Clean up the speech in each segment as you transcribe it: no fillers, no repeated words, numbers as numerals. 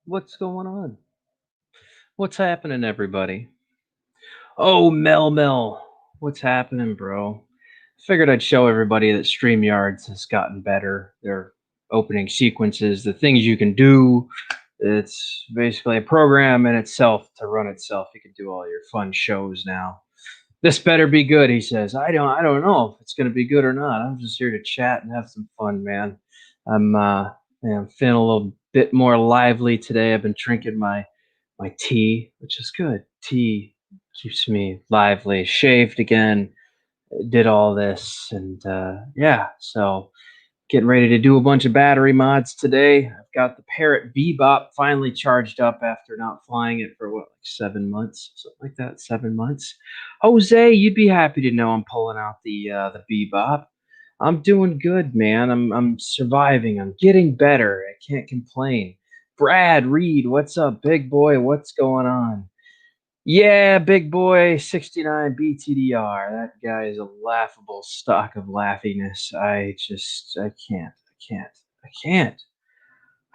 What's going on? What's happening, everybody? Oh, Mel. What's happening, bro? Figured I'd show everybody that StreamYards has gotten better. Their opening sequences, the things you can do. It's basically a program in itself to run itself. You can do all your fun shows now. This better be good, he says. I don't know if it's gonna be good or not. I'm just here to chat and have some fun, man. I'm I'm feeling a little bit more lively today. I've been drinking my tea, which is good. Tea keeps me lively. Shaved again, did all this, and yeah, so getting ready to do a bunch of battery mods today. I've got the Parrot Bebop finally charged up after not flying it for what, like 7 months, something like that. 7 months. Jose, you'd be happy to know I'm pulling out the Bebop. I'm doing good, man. I'm surviving. I'm getting better. I can't complain. Brad Reed, what's up, big boy? What's going on? Yeah, big boy, 69 BTDR. That guy is a laughable stock of laughiness. I can't, I can't,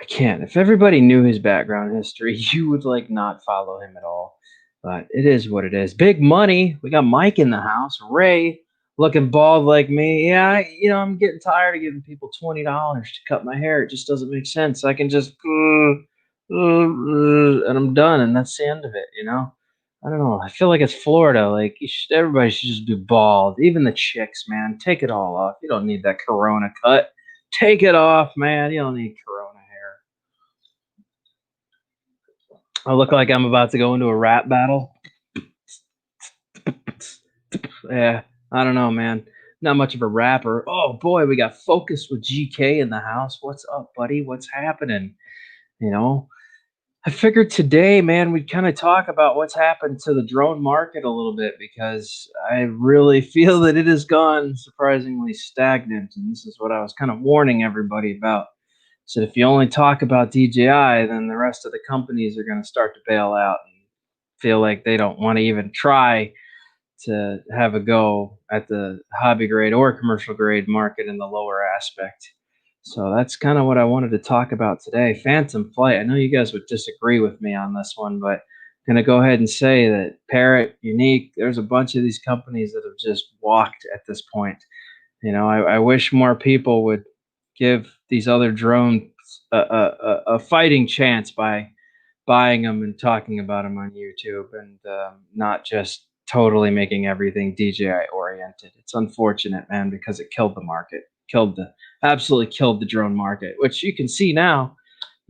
I can't. If everybody knew his background history, you would like not follow him at all. But it is what it is. Big money. We got Mike in the house. Ray, looking bald like me. Yeah, I'm getting tired of giving people $20 to cut my hair. It just doesn't make sense. I can just, and I'm done, and that's the end of it. I don't know. I feel like it's Florida. Like everybody should just be bald. Even the chicks, man. Take it all off. You don't need that Corona cut. Take it off, man. You don't need Corona hair. I look like I'm about to go into a rap battle. Yeah, I don't know, man. Not much of a rapper. Oh boy, we got Focus with GK in the house. What's up, buddy? What's happening? You know, I figured today, man, we'd kind of talk about what's happened to the drone market a little bit because I really feel that it has gone surprisingly stagnant. And this is what I was kind of warning everybody about. So if you only talk about DJI, then the rest of the companies are going to start to bail out and feel like they don't want to even try to have a go at the hobby grade or commercial grade market in the lower aspect. So that's kind of what I wanted to talk about today. Phantom Flight. I know you guys would disagree with me on this one, but I'm going to go ahead and say that Parrot, Unique, there's a bunch of these companies that have just walked at this point. I wish more people would give these other drones a fighting chance by buying them and talking about them on YouTube and not just totally making everything DJI oriented. It's unfortunate, man, because it killed the market, absolutely killed the drone market, which you can see now.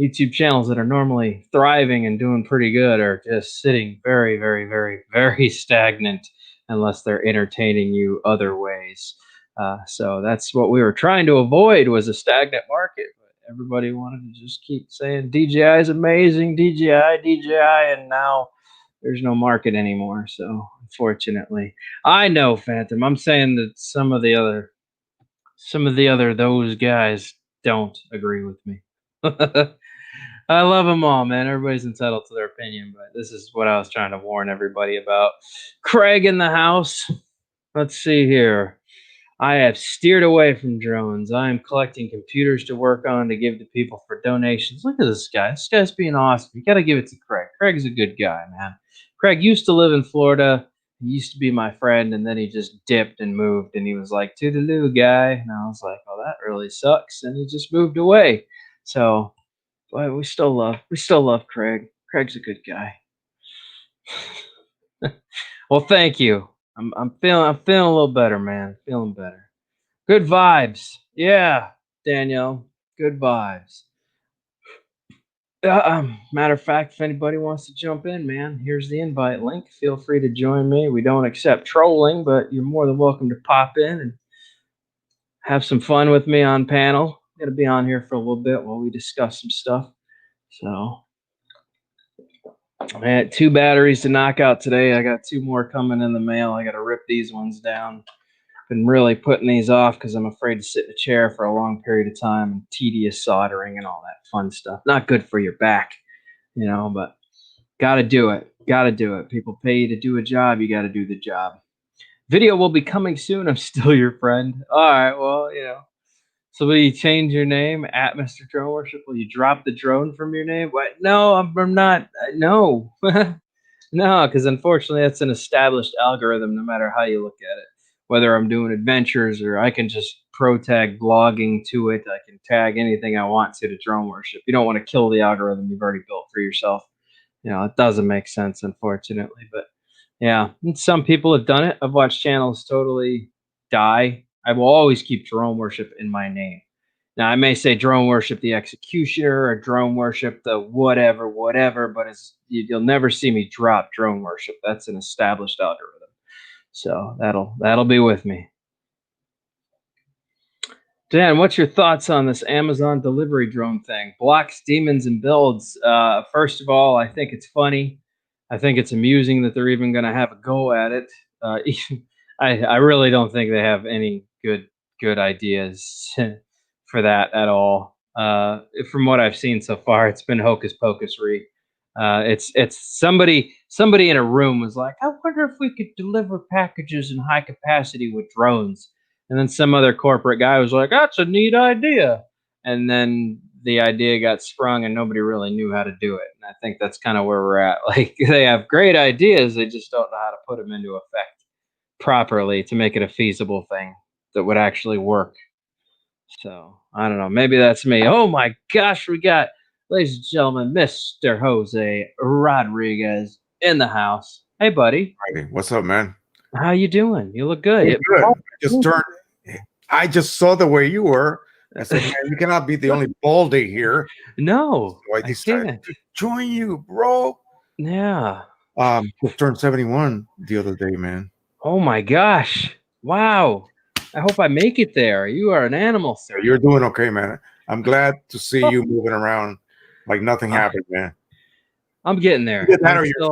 YouTube channels that are normally thriving and doing pretty good are just sitting very, very, very, very stagnant unless they're entertaining you other ways. So that's what we were trying to avoid was a stagnant market. But everybody wanted to just keep saying DJI is amazing, DJI, and now there's no market anymore. So unfortunately, I know Phantom. I'm saying that some of the other those guys don't agree with me. I love them all, man. Everybody's entitled to their opinion, but this is what I was trying to warn everybody about. Craig in the house. Let's see here. I have steered away from drones. I am collecting computers to work on to give to people for donations. Look at this guy. This guy's being awesome. You got to give it to Craig. Craig's a good guy, man. Craig used to live in Florida. He used to be my friend, and then he just dipped and moved, and he was like, toodaloo, guy. And I was like, oh, that really sucks. And he just moved away. So, boy, we still love Craig. Craig's a good guy. Well, thank you. I'm feeling a little better, man. Feeling better. Good vibes. Yeah, Danielle. Good vibes. Matter of fact, if anybody wants to jump in, man, here's the invite link. Feel free to join me. We don't accept trolling, but you're more than welcome to pop in and have some fun with me on panel. I'm gonna be on here for a little bit while we discuss some stuff. So I had 2 batteries to knock out today. I got 2 more coming in the mail. I got to rip these ones down. Been really putting these off because I'm afraid to sit in a chair for a long period of time and tedious soldering and all that fun stuff. Not good for your back, but got to do it. Got to do it. People pay you to do a job. You got to do the job. Video will be coming soon. I'm still your friend. All right. Well, So will you change your name at Mr. Drone Worship? Will you drop the drone from your name? What? No, I'm not. No, no, because unfortunately, that's an established algorithm. No matter how you look at it, whether I'm doing adventures or I can just pro tag blogging to it, I can tag anything I want to Drone Worship. You don't want to kill the algorithm you've already built for yourself. It doesn't make sense, unfortunately. But yeah, and some people have done it. I've watched channels totally die. I will always keep Drone Worship in my name. Now, I may say Drone Worship the Executioner or Drone Worship the whatever, whatever, but you'll never see me drop Drone Worship. That's an established algorithm. So that'll be with me. Dan, what's your thoughts on this Amazon delivery drone thing? Blocks demons and builds. First of all, I think it's funny. I think it's amusing that they're even going to have a go at it. I really don't think they have any good ideas for that at all. From what I've seen so far, it's been hocus pocus re. It's somebody in a room was like, I wonder if we could deliver packages in high capacity with drones. And then some other corporate guy was like, that's a neat idea. And then the idea got sprung and nobody really knew how to do it. And I think that's kind of where we're at. Like, they have great ideas, they just don't know how to put them into effect properly to make it a feasible thing that would actually work. So I don't know. Maybe that's me. Oh my gosh, we got, ladies and gentlemen, Mr. Jose Rodriguez in the house. Hey, buddy. Hey, what's up, man? How you doing? You look good. Good. I just saw the way you were. I said, man, you cannot be the only baldy here. No, so I decided to join you, bro. Yeah. Just turned 71 the other day, man. Oh my gosh. Wow. I hope I make it there. You are an animal, sir. You're doing okay, man. I'm glad to see you moving around like nothing happened, man. I'm getting there. You're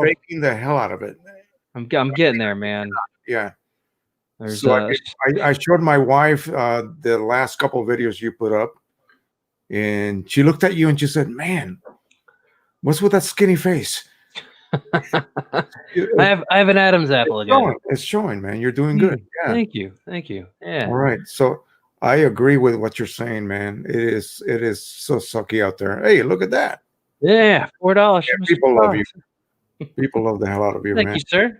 faking the hell out of it. I'm getting there, man. Yeah. So I showed my wife the last couple of videos you put up, and she looked at you and she said, man, what's with that skinny face? I have an Adam's apple again. It's showing, man. You're doing good. Yeah. Thank you. Yeah. All right. So I agree with what you're saying, man. It is so sucky out there. Hey, look at that. Yeah, $4. Yeah, people love you. People love the hell out of you, man. Thank you, sir.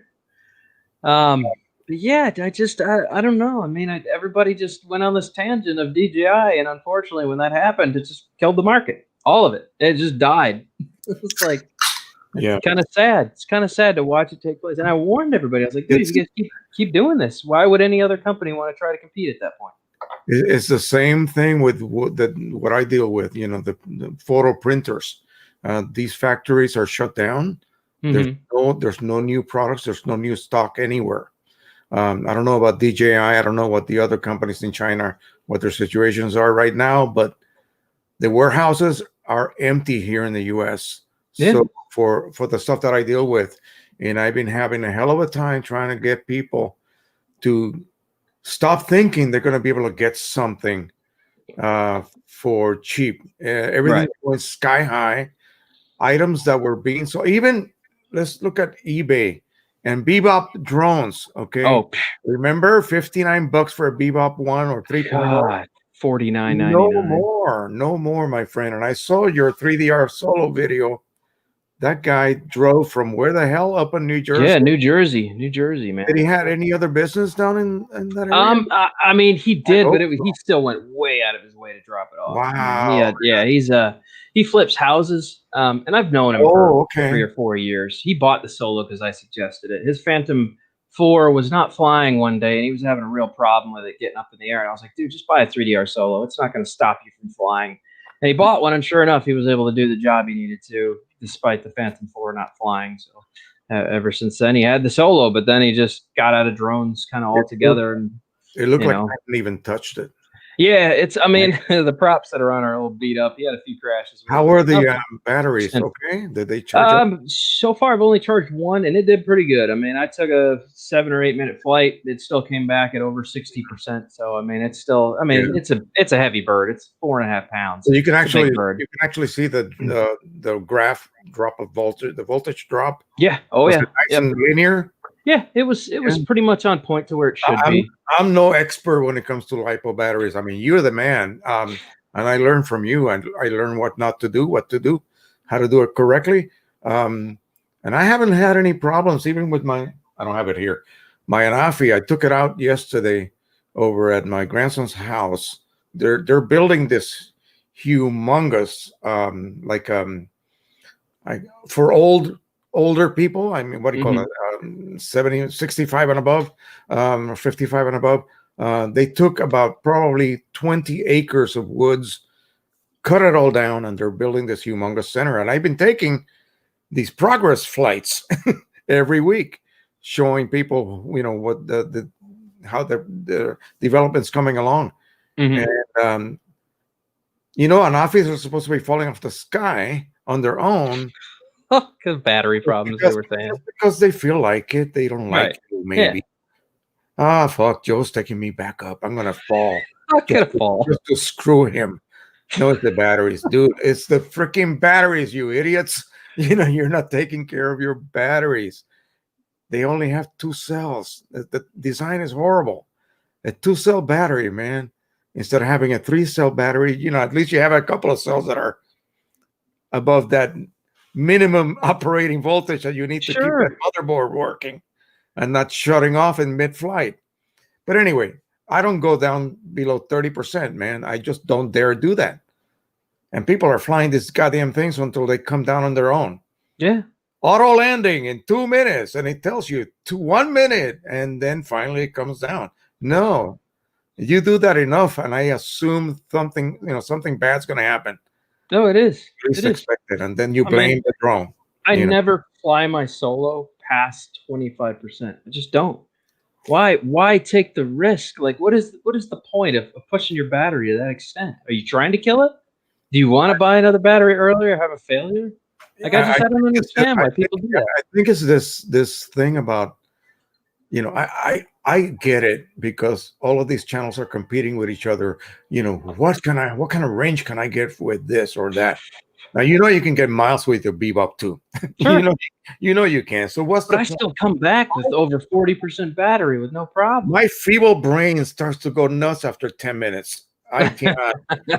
But yeah, I don't know. I mean, everybody just went on this tangent of DJI, and unfortunately, when that happened, it just killed the market. All of it. It just died. It's like, yeah, kind of sad. It's kind of sad to watch it take place. And I warned everybody. I was like, dude, if you guys keep doing this, why would any other company want to try to compete at that point? It's the same thing with what I deal with. The photo printers. These factories are shut down. Mm-hmm. There's no new products. There's no new stock anywhere. I don't know about DJI. I don't know what the other companies in China, what their situations are right now, but the warehouses are empty here in the U.S. Yeah. So for the stuff that I deal with, and I've been having a hell of a time trying to get people to stop thinking they're going to be able to get something for cheap. Everything was sky high. Items that were being sold. Even let's look at eBay. And Bebop drones, okay? Oh, remember $59 for a Bebop 1 or 3.0? $49.99. No more, my friend. And I saw your 3DR solo video. That guy drove from where the hell up in New Jersey? Yeah, New Jersey, man. Did he have any other business down in that area? I mean, he did, but he still went way out of his way to drop it off. Wow. He flips houses, and I've known him for 3 or 4 years. He bought the Solo because I suggested it. His Phantom 4 was not flying one day, and he was having a real problem with it getting up in the air. And I was like, dude, just buy a 3DR Solo. It's not going to stop you from flying. And he bought one, and sure enough, he was able to do the job he needed to, despite the Phantom 4 not flying. So ever since then, he had the Solo, but then he just got out of drones kind of altogether. And it looked like I hadn't even touched it. Yeah, the props that are on are a little beat up. He had a few crashes. How are the batteries? Okay, did they charge? So far, I've only charged one, and it did pretty good. I mean, I took a 7 or 8 minute flight. It still came back at over 60%. So I mean, it's still. I mean, it's a heavy bird. It's 4.5 pounds. So you can actually see the graph drop of voltage, the voltage drop. Yeah. Oh yeah. Nice and linear. Yeah, it was pretty much on point to where it should I'm be. I'm no expert when it comes to lipo batteries. I mean, you're the man, and I learned from you, and I learned what not to do, what to do, how to do it correctly. Um, and I haven't had any problems, even with my. I don't have it here. My Anafi, I took it out yesterday over at my grandson's house. They're building this humongous, I, for older people. I mean, what do you call Hmm. it? 70, 65 and above, or 55 and above. They took about probably 20 acres of woods, cut it all down, and they're building this humongous center. And I've been taking these progress flights every week, showing people, what the how the development's coming along. And Hmm. um, Anafis are supposed to be falling off the sky on their own. Because battery Just problems, they because, were saying. just because they feel like it, they don't Right. like you, Yeah. maybe. Ah, fuck, Joe's taking me back up. I'm gonna fall Not just gonna to, fall. just to screw him. No, it's the batteries, dude. It's the freaking batteries, you idiots. You're not taking care of your batteries. They only have two cells. The design is horrible. A two-cell battery, man. Instead of having a three-cell battery, at least you have a couple of cells that are above that minimum operating voltage that you need to keep that Sure. motherboard working and not shutting off in mid-flight. But anyway, I don't go down below 30%, man. I just don't dare do that. And people are flying these goddamn things until they come down on their own. Yeah. Auto landing in 2 minutes, and it tells you to 1 minute, and then finally it comes down. No, you do that enough, and I assume something bad's going to happen. No, it is. At It least is. expect it, and then you I blame mean, the drone. I You know, never fly my solo past 25%. I just don't. Why take the risk? Like what is the point of pushing your battery to that extent? Are you trying to kill it? Do you want to buy another battery earlier, have a failure? Like I I don't think it's just, understand why people do that. I think it's this thing about I get it because all of these channels are competing with each other. What kind of range can I get with this or that? Now you can get miles with your Bebop too. you Sure. know you can. So what's But the I point? still come back with over 40% battery with no problem. My feeble brain starts to go nuts after 10 minutes. I can't.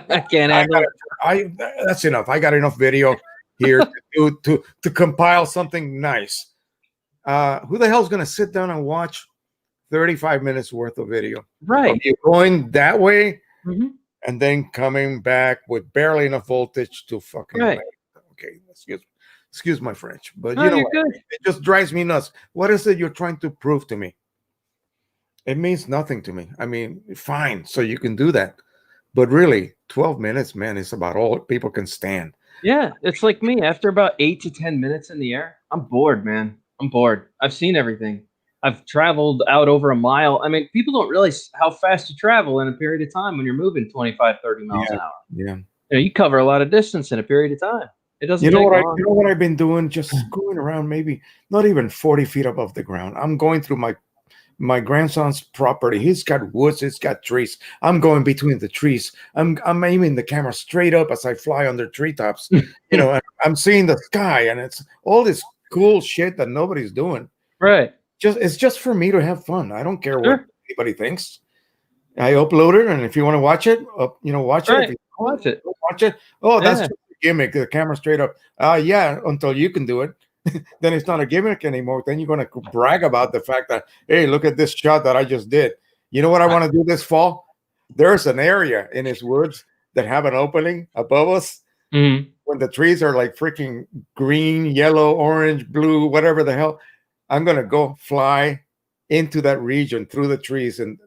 I can't I handle got it. I That's enough. I got enough video here to compile something nice. Who the hell's gonna sit down and watch 35 minutes worth of video of Right. you going that way Mhm. and then coming back with barely enough voltage to fucking Right. land? Okay, excuse my French, but No, you know you're what I good. mean. It just drives me nuts. What is it you're trying to prove to me? It means nothing to me. I mean, fine, so you can do that, but really, 12 minutes, man, is about all people can stand. Yeah, it's like me. After about 8 to 10 minutes in the air, I'm bored, man. I'm bored. I've seen everything. I've traveled out over a mile. I mean, people don't realize how fast you travel in a period of time when you're moving 25, 30 miles Yeah, an hour. yeah. You cover a lot of distance in a period of time. It doesn't You know take what I long. you know what I've been doing? Just going around, maybe not even 40 feet above the ground. I'm going through my grandson's property. He's got woods, he's got trees. I'm going between the trees. I'm aiming the camera straight up as I fly under treetops. And I'm seeing the sky, and it's all this cool shit that nobody's doing. Right. It's just for me to have fun. I don't care what Sure. anybody thinks. I upload it, and if you want to watch it, watch it. If Right. you Watch it. don't watch it, oh, that's Yeah. just a gimmick. The camera straight up. Yeah, until you can do it, then it's not a gimmick anymore. Then you're gonna brag about the fact that, hey, look at this shot that I just did. You know what I want to do this fall? There's an area in his woods that have an opening above us Mhm. when the trees are like freaking green, yellow, orange, blue, whatever the hell. I'm gonna go fly into that region through the trees and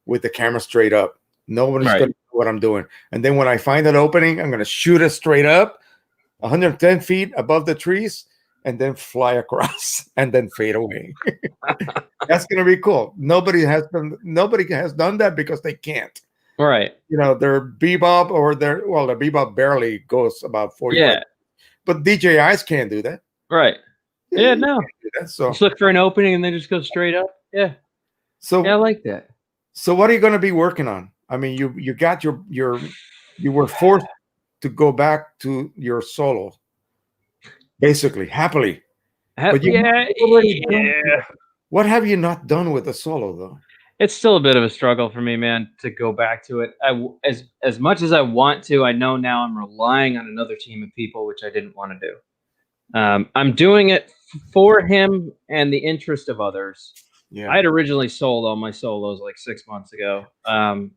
with the camera straight up. Nobody's Right. gonna know what I'm doing. And then when I find that opening, I'm gonna shoot it straight up, 110 feet above the trees, and then fly across and then fade away. That's gonna be cool. Nobody has done that because they can't. Right. Their Bebop the Bebop barely goes about 45, Yeah. but DJIs can't do that. Right. Yeah, Yeah, you no. can't do that. So Just look for an opening and then just go straight up. Yeah. Yeah, I so like that. so what are you gonna be working on? I mean, you got you were forced to go back to your solo, basically, happily. But you Yeah, already done yeah. What have you not done with the Solo though? It's still a bit of a struggle for me, man, to go back to it. As much as I want to, I know now I'm relying on another team of people, which I didn't want to do. I'm doing it for him and the interest of others. Yeah. I had originally sold all my solos like 6 months ago, and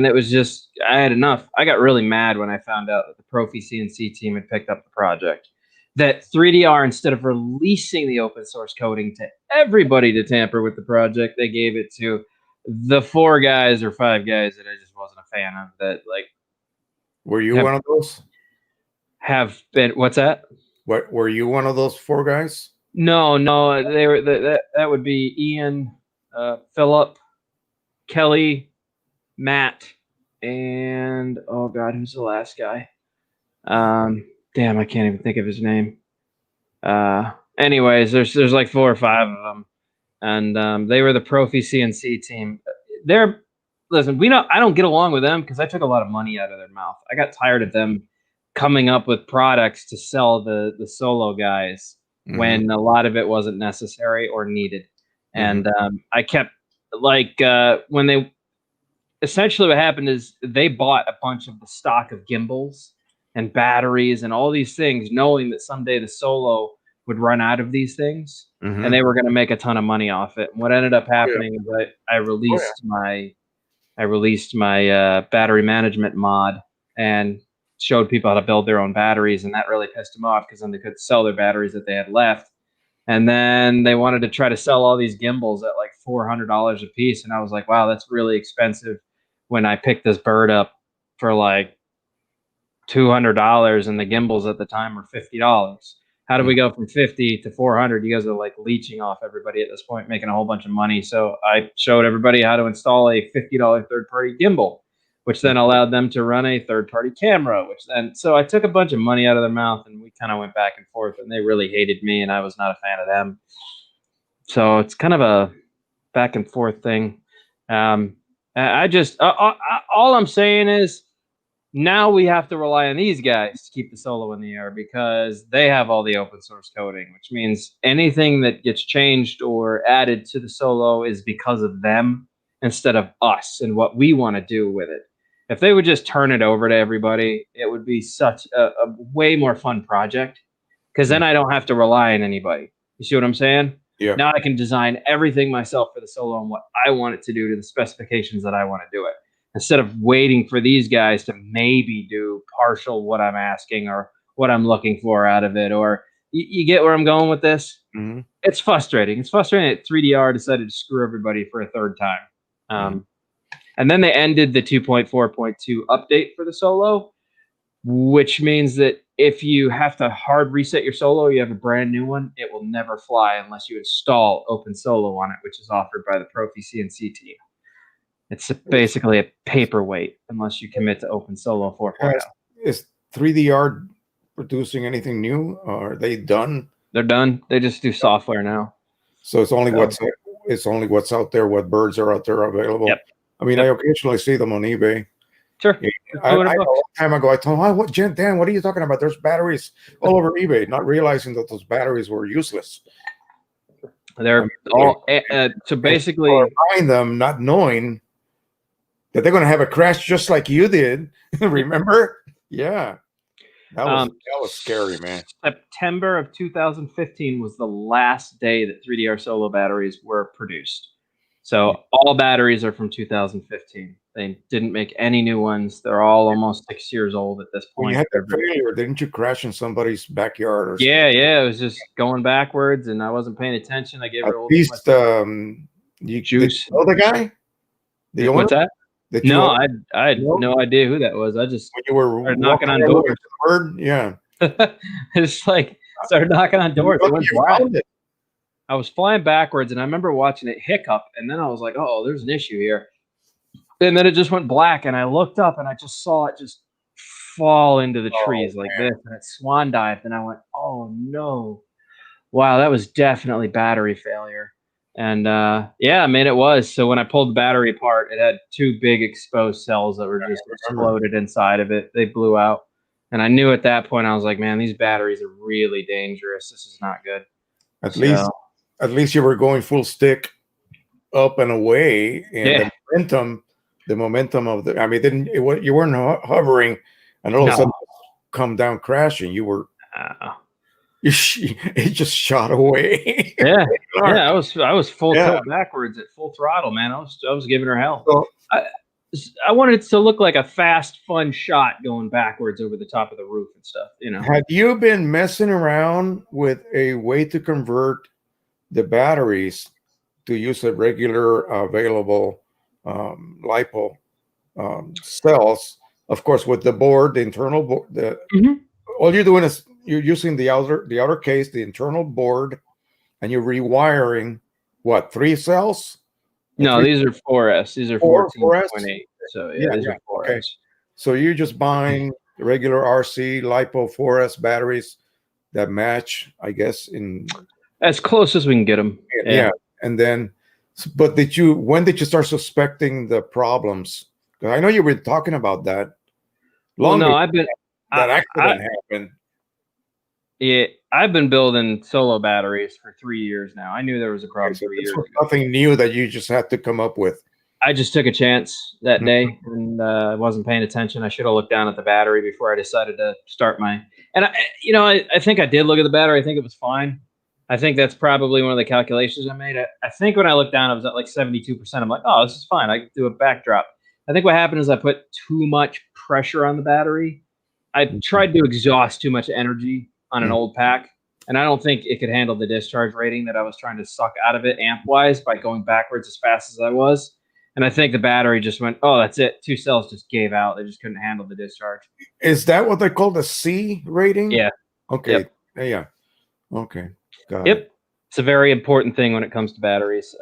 it was just I had enough. I got really mad when I found out that the Profi CNC team had picked up the project. That 3DR, instead of releasing the open source coding to everybody to tamper with the project, they gave it to the 4 guys or 5 guys that I just wasn't a fan of. That like were you one of those? Have been what's that? What were you one of those 4 guys? No, they were that would be Ian, Philip, Kelly, Matt, and oh god, who's the last guy? Damn, I can't even think of his name. Anyways, there's like 4 or 5 of them, and they were the Profi CNC team. Listen, I don't get along with them because I took a lot of money out of their mouth. I got tired of them coming up with products to sell the solo guys when a lot of it wasn't necessary or needed. And I kept like when they essentially what happened is they bought a bunch of the stock of gimbals and batteries and all these things, knowing that someday the Solo would run out of these things and they were going to make a ton of money off it. And what ended up happening is that I released my battery management mod and showed people how to build their own batteries, and that really pissed them off because then they could sell their batteries that they had left. And then they wanted to try to sell all these gimbals at like $400 a piece, and I was like, wow, that's really expensive when I picked this bird up for like $200 and the gimbals at the time were $50. How do we go from 50 to 400? You guys are like leeching off everybody at this point, making a whole bunch of money. So I showed everybody how to install a $50 third-party gimbal, which then allowed them to run a third-party camera, so I took a bunch of money out of their mouth, and we kind of went back and forth, and they really hated me, and I was not a fan of them. So it's kind of a back and forth thing. All I'm saying is now we have to rely on these guys to keep the Solo in the air because they have all the open source coding, which means anything that gets changed or added to the Solo is because of them instead of us and what we want to do with it. If they would just turn it over to everybody, it would be such a way more fun project because then I don't have to rely on anybody. You see what I'm saying? Yeah. Now I can design everything myself for the Solo and what I want it to do to the specifications that I want to do it, instead of waiting for these guys to maybe do partial what I'm asking or what I'm looking for out of it. Or you get where I'm going with this? It's frustrating. It's frustrating that 3DR decided to screw everybody for a third time. And then they ended the 2.4.2 update for the Solo, which means that if you have to hard reset your Solo, you have a brand new one, it will never fly unless you install Open Solo on it, which is offered by the Profi CNC team. It's basically a paperweight unless you commit to Open Solo 4.0. Is 3DR producing anything new? Or are they done? They're done. They just do software now. So it's only what's out there, what birds are out there available. Yep. I mean, I occasionally see them on eBay. Sure. A long time ago, I told him, Dan, what are you talking about? There's batteries all over eBay, not realizing that those batteries were useless. They're all so basically buying them, not knowing that they're going to have a crash just like you did. Remember? Yeah. That was scary, man. September of 2015 was the last day that 3DR Solo batteries were produced. So all batteries are from 2015. They didn't make any new ones. They're all almost 6 years old at this point. You had that failure. Didn't you crash in somebody's backyard? Or yeah. It was just going backwards, and I wasn't paying attention. I gave it at least juice. Oh, the guy? The owner? What's that? No, I had no idea who that was. I just when you were knocking on doors. Yeah. It's like started knocking on doors. It went wild. I was flying backwards, and I remember watching it hiccup, and then I was like, "Oh, there's an issue here." And then it just went black, and I looked up, and I just saw it just fall into the trees like this, and it swan dived, and I went, "Oh no, wow, that was definitely battery failure." And yeah, I mean, it was. So when I pulled the battery apart, it had 2 big exposed cells that were just exploded inside of it. They blew out, and I knew at that point I was like, "Man, these batteries are really dangerous. This is not good." At least at least you were going full stick up and away, and Yeah. the momentum of the, I mean, didn't it, you weren't hovering, and all of a sudden No. come down crashing. You were, Uh, it just shot away. yeah. Yeah. I was full Yeah. tilt backwards at full throttle, man. I was giving her hell. So, I wanted it to look like a fast, fun shot going backwards over the top of the roof and stuff, you know. had you been messing around with a way to convert the batteries to use a regular available LiPo cells? Of course, with the board, the internal board, all you're doing is you're using the outer case, the internal board, and you're rewiring what, 3 cells? No, these are 4S. These are 14.8. So yeah, these are 4S. Okay. So you're just buying regular RC LiPo 4S batteries that match, I guess, in as close as we can get them. yeah. And then, but when did you start suspecting the problems? Because I know you've been talking about that. Well, no, that accident happened. Yeah, I've been building solo batteries for 3 years now. I knew there was a problem 3 years ago. Nothing new that you just had to come up with. I just took a chance that day, and I wasn't paying attention. I should have looked down at the battery before I decided to start my. And I think I did look at the battery. I think it was fine. I think that's probably one of the calculations I made. I think when I looked down, it was at like 72%. I'm like, oh, this is fine. I can do a backdrop. I think what happened is I put too much pressure on the battery. I tried to exhaust too much energy on an old pack, and I don't think it could handle the discharge rating that I was trying to suck out of it amp-wise by going backwards as fast as I was. And I think the battery just went, oh, that's it. 2 cells just gave out. They just couldn't handle the discharge. Is that what they call the C rating? Yeah. Okay. Yep. Yeah. Okay. Got Yep. it. It's a very important thing when it comes to batteries.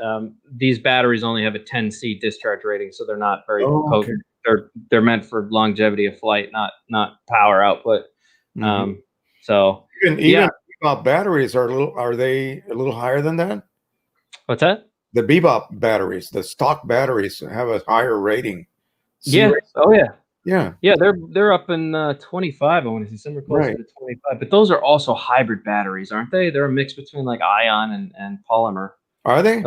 These batteries only have a 10C discharge rating, so they're not very potent. They're meant for longevity of flight, not power output. So even Bebop batteries are they a little higher than that? What's that? The Bebop batteries, the stock batteries, have a higher rating. Yeah. Oh yeah. Yeah. Yeah, they're up in 25. I want to say somewhere closer to 25. But those are also hybrid batteries, aren't they? They're a mix between like ion and polymer. Are they?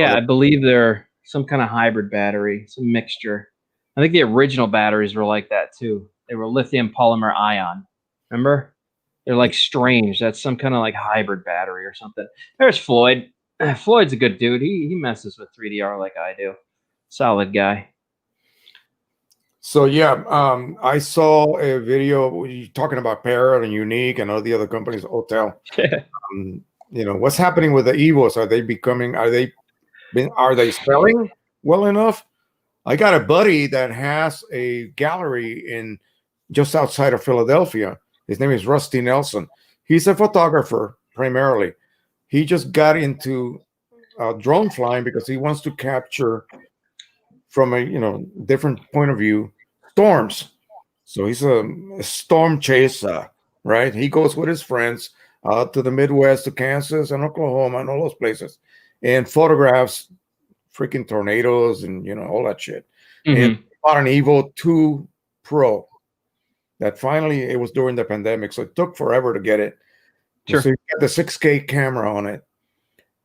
I believe they're some kind of hybrid battery, some mixture. I think the original batteries were like that too. They were lithium polymer ion. Remember? They're like strange. That's some kind of like hybrid battery or something. There's Floyd. Floyd's a good dude. He messes with 3DR like I do. Solid guy. So yeah, I saw a video talking about Parrot and Unique and all the other companies, Hotel. What's happening with the Evos? Are they selling well enough? I got a buddy that has a gallery in just outside of Philadelphia. His name is Rusty Nelson. He's a photographer primarily. He just got into drone flying because he wants to capture from a different point of view storms. So he's a storm chaser, right? He goes with his friends out to the Midwest, to Kansas and Oklahoma and all those places, and photographs freaking tornadoes and all that shit. And bought an Evo 2 Pro that finally, it was during the pandemic, so it took forever to get it. Sure. So he got the 6K camera on it,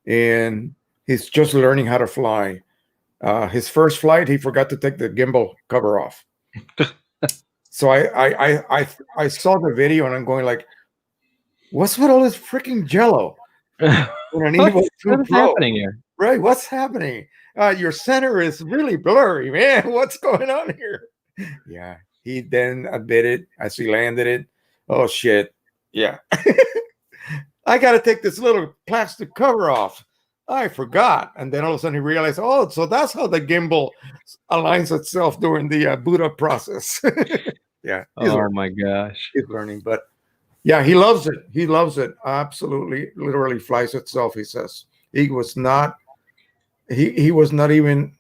and he's just learning how to fly. His first flight, he forgot to take the gimbal cover off. So I saw the video, and I'm going like, what's with all this freaking jello? What's happening here? Right, what's happening? Your center is really blurry, man. What's going on here? Yeah, he then admitted as he landed it. Oh shit! Yeah, I got to take this little plastic cover off. I forgot, and then all of a sudden he realized, oh, so that's how the gimbal aligns itself during the boot up process. Yeah. Oh my gosh, he's learning, but yeah, he loves it. He loves it. Absolutely, literally flies itself. He says he was not even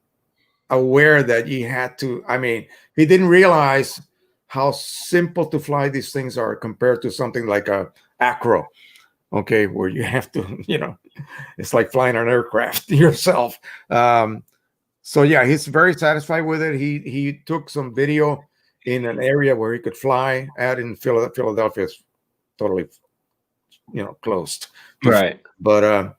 aware that he had to. I mean, he didn't realize how simple to fly these things are compared to something like a Acro. Okay, where you have to, it's like flying an aircraft yourself. So yeah, he's very satisfied with it. He took some video in an area where he could fly at in Philadelphia. Is totally, closed. Right. But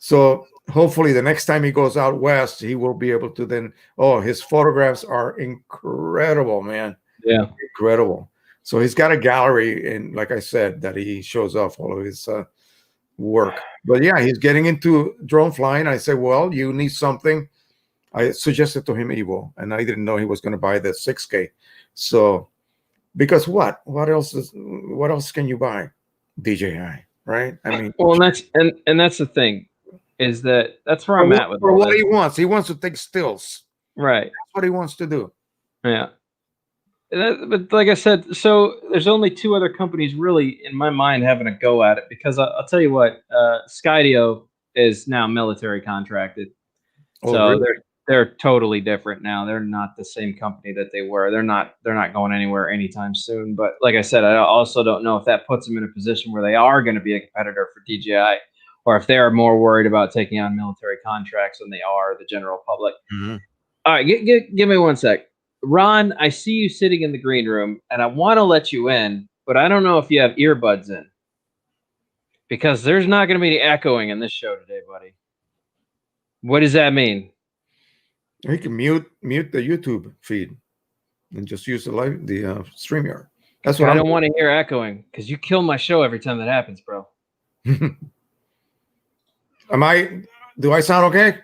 So hopefully the next time he goes out west, he will be able to then. Oh, his photographs are incredible, man, Yeah. incredible. So he's got a gallery, and like I said, that he shows off all of his work. But yeah, he's getting into drone flying. I said, well, you need something. I suggested to him Evo, and I didn't know he was going to buy the 6K. So because what else can you buy? DJI, right? I mean, Well, and that's the thing, is that's where I'm at with for all what this. he wants. He wants to take stills. Right. That's what he wants to do. Yeah. But like I said, so there's only two other companies really in my mind having a go at it, because I'll tell you what, Skydio is now military contracted, Oh, so really? they're totally different now. They're not the same company that they were. They're not going anywhere anytime soon. But like I said, I also don't know if that puts them in a position where they are going to be a competitor for DJI, or if they're more worried about taking on military contracts than they are the general public. Mm-hmm. All right, give me 1 sec. Ron, I see you sitting in the green room, and I want to let you in, but I don't know if you have earbuds in, because there's not going to be any echoing in this show today, buddy. What does that mean? You can mute the YouTube feed and just use the StreamYard. That's what I don't want to hear echoing, because you kill my show every time that happens, bro. Do I sound okay?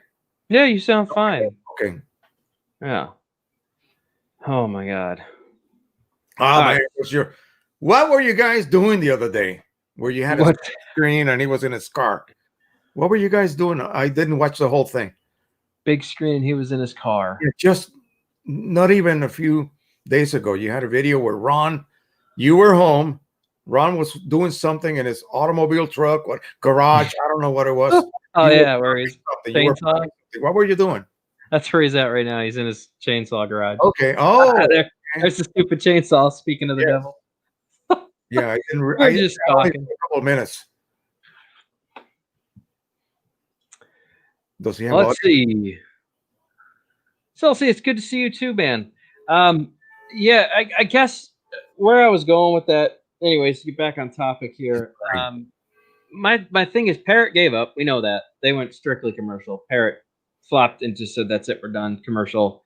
Yeah, you sound fine. Okay. Yeah. Oh my God. Oh man, what were you guys doing the other day? Where you had a screen and he was in his car. What were you guys doing? I didn't watch the whole thing. Big screen, he was in his car. Yeah, just not even a few days ago, you had a video where Ron, you were home. Ron was doing something in his automobile truck or garage. I don't know what it was. Oh yeah, where he's chainsaw. What were you doing? That's where he's at right now. He's in his chainsaw garage. Okay. Oh, there's the stupid chainsaw. Speaking of the devil. Yeah, I just talking. A couple of minutes. Does he have? Let's see. Celsi, it's good to see you too, man. Yeah, I guess where I was going with that. Anyways, to get back on topic here. My thing is, Parrot gave up. We know that they went strictly commercial. Parrot flopped and just said, "That's it, we're done." Commercial.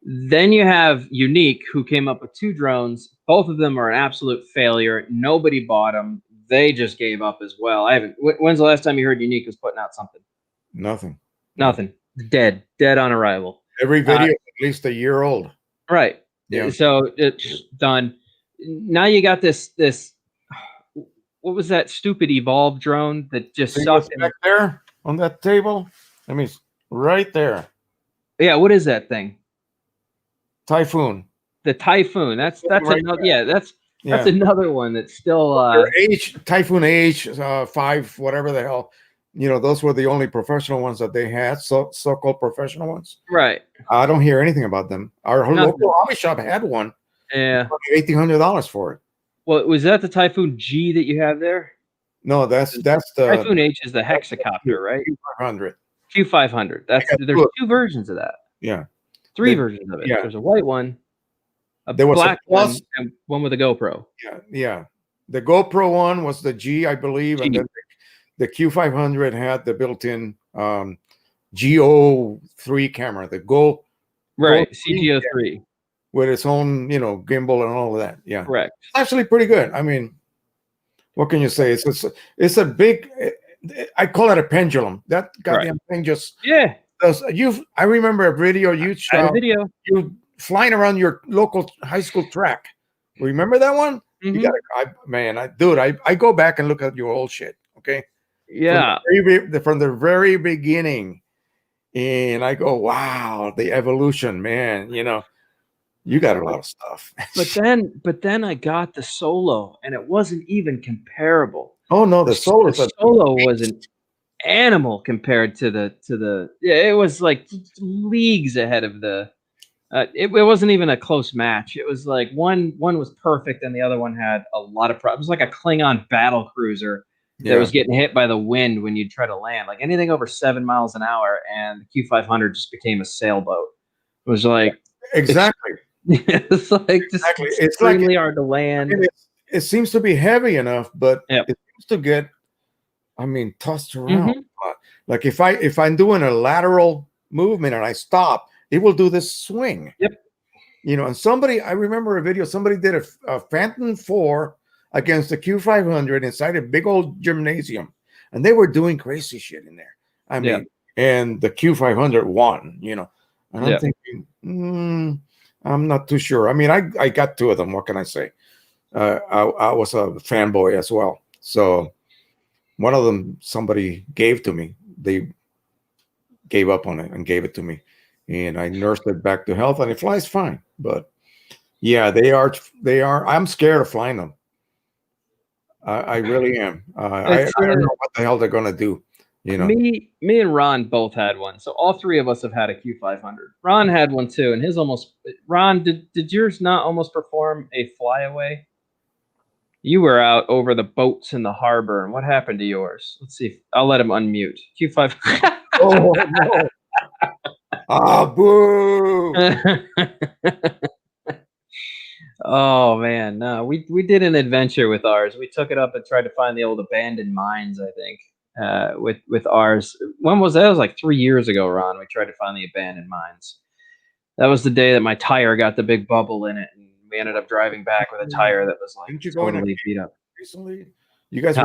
Then you have Unique, who came up with 2 drones. Both of them are an absolute failure. Nobody bought them. They just gave up as well. I haven't. When's the last time you heard Unique was putting out something? Nothing. Dead on arrival. Every video at least a year old. Right. Yeah. So it's done. Now you got this. What was that stupid Evolve drone that just sucked back there on that table? I mean, right there. Yeah. What is that thing? Typhoon. The Typhoon. That's right another. Yeah. That's another one that's still. Typhoon H5, whatever the hell. You know, those were the only professional ones that they had, so-called professional ones. Right. I don't hear anything about them. Our local hobby shop had one. Yeah. $1,800 for it. Well, was that the Typhoon G that you have there? No, that's the Typhoon H is the hexacopter, right? Q500. Q500. There's 2 versions of that. Yeah. 3 versions of it. Yeah. There's a white one, there was black one, and one with a GoPro. Yeah. The GoPro one was the G, I believe, and then the Q500 had the built-in GO3 camera, the CGO3 with its own, gimbal and all of that. Yeah, correct. It's actually pretty good. I mean, what can you say? It's a big. I call it a pendulum. That goddamn thing just does. I remember a video you shot. You flying around your local high school track. Remember that one? Mm-hmm. You gotta, I go back and look at your old shit. Okay. Yeah. From the very beginning. And I go, wow, the evolution, man. You got a lot of stuff. But then I got the Solo, and it wasn't even comparable. Oh no, the Solo was an animal compared to the. It was like leagues ahead of the. It wasn't even a close match. It was like one was perfect, and the other one had a lot of problems. It was like a Klingon battle cruiser that was getting hit by the wind when you try to land. Like anything over 7 miles an hour, and the Q500 just became a sailboat. It was like exactly. It's like just extremely hard to land. It seems to be heavy enough, but it seems to get, tossed around. Like if I'm doing a lateral movement and I stop, it will do this swing. Yep. And I remember a video, somebody did a Phantom 4 against the Q500 inside a big old gymnasium, and they were doing crazy shit in there. I mean, and the Q500 won, and I'm thinking, I'm not too sure. I mean, I got two of them. What can I say? I was a fanboy as well. So one of them somebody gave to me. They gave up on it and gave it to me, and I nursed it back to health, and it flies fine. But yeah, they are. I'm scared of flying them. I really am. I don't know what the hell they're gonna do. Me and Ron both had one, so all three of us have had a Q500. Ron had one too, and his almost. Ron, did yours not almost perform a flyaway? You were out over the boats in the harbor, and what happened to yours? Let's see. I'll let him unmute. Q5. Oh no! Ah, boo! Oh man, no. We did an adventure with ours. We took it up and tried to find the old abandoned mines. I think with ours. When was that? It was like 3 years ago, Ron. We tried to find the abandoned mines. That was the day that my tire got the big bubble in it, and we ended up driving back with a tire that was like totally beat up. Recently, you guys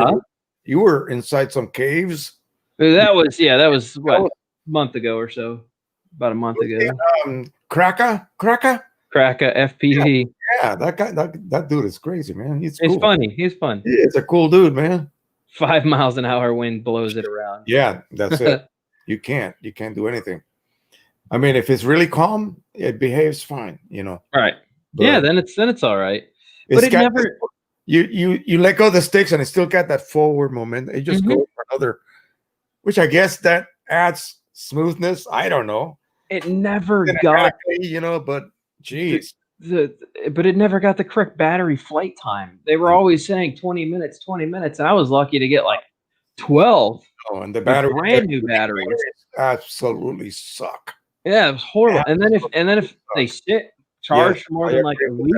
were inside some caves. That was what, a month ago or so. About a month ago. Kraka FPV. Yeah, that guy, that dude is crazy, man. He's funny. He's fun. It's a cool dude, man. 5 miles an hour wind blows it around. Yeah, that's it. You can't do anything. I mean, if it's really calm, it behaves fine, Right. But yeah, then it's all right. But it never. You let go of the sticks and it still got that forward momentum. It just goes for another, which I guess that adds smoothness. I don't know. It never got, but geez. But it never got the correct battery flight time. They were always saying 20 minutes, and I was lucky to get like 12. Oh, and the battery, brand new batteries, absolutely suck. Yeah, it was horrible. And then if they sit charged for more than like a week,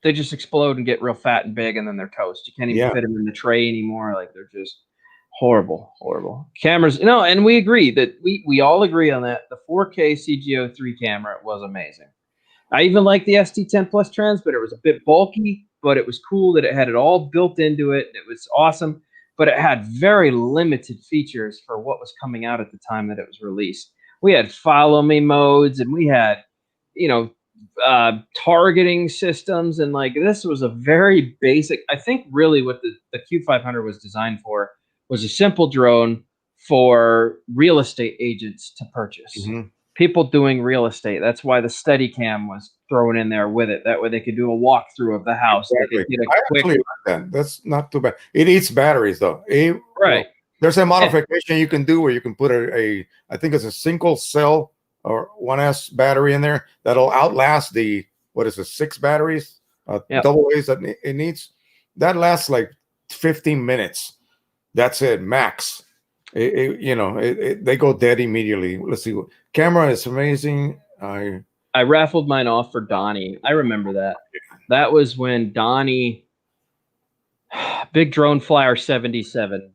they just explode and get real fat and big, and then they're toast. You can't even fit them in the tray anymore. Like, they're just horrible cameras. And we agree that we all agree on that. The 4K CG03 camera was amazing. I even like the ST10 Plus transmitter. It was a bit bulky, but it was cool that it had it all built into it. It was awesome, but it had very limited features for what was coming out at the time that it was released. We had follow me modes, and we had, targeting systems, and like, this was a very basic. I think really what the Q500 was designed for was a simple drone for real estate agents to purchase. Mm-hmm. People doing real estate. That's why the Steadicam was thrown in there with it. That way they could do a walkthrough of the house. Exactly. Like that. That's not too bad. It eats batteries though. Right. There's a modification you can do where you can put I think it's a single cell or 1S battery in there that'll outlast the 6 batteries, double A's that it needs. That lasts like 15 minutes. That's it, max. They go dead immediately. Let's see. Camera is amazing. I raffled mine off for Donnie. I remember that. That was when Donnie, Big Drone Flyer 77.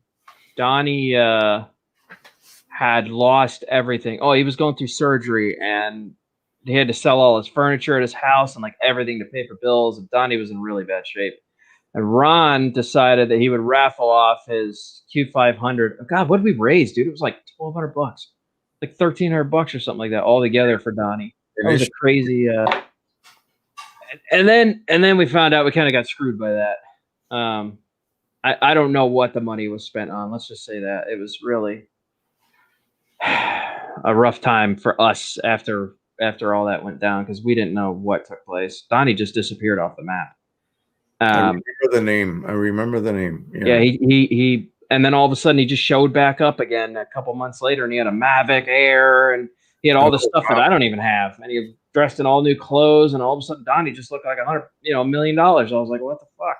Donnie had lost everything. Oh, he was going through surgery, and he had to sell all his furniture at his house and like everything to pay for bills. And Donnie was in really bad shape. And Ron decided that he would raffle off his Q500. Oh, God, what did we raise, dude? It was like $1,200, like $1,300 or something like that, all together for Donnie. That was a crazy. And then we found out we kind of got screwed by that. I don't know what the money was spent on. Let's just say that it was really a rough time for us after all that went down, because we didn't know what took place. Donnie just disappeared off the map. I remember the name. Yeah, he and then all of a sudden he just showed back up again a couple months later, and he had a Mavic Air, and he had all the stuff that I don't even have, and he was dressed in all new clothes, and all of a sudden Donnie just looked like $100 million. I was like, what the fuck?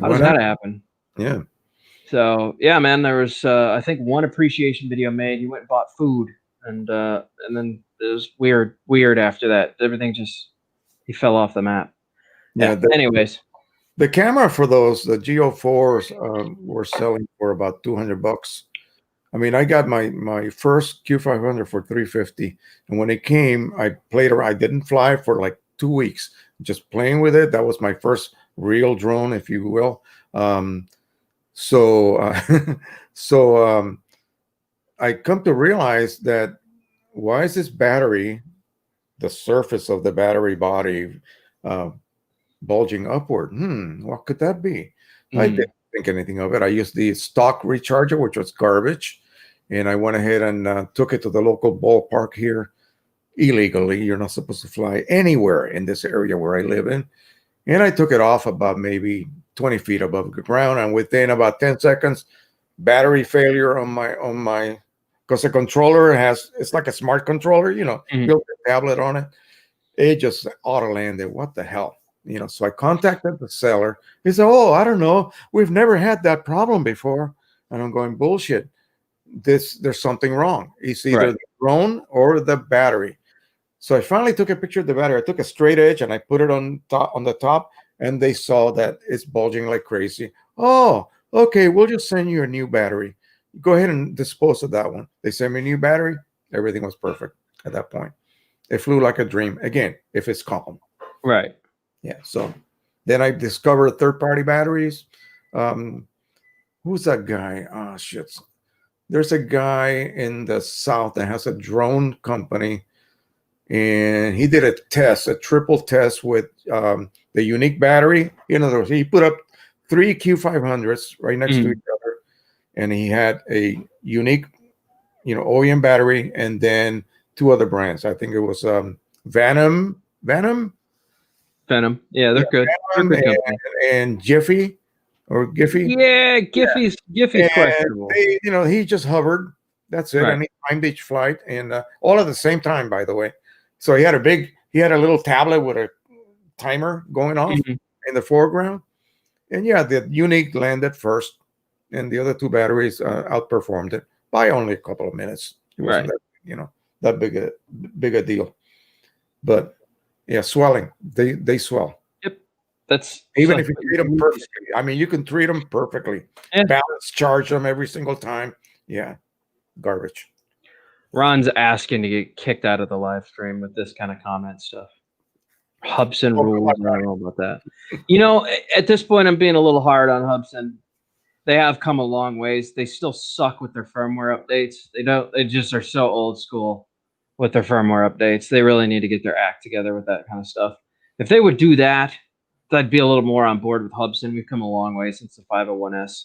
How does that happen? Yeah. So yeah, man, there was I think one appreciation video made. He went and bought food, and then it was weird after that. Everything he fell off the map. Yeah. Anyways. The camera for those, the Geo4s, were selling for about $200. I mean, I got my first Q500 for 350, and when it came, I played around. I didn't fly for like 2 weeks, just playing with it. That was my first real drone, if you will. So, so I come to realize that why is this battery, the surface of the battery body, uh, bulging upward? What could that be? I didn't think anything of it. I used the stock recharger, which was garbage, and I went ahead and took it to the local ballpark here illegally. You're not supposed to fly anywhere in this area where I live in. And I took it off about maybe 20 feet above the ground, and within about 10 seconds, battery failure on my because the controller it's like a smart controller, built a tablet on it. It just auto landed. What the hell? So I contacted the seller. He said, "Oh, I don't know. We've never had that problem before." And I'm going, "Bullshit. There's something wrong. It's either the drone or the battery." So I finally took a picture of the battery. I took a straight edge and I put it on the top, and they saw that it's bulging like crazy. "Oh, okay, we'll just send you a new battery. Go ahead and dispose of that one." They sent me a new battery. Everything was perfect at that point. It flew like a dream. Again, if it's calm. Right. Yeah. So then I discovered third-party batteries. Who's that guy? Oh, shit. There's a guy in the South that has a drone company, and he did a triple test with the Unique battery. In other words, he put up 3 Q500s right next to each other, and he had a Unique, OEM battery, and then 2 other brands. I think it was Venom. Yeah, they're good. Venom They're good and Jiffy or Giphy. Yeah, Giphy's questionable. He just hovered. That's it. Right. And he timed each flight, and all at the same time, by the way. So he had a little tablet with a timer going off in the foreground. And yeah, the Unique landed first, and the other 2 batteries outperformed it by only a couple of minutes. It wasn't that big a deal. But yeah, swelling. They swell. Yep. That's even if you treat them perfectly. I mean, you can treat them perfectly. Yeah. Balance, charge them every single time. Yeah, garbage. Ron's asking to get kicked out of the live stream with this kind of comment stuff. Hubsan rules. I don't know about that. At this point, I'm being a little hard on Hubsan. They have come a long ways. They still suck with their firmware updates. They just are so old school with their firmware updates. They really need to get their act together with that kind of stuff. If they would do that, I'd be a little more on board with Hubsan. We've come a long way since the 501S.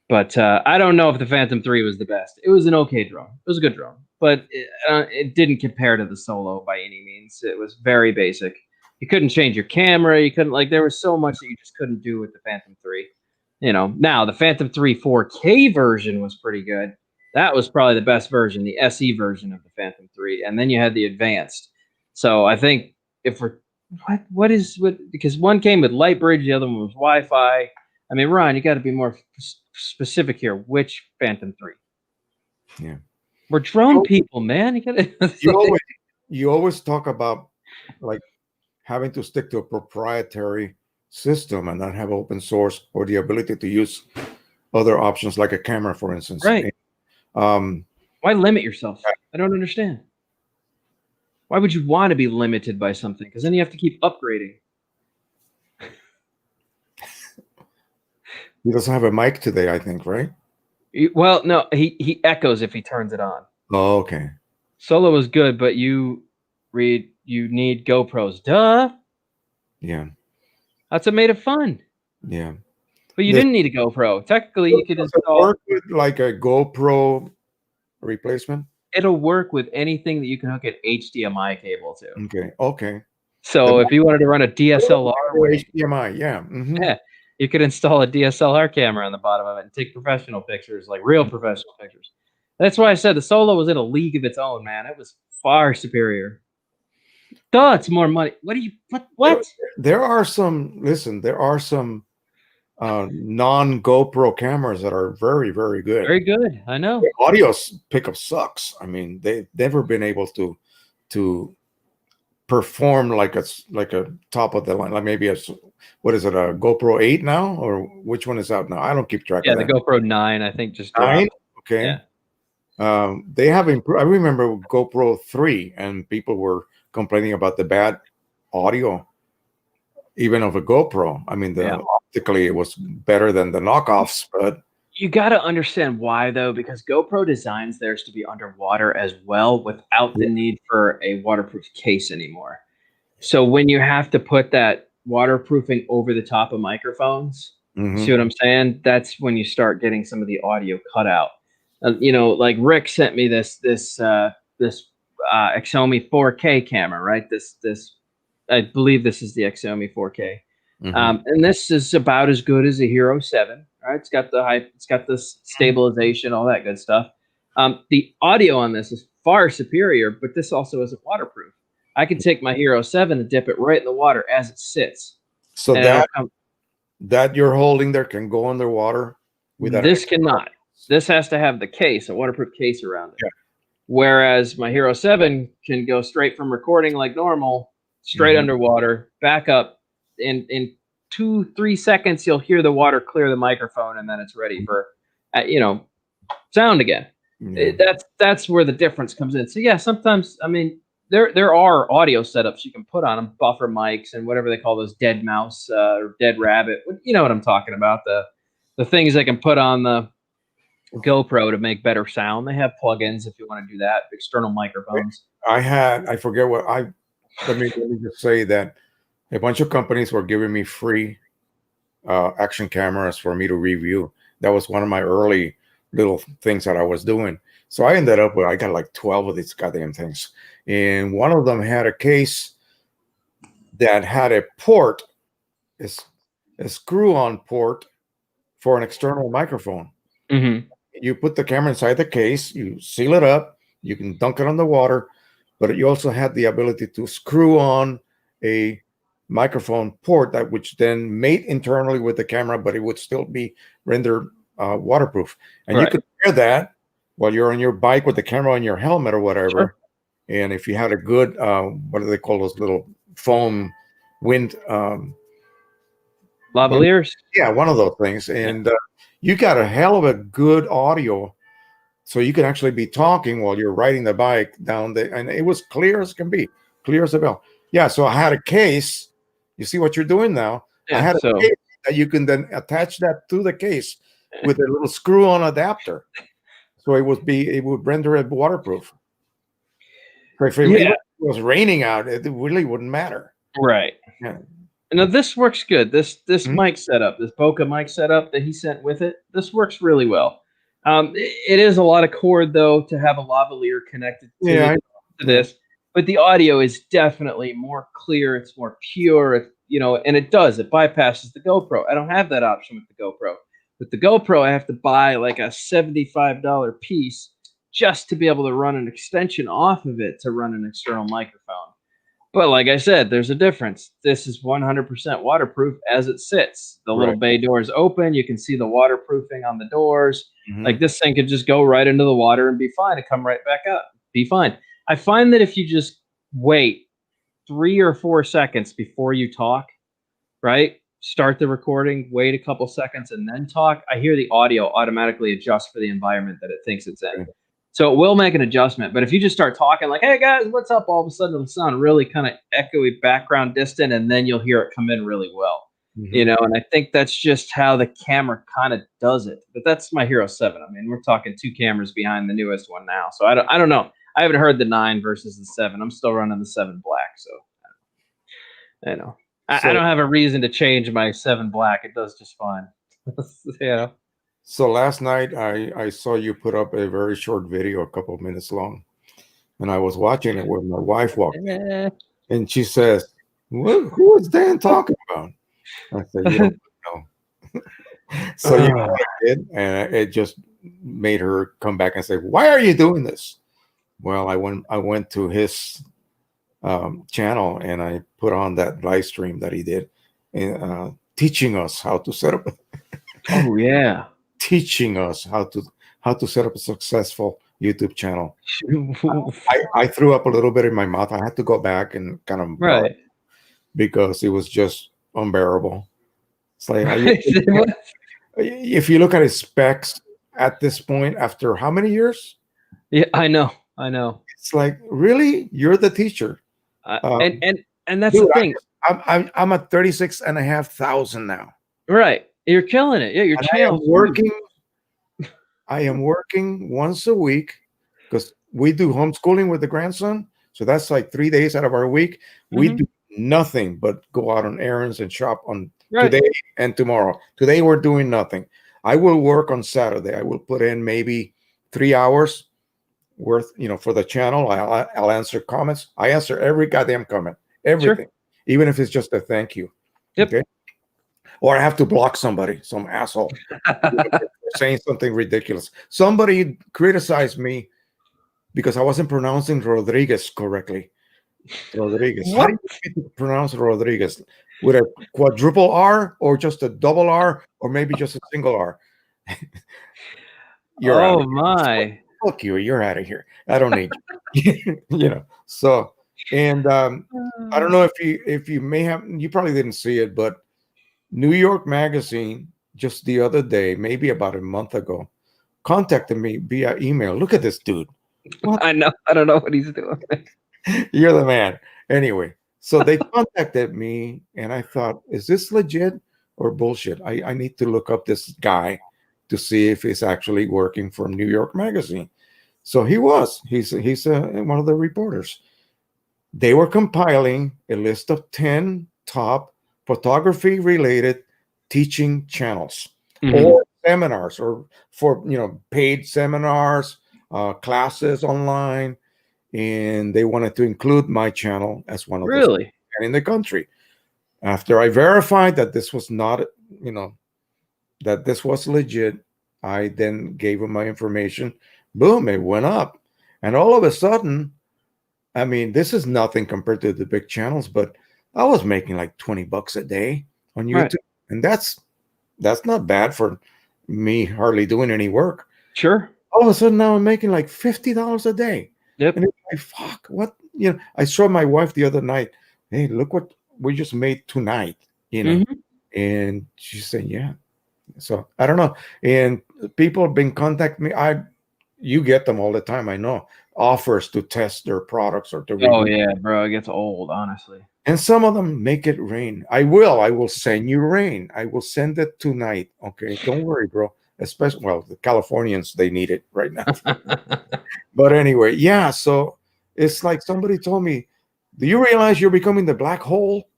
But I don't know if the Phantom 3 was the best. It was an okay drone. It was a good drone. But it didn't compare to the Solo by any means. It was very basic. You couldn't change your camera. You couldn't, there was so much that you just couldn't do with the Phantom 3. Now the Phantom 3 4K version was pretty good. That was probably the best version, the SE version of the Phantom 3. And then you had the advanced. So I think if we're, because one came with Lightbridge, the other one was Wi-Fi. I mean, Ron, you got to be more specific here. Which Phantom 3? Yeah. We're drone people, man. You always talk about having to stick to a proprietary system and not have open source or the ability to use other options like a camera, for instance. Right. Why limit yourself? I don't understand. Why would you want to be limited by something? Because then you have to keep upgrading. He doesn't have a mic today, I think, right? Well, no, he echoes if he turns it on. Oh, okay. Solo is good, but you need GoPros. Duh. Yeah. That's what made it fun. Yeah. But you didn't need a GoPro. Technically, you could install. Work with like a GoPro replacement? It'll work with anything that you can hook an HDMI cable to. Okay. So if you wanted to run a DSLR, HDMI, yeah. Yeah, you could install a DSLR camera on the bottom of it and take professional pictures, like real professional pictures. That's why I said the Solo was in a league of its own, man. It was far superior. Duh, it's more money. What? There are some non-GoPro cameras that are very, very good. Very good. I know. The audio pickup sucks. I mean, they've never been able to perform like a top of the line, like maybe a GoPro 8 now, or which one is out now? I don't keep track of that. Yeah, the GoPro 9, I think, just 9. Okay. Yeah. They have improved. I remember GoPro 3, and people were complaining about the bad audio, even of a GoPro. I mean, Yeah. optically it was better than the knockoffs, but You got to understand why, though, because GoPro designs theirs to be underwater as well without the need for a waterproof case anymore. So when you have to put that waterproofing over the top of microphones, you see what I'm saying? That's when you start getting some of the audio cut out. Like Rick sent me this Xiaomi 4K camera, right? This I believe this is the Xiaomi 4K. And this is about as good as a Hero 7. Right? It's got the stabilization, all that good stuff. The audio on this is far superior, but this also isn't waterproof. I can take my Hero 7 and dip it right in the water as it sits. So that you're holding there can go underwater without. This cannot. This has to have the case, a waterproof case around it. Yeah. Whereas my Hero 7 can go straight from recording like normal, straight underwater, back up, in 2-3 seconds, you'll hear the water clear the microphone, and then it's ready for, sound again. That's where the difference comes in. So yeah, sometimes, I mean, there are audio setups you can put on them, buffer mics and whatever they call those, dead mouse or dead rabbit. You know what I'm talking about? The things they can put on the GoPro to make better sound. They have plugins if you want to do that. External microphones. I forget what let me just say that a bunch of companies were giving me free action cameras for me to review. That was one of my early little things that I was doing. So I ended up with, I got like 12 of these goddamn things. And one of them had a case that had a port, a screw-on port for an external microphone. You put the camera inside the case, you seal it up, you can dunk it on the water, but you also had the ability to screw on a microphone port that which then mate internally with the camera, but it would still be rendered waterproof. And you could wear that while you're on your bike with the camera on your helmet or whatever. Sure. And if you had a good, what do they call those little foam wind? Lavaliers? Yeah, one of those things. And you got a hell of a good audio. So you can actually be talking while you're riding the bike down there. And it was clear as can be, clear as a bell. Yeah, so I had a case. You see what you're doing now? Yeah, I had a case that you can then attach that to the case with a little screw-on adapter. So it would render it waterproof. So if it was raining out, it really wouldn't matter. Right. Yeah. Now this works good. This mic setup, this Bokeh mic setup that he sent with it, this works really well. It is a lot of cord though to have a lavalier connected to this, but the audio is definitely more clear. It's more pure. And it bypasses the GoPro. I don't have that option with the GoPro. With the GoPro, I have to buy like a $75 piece just to be able to run an extension off of it to run an external microphone. But like I said, there's a difference. This is 100% waterproof as it sits. The little bay doors open. You can see the waterproofing on the doors. Like this thing could just go right into the water and be fine and come right back up. Be fine. I find that if you just wait 3 or 4 seconds before you talk, right? Start the recording, wait a couple seconds, and then talk. I hear the audio automatically adjust for the environment that it thinks it's in. So it will make an adjustment. But if you just start talking like, hey, guys, what's up? All of a sudden it'll sound really kind of echoey, background distant, and then you'll hear it come in really well. And I think that's just how the camera kind of does it. But that's my Hero 7. I mean, we're talking 2 cameras behind the newest one now. So I don't know. I haven't heard the 9 versus the 7. I'm still running the 7 Black. So I don't know. I don't have a reason to change my 7 Black. It does just fine. So last night I saw you put up a very short video, a couple of minutes long, and I was watching it when my wife walked in, and she says, "Who is Dan talking about?" I said, "You don't know." So you know what I did, and it just made her come back and say, "Why are you doing this?" Well, I went to his channel and I put on that live stream that he did, teaching us how to set up. Oh yeah. Teaching us how to set up a successful YouTube channel. I threw up a little bit in my mouth. I had to go back and kind of because it was just unbearable. It's like if you look at his specs at this point, after how many years? Yeah, I know. I know. It's like, really? You're the teacher. Uh, and Um, and and that's the dude, thing. I'm at 36,500 now. Right. You're killing it. Yeah, your And I am channel's huge. working, once a week because we do homeschooling with the grandson. So that's like 3 days out of our week. We Mhm. do nothing but go out on errands and shop on Right. today and tomorrow. Today we're doing nothing. I will work on Saturday. I will put in maybe 3 hours worth, for the channel. I'll answer comments. I answer every goddamn comment, Sure. everything, even if it's just a thank you. Yep. Okay. Or I have to block somebody, some asshole, saying something ridiculous. Somebody criticized me because I wasn't pronouncing Rodriguez correctly. Rodriguez. How do What? you pronounce Rodriguez? With a quadruple R or just a double R or maybe just a single R? You're out of Oh here. my. Fuck you. You're out of here. I don't need you. So, and I don't know if you may have, you probably didn't see it, but New York Magazine just the other day, maybe about a month ago, contacted me via email. Look at this dude. What? I know. I don't know what he's doing. You're the man. Anyway, so they contacted me, and I thought, is this legit or bullshit? I need to look up this guy to see if he's actually working for New York Magazine. So he was. He's one of the reporters. They were compiling a list of 10 top photography related teaching channels Mhm. or seminars or for paid seminars, classes online, and they wanted to include my channel as one of those Really? in the country. After I verified that this was not, you know, that this was legit, I then gave them my information. Boom, it went up. And all of a sudden, I mean, this is nothing compared to the big channels, but I was making like $20 a day on Right. YouTube. And that's not bad for me hardly doing any work. Sure. All of a sudden now I'm making like $50 a day. And Yep. it's like, fuck, what? I saw my wife the other night. Hey, look what we just made tonight, you know. Mhm. And she said, yeah. So I don't know. And people have been contacting me. You get them all the time, I know. Offers to test their products or to Oh review. yeah, bro. It gets old, honestly. And some of them make it rain. I will send you rain. I will send it tonight. Okay. Don't worry, bro. Especially, well, the Californians, they need it right now. But anyway, yeah. So it's like somebody told me, do you realize you're becoming the black hole?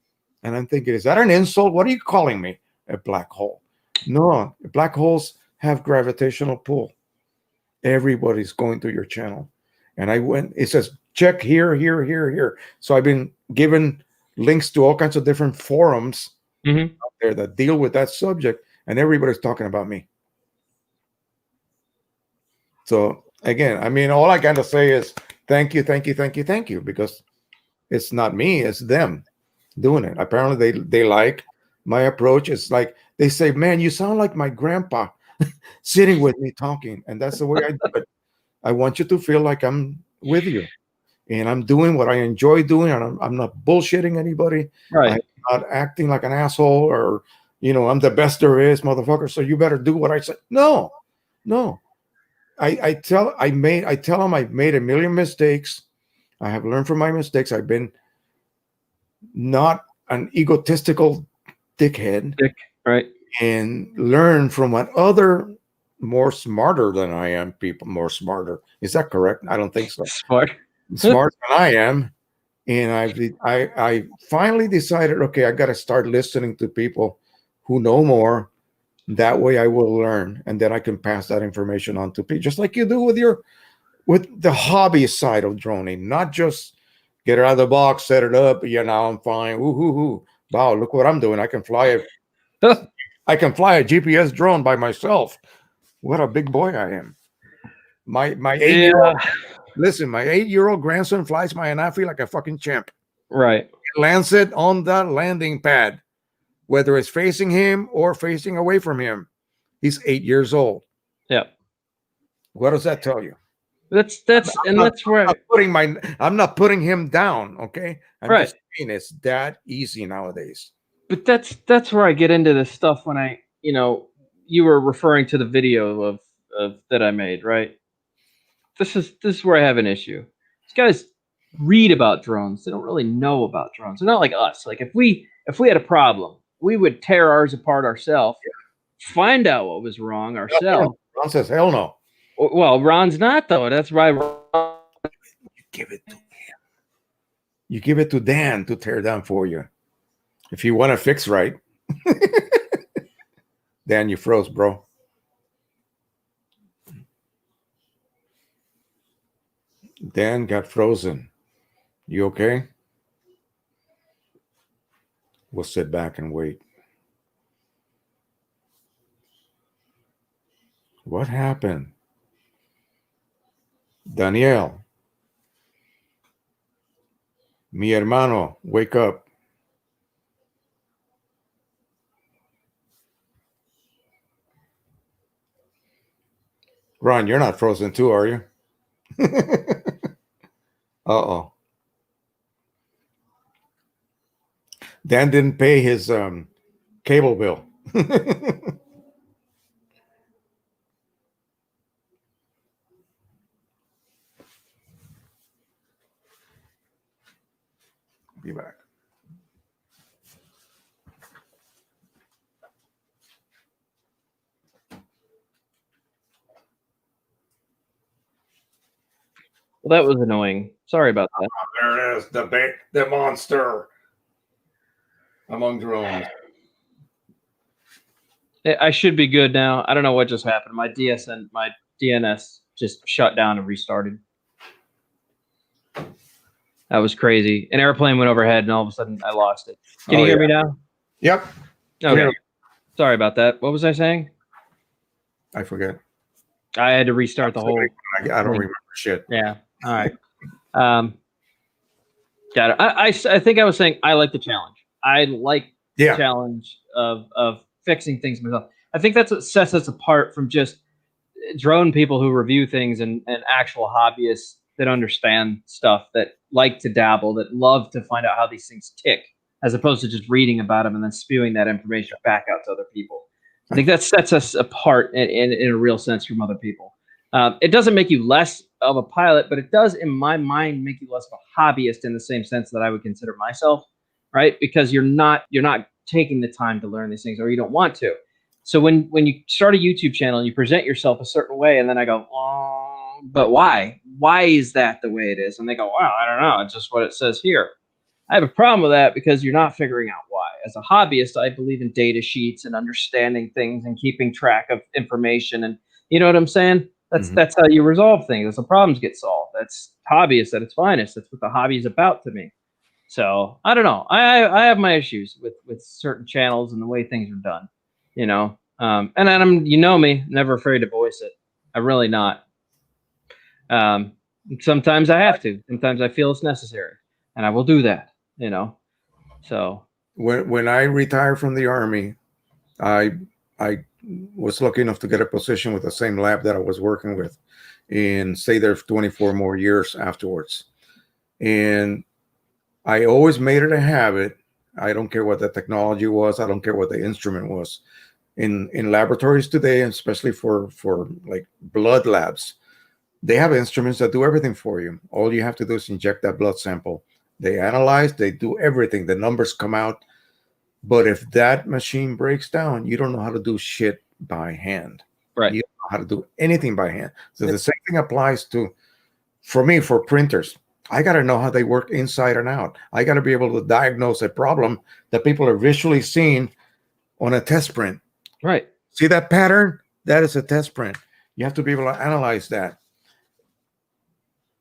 And I'm thinking, is that an insult? What are you calling me? A black hole? No, black holes have gravitational pull. Everybody's going to your channel. And it says, check here, here, here, here. So I've been given links to all kinds of different forums Mhm. out there that deal with that subject, and everybody's talking about me. So again, I mean, all I got to say is thank you, thank you, thank you, thank you, because it's not me, it's them doing it. Apparently, they like my approach. It's like they say, "Man, you sound like my grandpa sitting with me talking," and that's the way I do it. I want you to feel like I'm with you, and I'm doing what I enjoy doing, and I'm not bullshitting anybody. I'm Right. not acting like an asshole or I'm the best there is, motherfucker. So you better do what I say. No, no. I tell them I've made a million mistakes. I have learned from my mistakes. I've been not an egotistical dickhead Dick. Right. and learn from what other more smarter than I am people more smarter. Is that correct? I don't think so. Smart. Smarter than I am. And I finally decided, okay, I got to start listening to people who know more. That way I will learn and then I can pass that information on to people, just like you do with the hobby side of droning, not just get it out of the box, set it up. Yeah, now I'm fine. Woo hoo hoo. Wow, look what I'm doing. I can fly a GPS drone by myself. What a big boy I am. My 8 year old Yeah. listen, my 8 year old grandson flies my Anafi like a fucking champ. Right. He lands it on the landing pad, whether it's facing him or facing away from him. He's 8 years old. Yep. What does that tell you? That's I'm and not, that's where I'm not putting him down. Okay. I'm right. just saying it's that easy nowadays. But that's where I get into this stuff when you were referring to the video of that I made, right? this is where I have an issue. These guys read about drones. They don't really know about drones. They're not like us. Like if we had a problem, we would tear ours apart ourselves, find out what was wrong ourselves. Ron says, hell no. Well, Ron's not though. That's why Give it to him. You give it to Dan to tear down for you. If you want to fix right. Dan, you froze, bro. Dan got frozen. You okay? We'll sit back and wait. What happened? Daniel. Mi hermano, wake up. Ron, you're not frozen too, are you? Uh-oh. Dan didn't pay his cable bill. Be back. Well, that was annoying. Sorry about that. There it is, the monster among drones. I should be good now. I don't know what just happened. My DNS just shut down and restarted. That was crazy. An airplane went overhead, and all of a sudden, I lost it. Can you hear me now? Yep. Okay. Sorry about that. What was I saying? I forget. I had to restart the whole. I don't remember shit. Yeah. All right. Got it. I think I was saying I like the challenge. I like the challenge of fixing things myself. I think that's what sets us apart from just drone people who review things and actual hobbyists that understand stuff, that like to dabble, that love to find out how these things tick, as opposed to just reading about them and then spewing that information back out to other people. I think that sets us apart in a real sense from other people. It doesn't make you less of a pilot, but it does, in my mind, make you less of a hobbyist in the same sense that I would consider myself, right? Because you're not taking the time to learn these things, or you don't want to. So when you start a YouTube channel and you present yourself a certain way, and then I go, oh, but why? Why is that the way it is? And they go, well, I don't know. It's just what it says here. I have a problem with that because you're not figuring out why. As a hobbyist, I believe in data sheets and understanding things and keeping track of information. And you know what I'm saying? That's how you resolve things. That's how problems get solved. That's hobbyist at its finest. That's what the hobby is about to me. So I don't know. I have my issues with certain channels and the way things are done, you know. And I'm, you know me, never afraid to voice it. I'm really not. Sometimes I have to. Sometimes I feel it's necessary, and I will do that. You know. So when I retired from the Army, I was lucky enough to get a position with the same lab that I was working with, and stay there for 24 more years afterwards. And I always made it a habit. I don't care what the technology was. I don't care what the instrument was. In laboratories today, especially for like blood labs, they have instruments that do everything for you. All you have to do is inject that blood sample. They analyze, they do everything. The numbers come out. But if that machine breaks down, you don't know how to do shit by hand. Right. You don't know how to do anything by hand. So the same thing applies to, for me, for printers. I got to know how they work inside and out. I got to be able to diagnose a problem that people are visually seeing on a test print. Right. See that pattern? That is a test print. You have to be able to analyze that.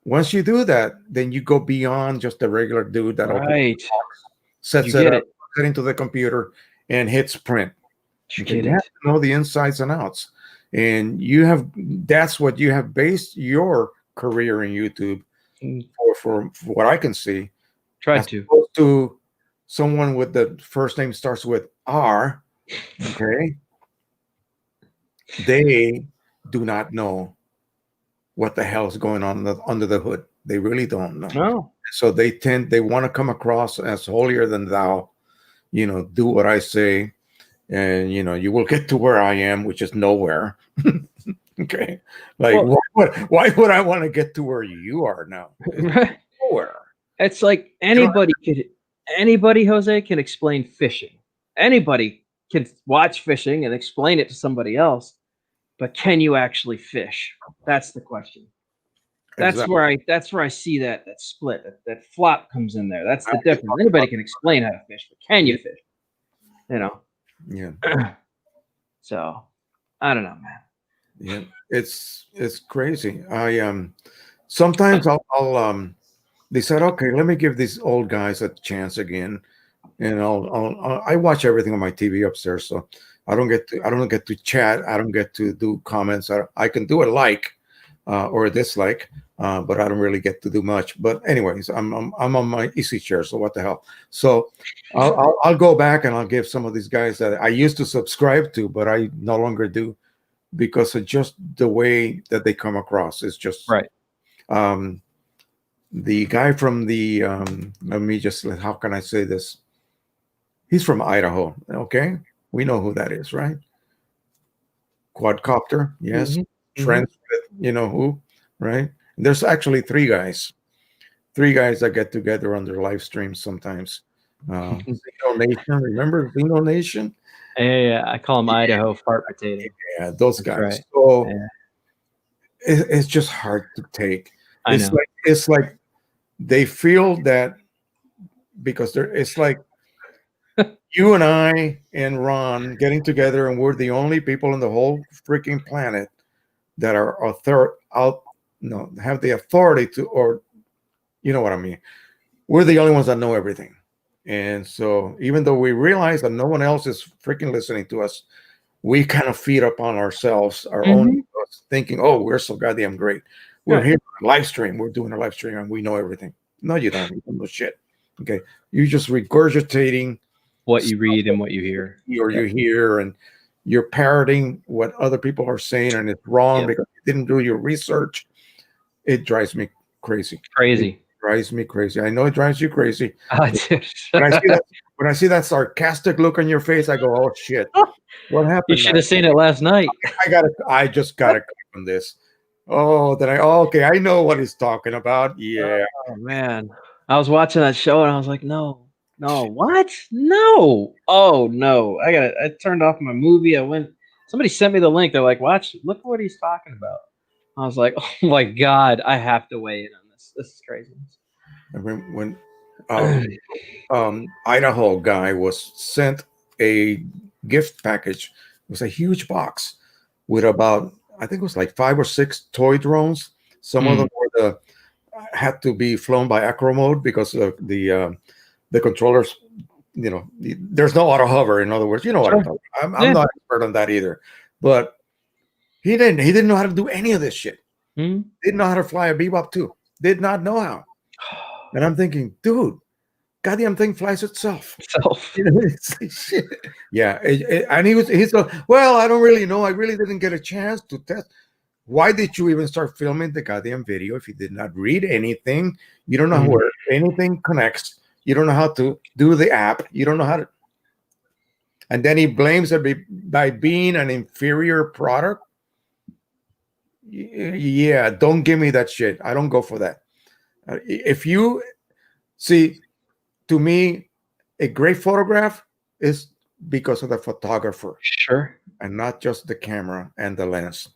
Once you do that, then you go beyond just the regular dude that opens the box, sets it up, puts it into the computer, and hits print. You have to know the insides and outs. And that's what you have based your career in YouTube for what I can see. Try to. Opposed to someone with the first name starts with R, okay? They do not know what the hell is going on under the hood. They really don't know. No. So they want to come across as holier than thou, you know, do what I say, and, you know, you will get to where I am, which is nowhere. Okay, like Well, why would I want to get to where you are now? It's nowhere. it's like You don't. anybody, Jose, can explain fishing. Anybody can watch fishing and explain it to somebody else, but can you actually fish? That's the question. Exactly. That's where I see that split, that flop comes in there. That's the difference. Anybody can explain how to fish, but can Yeah, you fish? You know. yeah, So I don't know, man. yeah. It's crazy. I sometimes I'll they said, okay, let me give these old guys a chance again, and I watch everything on my TV upstairs, so I don't get to chat, I don't get to do comments. I can do a like or a dislike, but I don't really get to do much. But anyways, I'm on my easy chair, so what the hell? So I'll go back and I'll give some of these guys that I used to subscribe to, but I no longer do because of just the way that they come across. It's just Right. um, the guy from the let me just how can I say this? He's from Idaho. Okay, we know who that is, right? Quadcopter, yes. Hmm. Hmm. Trends with you know who, right? There's actually three guys that get together on their live streams sometimes. Zeno Nation, remember Zeno Nation? Yeah, I call him Idaho fart potato. Yeah, those That's guys. right. So Yeah, it's just hard to take. I know. It's like they feel that because it's like you and I and Ron getting together, and we're the only people on the whole freaking planet that are out, no, have the authority to, or you know what I mean. We're the only ones that know everything, and so even though we realize that no one else is freaking listening to us, we kind of feed up on ourselves, our own Hmm. thinking, "Oh, we're so goddamn great. We're Right. here on a live stream. We're doing a live stream, and we know everything." No, you don't. You don't know shit. Okay, you're just regurgitating What you read and what you hear. or you Yep. hear and you're parroting what other people are saying and it's wrong Yep. because you didn't do your research. It drives me crazy. It Crazy. drives me crazy. I know it drives you crazy. Oh, dude. When I see that when I see that sarcastic look on your face, I go, oh shit. What You happened, man? should have seen it last night. I just gotta click on this. Oh, okay, I know what he's talking about. Yeah. Oh man, I was watching that show and I was like, no, no, what? No. Oh no, I turned off my movie. I went. Somebody sent me the link. They're like, watch, look what he's talking about. I was like, oh my god, I have to weigh in on this. This is crazy. And when Idaho guy was sent a gift package. It was a huge box with about I think it was like 5 or 6 toy drones. Some of Hmm. them were had to be flown by acro mode because of the controllers. You know, there's no auto hover. In other words, you know what I'm Sure. talking about. I'm Yeah. not expert on that either, but he didn't know how to do any of this shit. Hmm. Didn't know how to fly a Bebop too. Did not know how. And I'm thinking, dude, goddamn thing flies itself. Self. You know, it's like, shit. Yeah, and he's like, well, I don't really know. I really didn't get a chance to test. Why did you even start filming the goddamn video if you did not read anything? You don't know Mhm. where anything connects. You don't know how to do the app. You don't know how to. And then he blames it by being an inferior product. Yeah, don't give me that shit. I don't go for that. If you see, to me, a great photograph is because of the photographer Sure. and not just the camera and the lens.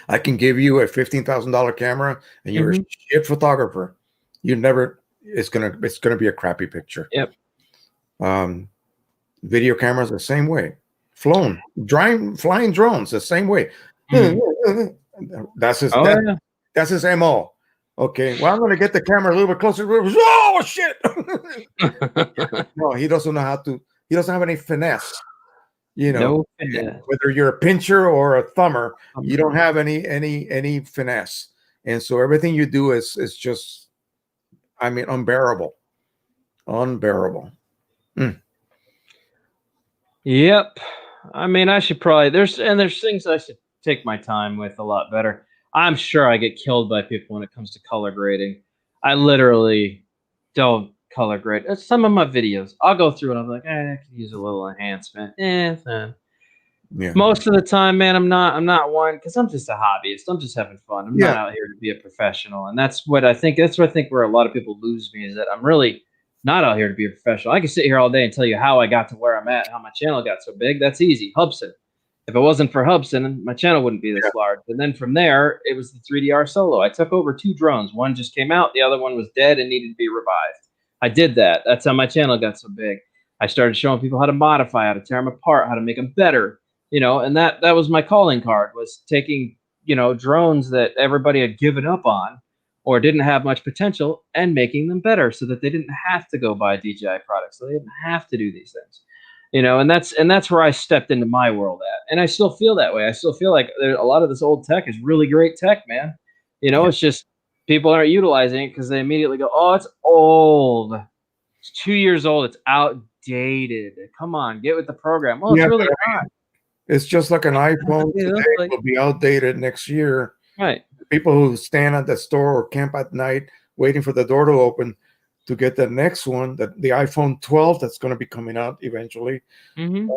I can give you a $15,000 camera and you're a Hmm. shit photographer. You never it's gonna be a crappy picture. Yep. Um, video cameras the same way. Flying drones the same way. Mhm. That's his Oh yeah. that's his MO. Okay, well, I'm gonna get the camera a little bit closer. Oh shit! No, he doesn't know how to. He doesn't have any finesse. You know, No finesse. whether you're a pincher or a thumber, you don't have any finesse, and so everything you do is just, I mean, unbearable, unbearable. Mm. Yep. I mean, I should probably there's things I should take my time with a lot better. I'm sure I get killed by people when it comes to color grading. I literally don't color grade. Some of my videos, I'll go through and I'm like, I could use a little enhancement. Yeah. Most of the time, man, I'm not one because I'm just a hobbyist. I'm just having fun. I'm Yeah. not out here to be a professional. And that's what I think where a lot of people lose me is that I'm really not out here to be a professional. I can sit here all day and tell you how I got to where I'm at, how my channel got so big. That's easy. Hubson. If it wasn't for Hubson, my channel wouldn't be Yeah. this large. And then from there, it was the 3DR Solo. I took over 2 drones. One just came out, the other one was dead and needed to be revived. I did that. That's how my channel got so big. I started showing people how to modify, how to tear them apart, how to make them better, and that was my calling card, was taking, drones that everybody had given up on or didn't have much potential and making them better so that they didn't have to go buy DJI products. So they didn't have to do these things. And that's where I stepped into my world at. And I still feel that way. I still feel like a lot of this old tech is really great tech, man. Yeah. It's just people aren't utilizing it because they immediately go, "Oh, it's old. It's 2 years old. It's outdated. Come on, get with the program." Well, it's Yeah, really but not. it's just like an iPhone You know, today like, will be outdated next year. right. People who stand at the store or camp at night waiting for the door to open to get the next one, the iPhone 12 that's going to be coming out eventually. Hmm.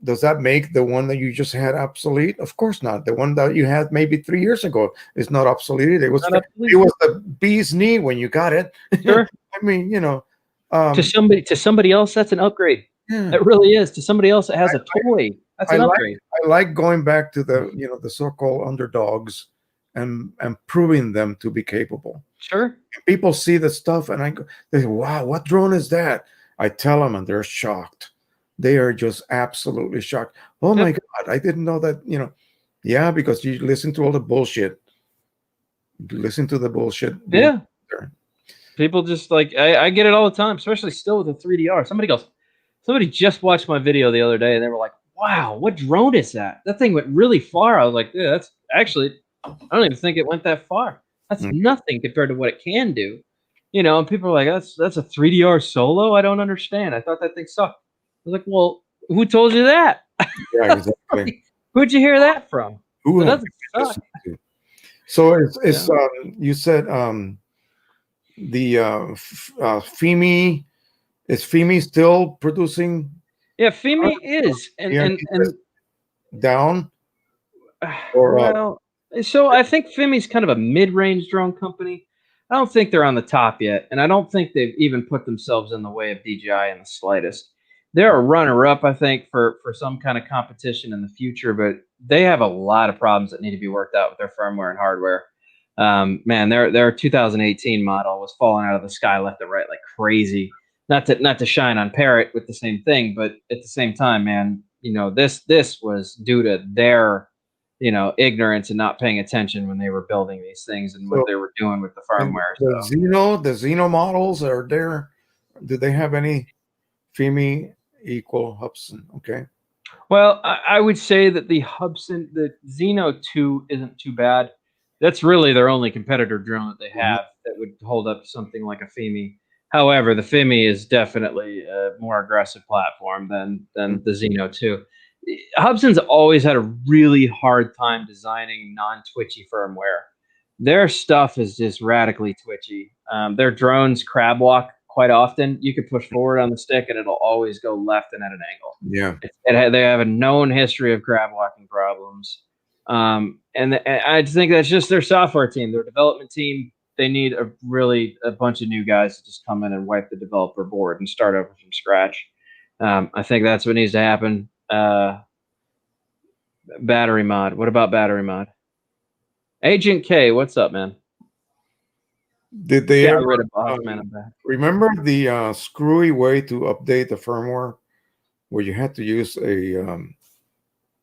Does that make the one that you just had obsolete? Of course not. The one that you had maybe 3 years ago is not obsolete. It was Not it was the bee's knee when you got it. sure. I mean, To somebody else, that's an upgrade. yeah. It really is. To somebody else that has a toy, that's I an like upgrade. I like going back to the so-called underdogs and proving them to be capable. Sure. People see the stuff and they say, "Wow, what drone is that?" I tell them and they're shocked. They are just absolutely shocked. Oh my Yep. God, I didn't know that, Yeah, because you listen to all the bullshit. Listen to the bullshit being Yeah. there. People just like I get it all the time, especially still with the 3DR. Somebody just watched my video the other day and they were like, "Wow, what drone is that? That thing went really far." I was like, "Yeah, that's actually, I don't even think it went that far. That's Mm. nothing compared to what it can do." And people are like, "That's a 3DR Solo? I don't understand. I thought that thing sucked." I was like, "Well, who told you that? Yeah, exactly. Who'd you hear that from? Who It have doesn't you been suck." listening to? So it's Yeah. you said the FEMI, is FEMI still producing? Yeah, Fimi is. And Yeah, and and down or up? well, so I think Fimi's kind of a mid-range drone company. I don't think they're on the top yet, and I don't think they've even put themselves in the way of DJI in the slightest. They're a runner-up, I think, for some kind of competition in the future, but they have a lot of problems that need to be worked out with their firmware and hardware. Man, their 2018 model was falling out of the sky left and right like crazy. Not to shine on Parrot with the same thing, but at the same time, man, this was due to their ignorance and not paying attention when they were building these things and what So they were doing with the and firmware. the Xeno models are there. Do they have any FEMI equal Hubson? Okay. Well, I would say that the Xeno 2 isn't too bad. That's really their only competitor drone that they Mhm. have that would hold up to something like a Fimi. However, the Fimi is definitely a more aggressive platform than the Xeno 2. Hubson's always had a really hard time designing non-twitchy firmware. Their stuff is just radically twitchy. Their drones crab walk quite often. You could push forward on the stick and it'll always go left and at an angle. Yeah. They have a known history of crab walking problems. And I think that's just their software team, their development team. They need a bunch of new guys to just come in and wipe the developer board and start over from scratch. I think that's what needs to happen. Battery mod. What about battery mod? Agent K, what's up, man? Did they Got ever rid of Bossman. I'm back. remember the screwy way to update the firmware where you had to use a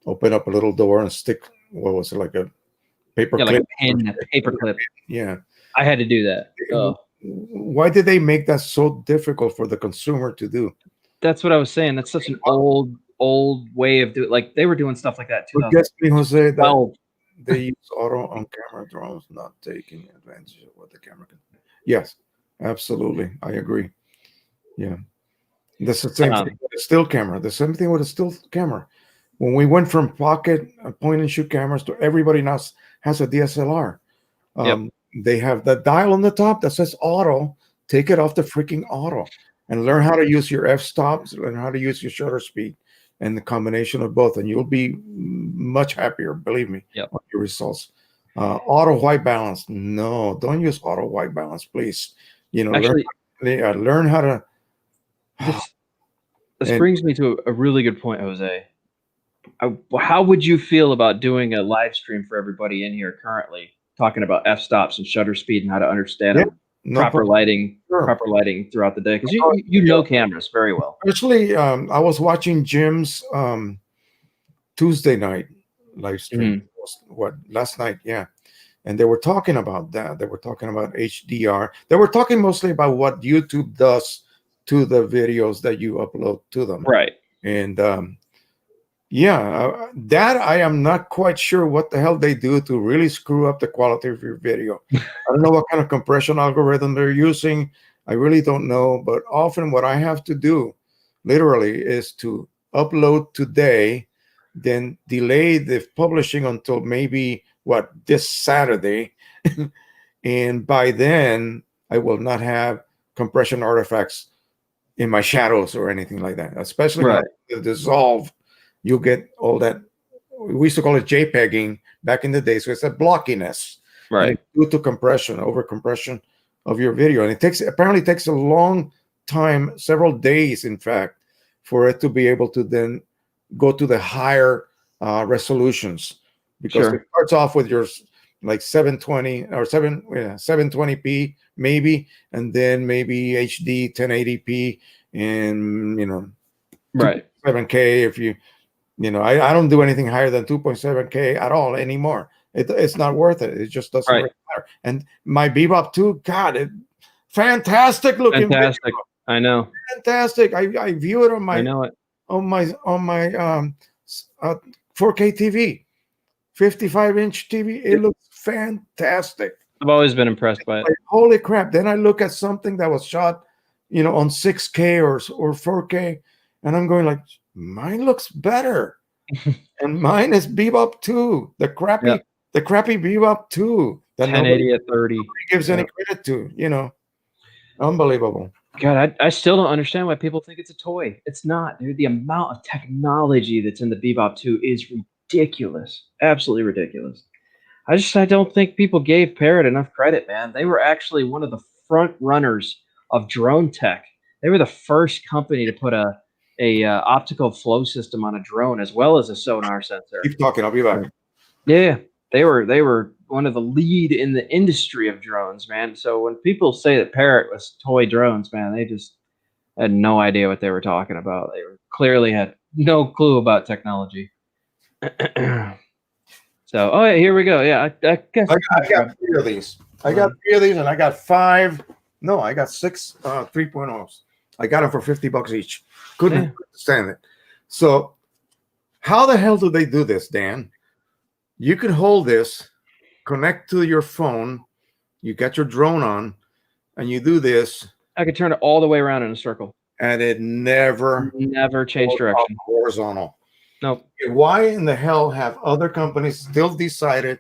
open up a little door and stick, what was it, like a paper Yeah, clip? like a pin, a paper clip. Yeah. I had to do that. Oh, Why did they make that so difficult for the consumer to do? that's what I was saying. That's such an old way of doing. Like they were doing stuff like that in But guess me, Jose, that 2012. they use auto on camera drones, not taking advantage of what the camera can. Yes, absolutely. I agree. Yeah. That's the same thing with a still camera. The same thing with a still camera. When we went from pocket point and shoot cameras to everybody now has a DSLR. Yep. They have that dial on the top that says auto. Take it off the freaking auto and learn how to use your f stops, learn how to use your shutter speed, and the combination of both, and you'll be much happier, believe me, Yep. on your results. Auto white balance. No, don't use auto white balance, please. Actually, learn how to. this And- brings me to a really good point, Jose. How would you feel about doing a live stream for everybody in here currently, talking about f-stops and shutter speed and how to understand them, proper lighting throughout the day? Because you know cameras very well. Especially, I was watching Jim's Tuesday night live stream. Last night? Yeah. And they were talking about that. They were talking about HDR. They were talking mostly about what YouTube does to the videos that you upload to them. Right. And that I am not quite sure what the hell they do to really screw up the quality of your video. I don't know what kind of compression algorithm they're using. I really don't know. But often what I have to do literally is to upload today, then delay the publishing until maybe this Saturday. And by then I will not have compression artifacts in my shadows or anything like that, especially when the dissolve. You get all that. We used to call it JPEGing back in the day. So it's a blockiness, right, due to compression, over compression of your video, and it apparently takes a long time, several days, in fact, for it to be able to then go to the higher resolutions, because it starts off with your like 720 or 720p maybe, and then maybe HD 1080p, and 7K if you. I don't do anything higher than 2.7K at all anymore. It's not worth it. It just doesn't really matter. And my Bebop 2, God, fantastic looking. Fantastic. Video. I know. Fantastic. I view it on my 4K TV, 55-inch TV. It looks fantastic. I've always been impressed by it. Like, holy crap. Then I look at something that was shot, on 6K or 4K, and I'm going like, mine looks better. And mine is Bebop 2, the crappy Bebop 2 that 1080 at 30 gives any credit to. Unbelievable. God, I still don't understand why people think it's a toy. It's not, dude. The amount of technology that's in the Bebop 2 is ridiculous. Absolutely ridiculous. I don't think people gave Parrot enough credit, man. They were actually one of the front runners of drone tech. They were the first company to put a optical flow system on a drone, as well as a sonar sensor. Keep talking. I'll be back. Yeah, they were one of the lead in the industry of drones, man. So when people say that Parrot was toy drones, man, they just had no idea what they were talking about. They clearly had no clue about technology. So, here we go. Yeah, I guess I got 3 of these. I got 3 of these, and I got 5. No, I got 6 3.0s. I got them for $50 each. Couldn't understand it. So, how the hell do they do this, Dan? You can hold this, connect to your phone. You got your drone on, and you do this. I could turn it all the way around in a circle, and it never changed direction. Horizontal. Nope. Why in the hell have other companies still decided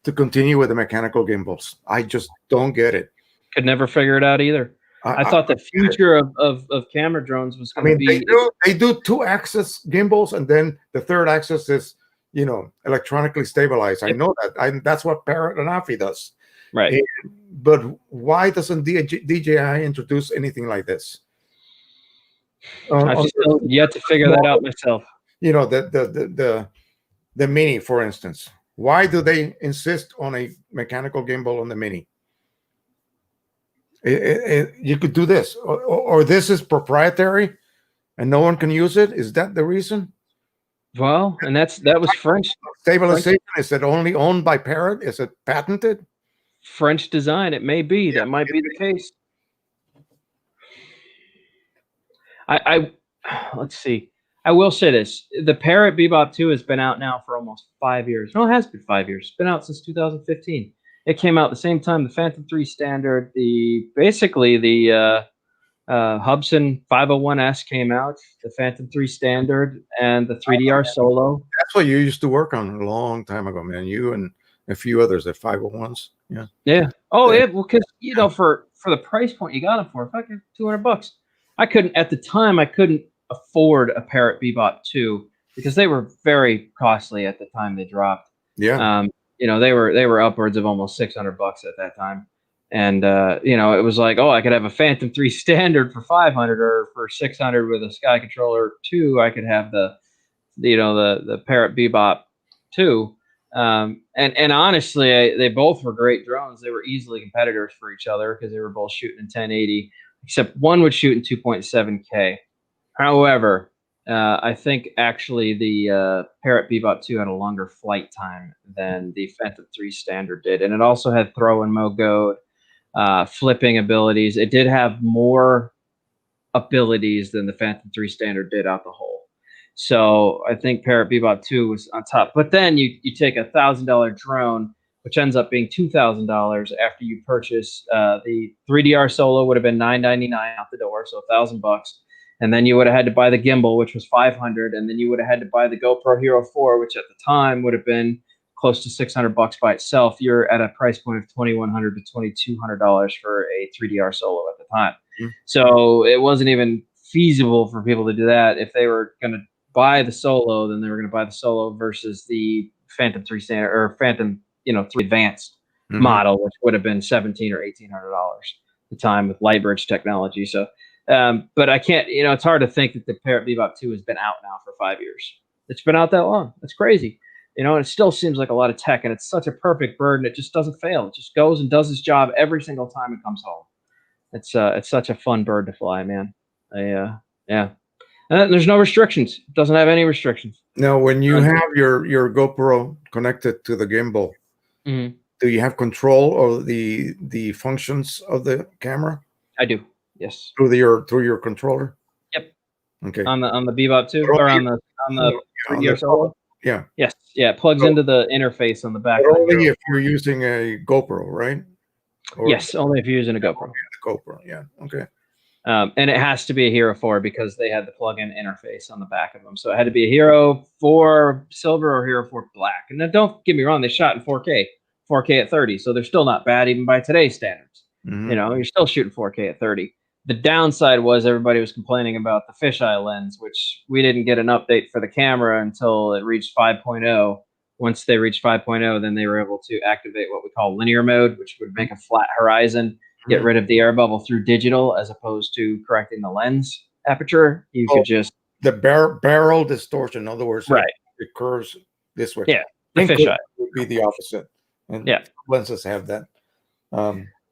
to continue with the mechanical gimbals? I just don't get it. Could never figure it out either. I thought the future of camera drones was going to be. They do 2-axis gimbals, and then the 3rd axis is, electronically stabilized. I know that. That's what Parrot and Afi does. Right. But why doesn't DJI introduce anything like this? I've still yet to figure that out myself. The Mini, for instance. Why do they insist on a mechanical gimbal on the Mini? You could do this, or this is proprietary, and no one can use it. Is that the reason? Well, and that was French stabilization. Is it only owned by Parrot? Is it patented? French design. It may be. That might be the case. Let's see. I will say this: the Parrot Bebop 2 has been out now for almost 5 years. No, it has been 5 years. It's been out since 2015. It came out the same time the Phantom 3 Standard, the Hubsan 501S came out, the Phantom 3 Standard, and the 3DR Solo. That's what you used to work on a long time ago, man. You and a few others, the 501s. Yeah. Yeah. Oh, yeah. Well, because for the price point you got them for, fucking $200. I couldn't afford a Parrot Bebop 2 because they were very costly at the time they dropped. Yeah. They were upwards of almost $600 at that time. And it was like, oh, I could have a Phantom 3 standard for 500, or for 600 with a Sky Controller 2, I could have the Parrot Bebop 2. And honestly, they both were great drones. They were easily competitors for each other because they were both shooting in 1080, except one would shoot in 2.7K. However, I think actually the Parrot Bebop 2 had a longer flight time than the Phantom 3 standard did, and it also had throw and mogode, flipping abilities. It did have more abilities than the Phantom 3 standard did out the hole. So I think Parrot Bebop 2 was on top. But then you take a $1,000 drone, which ends up being $2,000 after you purchase the 3DR Solo would have been $999 out the door, so $1,000. And then you would have had to buy the gimbal, which was $500, and then you would have had to buy the GoPro Hero 4, which at the time would have been close to $600 by itself. You're at a price point of $2,100 to $2,200 for a 3DR Solo at the time. Mm-hmm. So it wasn't even feasible for people to do that. If they were going to buy the Solo, then they were going to buy the Solo versus the Phantom 3 standard or Phantom 3 advanced model, which would have been $1,700 or $1,800 at the time with Lightbridge technology. So, but I can't, it's hard to think that the Parrot Bebop 2 has been out now for 5 years. It's been out that long. That's crazy. And it still seems like a lot of tech, and it's such a perfect bird, and it just doesn't fail. It just goes and does its job every single time it comes home. It's such a fun bird to fly, man. Yeah. And there's no restrictions. It doesn't have any restrictions. Now, when you have your GoPro connected to the gimbal, do you have control of the functions of the camera? I do. Yes. Through your controller. Yep. Okay. On the Bebop 2 or on the 3DR Solo. Yeah. Yes. Yeah. It plugs into the interface on the back. But only if you're using a GoPro, right? Yes, only if you're using a GoPro. The GoPro. Yeah. Okay. And it has to be a Hero 4 because they had the plug-in interface on the back of them. So it had to be a Hero 4 Silver or Hero 4 Black. And then don't get me wrong, they shot in 4K at 30. So they're still not bad even by today's standards. You're still shooting 4K at 30. The downside was everybody was complaining about the fisheye lens, which we didn't get an update for the camera until it reached 5.0. Once they reached 5.0, then they were able to activate what we call linear mode, which would make a flat horizon, get rid of the air bubble through digital as opposed to correcting the lens aperture. You could just... The barrel distortion, in other words, right. It curves this way. Yeah, the fisheye would be the opposite. And yeah, lenses have that.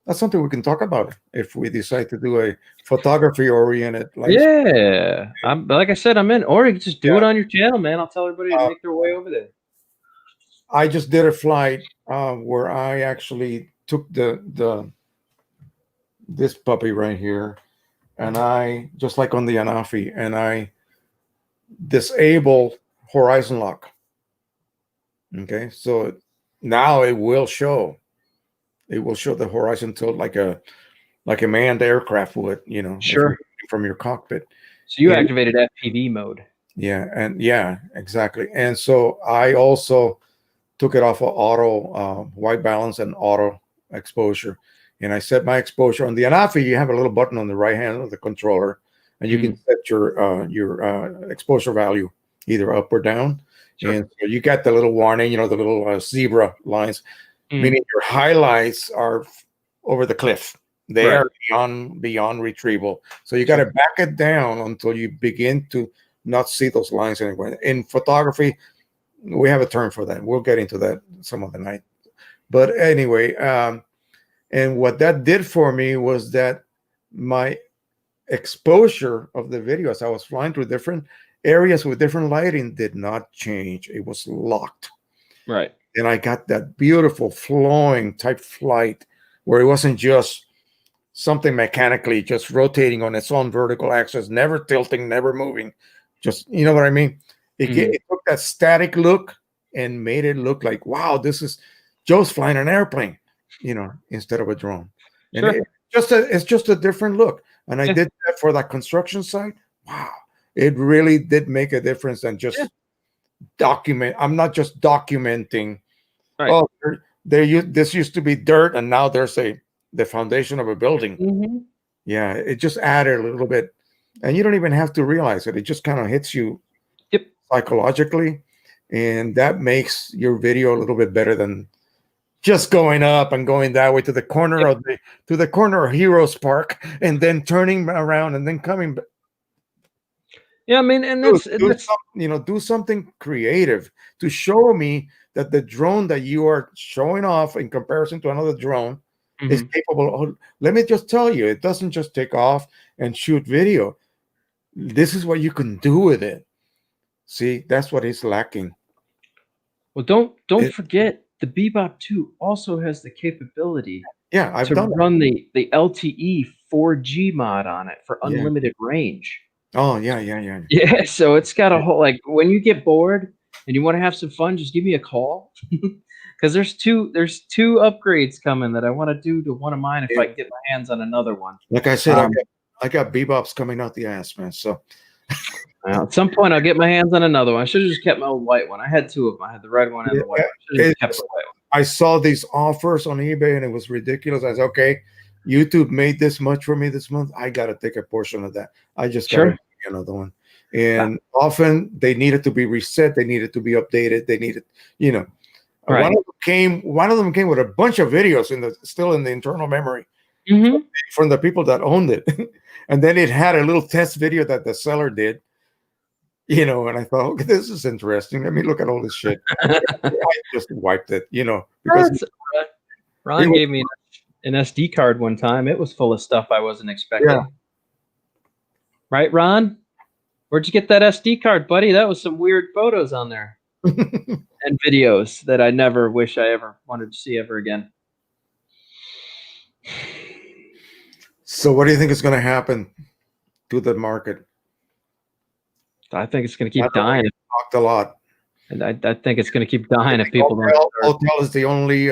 That's something we can talk about if we decide to do a photography-oriented. Yeah, like I said, I'm in. Or you can just do it on your channel, man. I'll tell everybody to make their way over there. I just did a flight where I actually took this puppy right here, and I, just like on the Anafi, and I disable horizon lock. Okay, so now it will show. It will show the horizon tilt like a manned aircraft would, Sure, from your cockpit. So you activated FPV mode. Yeah, exactly. And so I also took it off of auto white balance and auto exposure, and I set my exposure on the Anafi. You have a little button on the right hand of the controller, and you can set your exposure value either up or down. Sure. And so you got the little warning, the little zebra lines. Meaning your highlights are over the cliff. They are beyond retrieval. So you got to back it down until you begin to not see those lines anywhere. In photography, we have a term for that. We'll get into that some other night. But anyway, and what that did for me was that my exposure of the video as I was flying through different areas with different lighting did not change. It was locked. Right. And I got that beautiful flowing type flight where it wasn't just something mechanically just rotating on its own vertical axis, never tilting, never moving. Just, you know what I mean? It took that static look and made it look like, wow, this is Joe's flying an airplane, instead of a drone. And it's just a different look. And I did that for that construction site. Wow. It really did make a difference than just document. I'm not just documenting. Right. Oh, this used to be dirt, and now there's the foundation of a building. Yeah, it just added a little bit and you don't even have to realize it. It just kind of hits you Yep. psychologically, and that makes your video a little bit better than just going up and going that way to the corner Yep. of the corner of Heroes Park and then turning around and then coming back. Yeah, I mean, and Do something creative to show me that the drone that you are showing off in comparison to another drone is capable of. Let me just tell you, it doesn't just take off and shoot video. This is what you can do with it. See, that's what is lacking. Well, don't forget the Bebop 2 also has the capability I've to done run the LTE 4G mod on it for Yeah. unlimited range. Oh, yeah. Yeah, so it's got a whole, like, when you get bored and you want to have some fun, just give me a call. Because there's two upgrades coming that I want to do to one of mine if I can get my hands on another one. Like I said, I got Bebops coming out the ass, man. So at some point, I'll get my hands on another one. I should have just kept my old white one. I had two of them. I had the red one and the white one. I should have kept the white one. I saw these offers on eBay and it was ridiculous. I said, okay, YouTube made this much for me this month. I got to take a portion of that. I just got to get another one. And often they needed to be reset. They needed to be updated. They needed, Right. One of them came with a bunch of videos still in the internal memory from the people that owned it. And then it had a little test video that the seller did. And I thought, okay, this is interesting. Let me look at all this shit. I just wiped it, because Ron gave me an SD card one time. It was full of stuff I wasn't expecting. Yeah. Right, Ron? Where'd you get that SD card, buddy? That was some weird photos on there and videos that I never wish I ever wanted to see ever again. So what do you think is going to happen to the market? I think it's going to keep dying. Talked a lot. And I think it's going to keep dying if people don't. Hotel is the only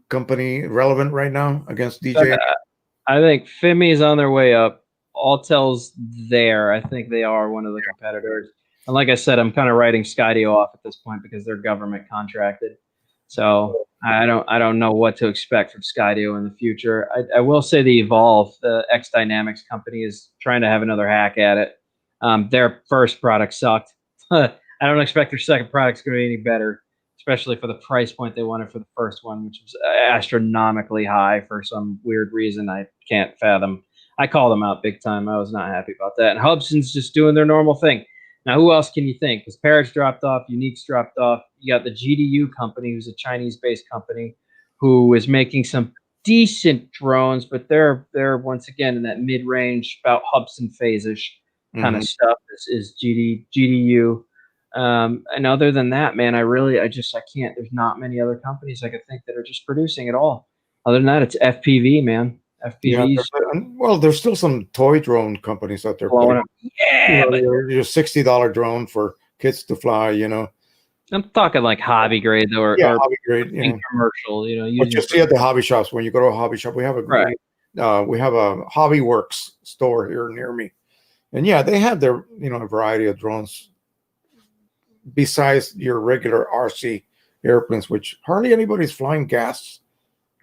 company relevant right now against DJ. I think Fimi is on their way up. Alltel's there. I think they are one of the competitors. And like I said, I'm kind of writing Skydio off at this point because they're government contracted. So I don't know what to expect from Skydio in the future. I will say the Evolve, the X Dynamics company, is trying to have another hack at it. Their first product sucked. I don't expect their second product's going to be any better, especially for the price point they wanted for the first one, which was astronomically high for some weird reason I can't fathom. I called them out big time. I was not happy about that. And Hubson's just doing their normal thing. Now, who else can you think? Because Parrot's dropped off, Unique's dropped off. You got the GDU company, who's a Chinese-based company, who is making some decent drones, but they're once again in that mid-range, about Hubson phase-ish kind of stuff. This is GDU. And other than that, man, I can't. There's not many other companies I could think that are just producing at all. Other than that, it's FPV, man. FPVs. Yeah, well, there's still some toy drone companies out there. Yeah, your $60 drone for kids to fly. I'm talking like hobby grade or hobby grade, commercial. What you see at the hobby shops when you go to a hobby shop, we have a Hobby Works store here near me, and they have their a variety of drones besides your regular RC airplanes, which hardly anybody's flying gas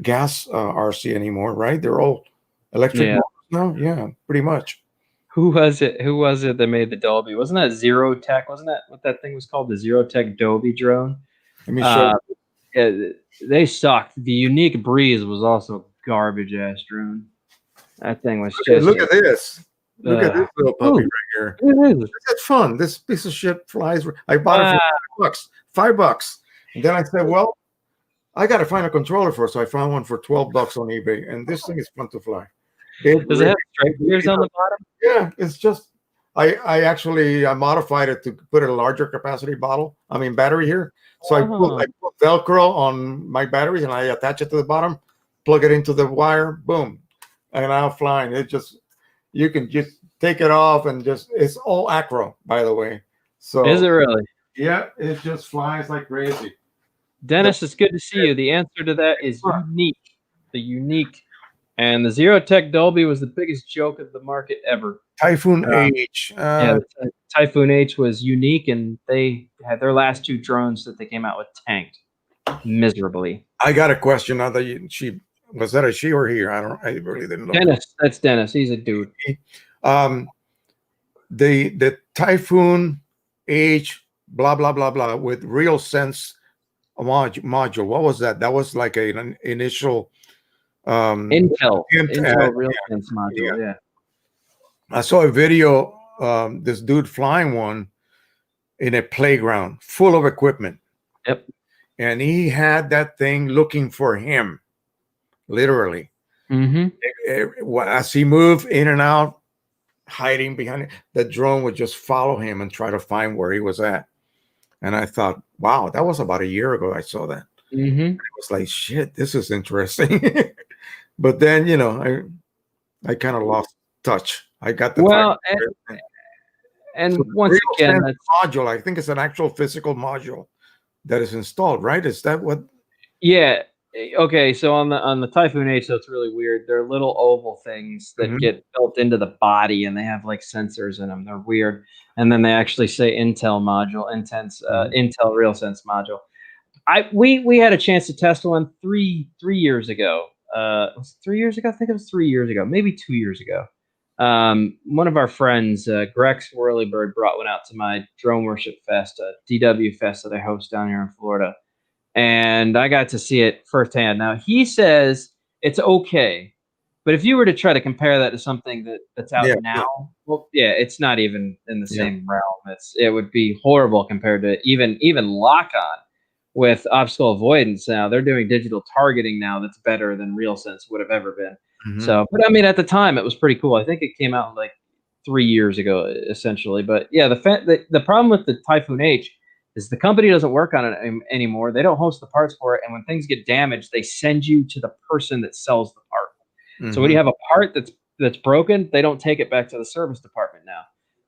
RC anymore, right? They're all electric now. Yeah, pretty much. Who was it that made the Dolby? Wasn't that Zero Tech? Wasn't that what that thing was called? The Zero Tech Dolby drone? Let me show you. They sucked. The Unique Breeze was also garbage ass drone. That thing was just. Look at this. Look at this little puppy right here. It's fun. This piece of shit flies. I bought it for $5. And then I said, well, I got to find a controller for it. So I found one for $12 on eBay. And this thing is fun to fly. Does it have strike gears on the bottom? Yeah, it's just, I actually modified it to put a larger capacity battery here. So I put Velcro on my batteries and I attach it to the bottom, plug it into the wire, boom. And I'm flying. You can just take it off and it's all acro, by the way. So is it really? Yeah, it just flies like crazy. Dennis, it's good to see you. The answer to that is Unique. The Unique. And the Zero Tech Dolby was the biggest joke of the market ever. Typhoon H. Typhoon H was Unique, and they had their last two drones that they came out with tanked miserably. I got a question now that she Was that a she or he? I really didn't look. Dennis, that's Dennis. He's a dude. Um, the Typhoon H blah blah blah blah with RealSense module. What was that? That was like an initial Intel Intel RealSense module. Yeah. I saw a video. This dude flying one in a playground full of equipment. Yep. And he had that thing looking for him, literally. As he moved in and out, hiding behind it, the drone would just follow him and try to find where he was at. And I thought, wow, that was about a year ago I saw that. It was like, shit, this is interesting. But then, you know, I kind of lost touch. I got the and so once again, that module, I think it's an actual physical module that is installed, right? Is that what? Yeah. Okay. So on the Typhoon H, so it's really weird. They're little oval things that get built into the body, and they have like sensors in them. They're weird. And then they actually say Intel module, Intel RealSense module. We had a chance to test one three years ago. Was it 3 years ago? I think it was 3 years ago, maybe 2 years ago. One of our friends, Grex Whirlybird, brought one out to my Drone Worship Fest, DW Fest that I host down here in Florida. And I got to see it firsthand. Now, he says it's okay, but if you were to try to compare that to something that's out now, well, yeah, it's not even in the same realm. It would be horrible compared to even Lock-On with obstacle avoidance. Now they're doing digital targeting now that's better than RealSense would have ever been. So, but I mean, at the time it was pretty cool. I think it came out like 3 years ago, essentially. But yeah, the problem with the Typhoon H is the company doesn't work on it anymore. They don't host the parts for it, and when things get damaged, they send you to the person that sells the part. So when you have a part that's broken, they don't take it back to the service department now.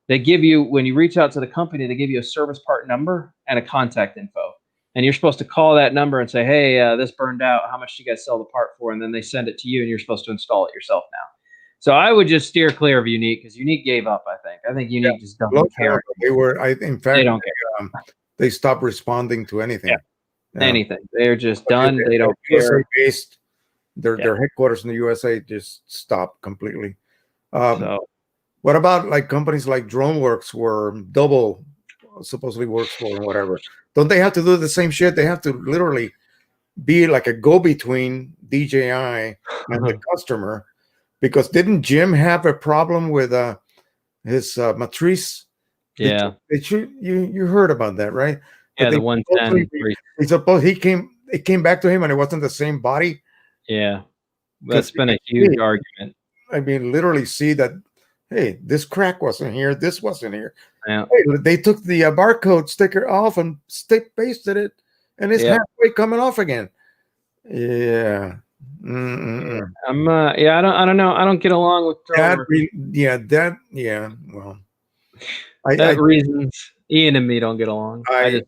They give you, when you reach out to the company, they give you a service part number and a contact info. And you're supposed to call that number and say, hey, this burned out. How much do you guys sell the part for? And then they send it to you, and you're supposed to install it yourself now. So I would just steer clear of Unique, because Unique gave up, I think. I think Unique just doesn't care. In fact, they don't care. They stopped responding to anything. Anything. They're just done. They don't care. Based, their headquarters in the USA just stopped completely. What about like companies like DroneWorks, where Double supposedly works for and whatever? Don't they have to do the same shit? They have to literally be like a go-between DJI and the customer, because didn't Jim have a problem with his Matrice? Yeah, you heard about that, right? Yeah, the 110. It came back to him, and it wasn't the same body. Yeah, that's been a huge argument. I mean, literally see that. Hey, this crack wasn't here. This wasn't here. Yeah. Hey, they took the barcode sticker off and pasted it, and it's halfway coming off again. Yeah. I don't know. I don't get along with that. Well, reasons Ian and me don't get along. I